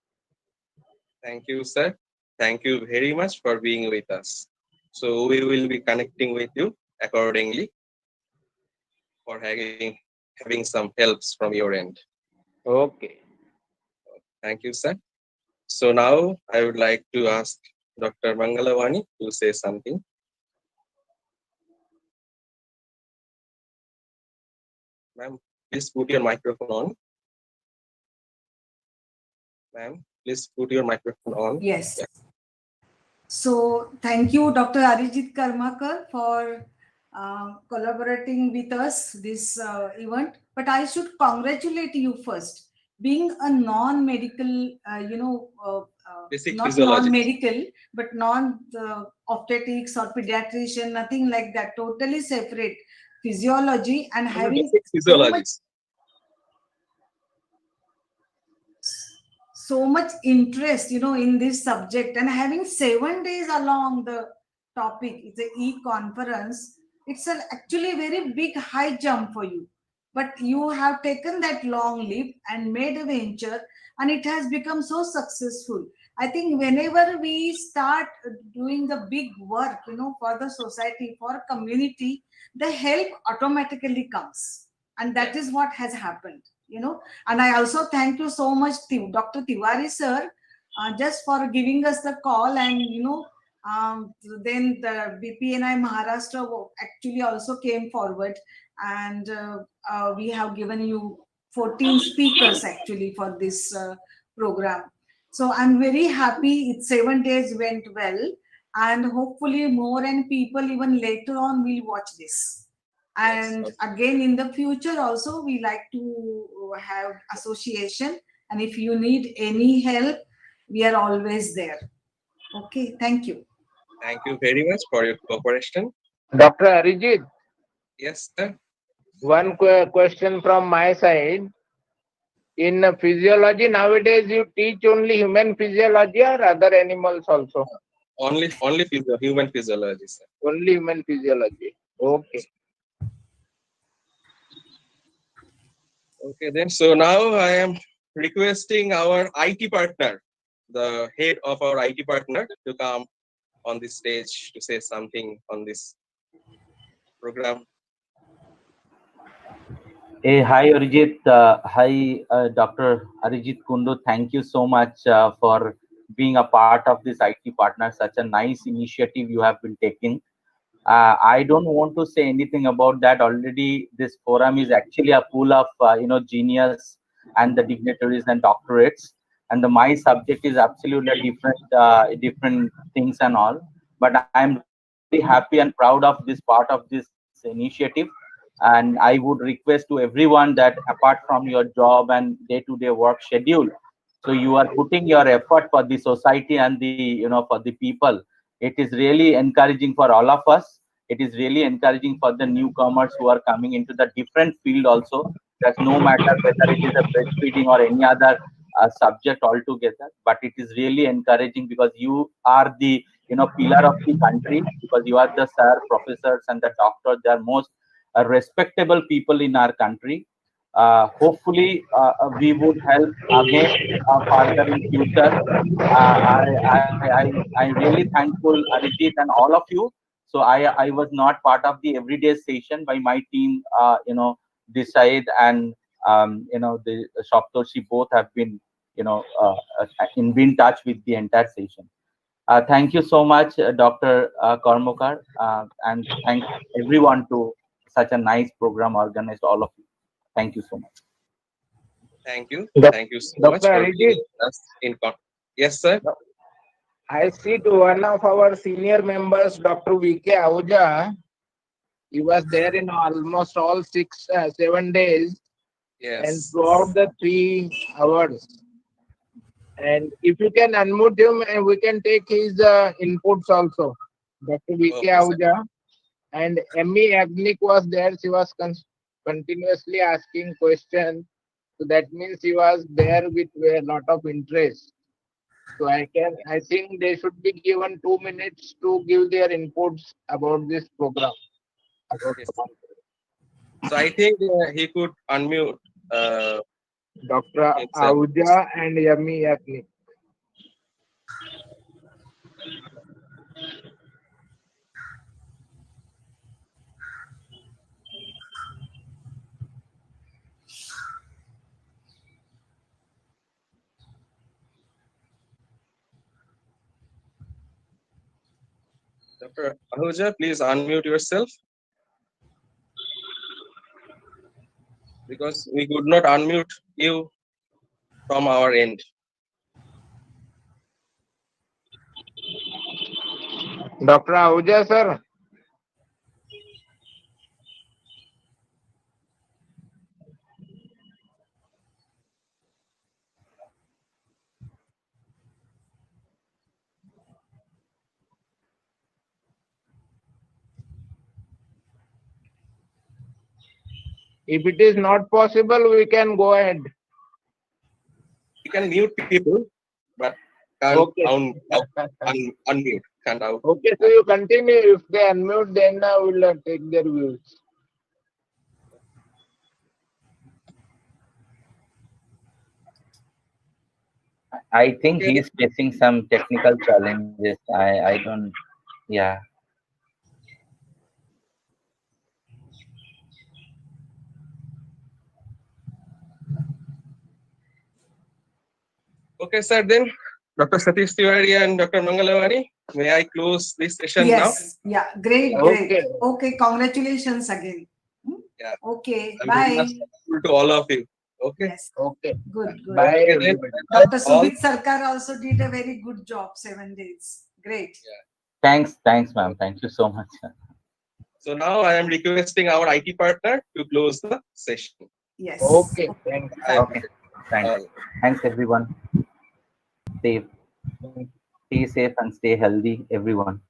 Thank you, sir. Thank you very much for being with us. So we will be connecting with you accordingly for having some helps from your end. Okay. Thank you, sir. So now I would like to ask Dr. Mangalavani to say something. Ma'am, please put your microphone on. Ma'am, please put your microphone on. Yes. Yeah. So thank you, Dr. Arijit Karmakar, for collaborating with us this event. But I should congratulate you first. Being a non-medical, Basic not physiologist. non-medical, but non-obstetrics or pediatrician, nothing like that. Totally separate physiology and I'm a having basic physiologist. so much interest in this subject, and having 7 days along the topic. It's a e-conference. It's an actually very big high jump for you. But you have taken that long leap and made a venture, and it has become so successful. I think whenever we start doing the big work, for the society, for community, the help automatically comes. And that is what has happened. And I also thank you so much, Dr. Tiwari sir, just for giving us the call. And then the BPNI Maharashtra actually also came forward, and we have given you 14 speakers actually for this program. So I'm very happy. It's 7 days went well, and hopefully more and people even later on will watch this. Yes. And again in the future also we like to have association, and if you need any help, we are always there. Okay, thank you. Thank you very much for your cooperation. Dr. Arijit, Yes, sir. one question from my side. In physiology nowadays, you teach only human physiology or other animals also? Only human physiology, sir. Only human physiology. Okay. Okay, then. So now I am requesting our IT partner, the head of our IT partner, to come on the stage to say something on this program. Hey, hi Arijit. Hi, Dr. Arijit Kundu. Thank you so much for being a part of this IT partner. Such a nice initiative you have been taking. I don't want to say anything about that. Already, this forum is actually a pool of genius and the dignitaries and doctorates. And my subject is absolutely different things and all. But I am really happy and proud of this part of this initiative. And I would request to everyone that apart from your job and day-to-day work schedule, so you are putting your effort for the society and for the people. It is really encouraging for all of us. It is really encouraging for the newcomers who are coming into the different field also. That's no matter whether it is a breastfeeding or any other subject altogether. But it is really encouraging because you are the pillar of the country, because you are the sir, professors, and the doctors. They are most respectable people in our country. Hopefully, we would help again further in future. I really thankful Arijit and all of you. So I was not part of the everyday session by my team. Decide and the Shoptoshi both have been in touch with the entire session. Thank you so much, Dr. Karmakar, and thank everyone to such a nice program organized. All of you. Thank you so much. Thank you. Doc- Thank you so much Dr. for Arijit, being us in Yes, sir. I see to one of our senior members, Dr. VK Ahuja. He was there in almost all 7 days and Yes. throughout the 3 hours. And if you can unmute him, and we can take his inputs also. Dr. VK Okay, sir. Ahuja and Emmy Agnik was there. She was continuously asking questions. So that means he was there with a lot of interest. So I think they should be given 2 minutes to give their inputs about this program. About Yes. So I think he could unmute Dr. himself. Ahuja and Yami Agnik. Dr. Ahuja, please unmute yourself because we could not unmute you from our end. Dr. Ahuja, sir. If it is not possible, we can go ahead. We can mute people, but can't Okay. unmute. and out. Okay, so you continue. If they unmute, then I will take their views. I think Okay. he's facing some technical challenges. I don't. Yeah. Okay, sir. Then Dr. Satish Tiwari and Dr. Mangalavani, may I close this session now? Yes. Yeah. Great. Okay. Great. Okay. Congratulations again. Yeah. Okay. I'm very Bye. much thankful to all of you. Okay. Yes. Okay. Good. Good. Bye, Okay, then. everybody. Dr. All. Subit Sarkar also did a very good job. 7 days. Great. Thanks, ma'am. Thank you so much. So now I am requesting our IT partner to close the session. Yes. Okay. Thanks. And Okay. Thanks. all. Thanks, everyone. Stay safe and stay healthy, everyone.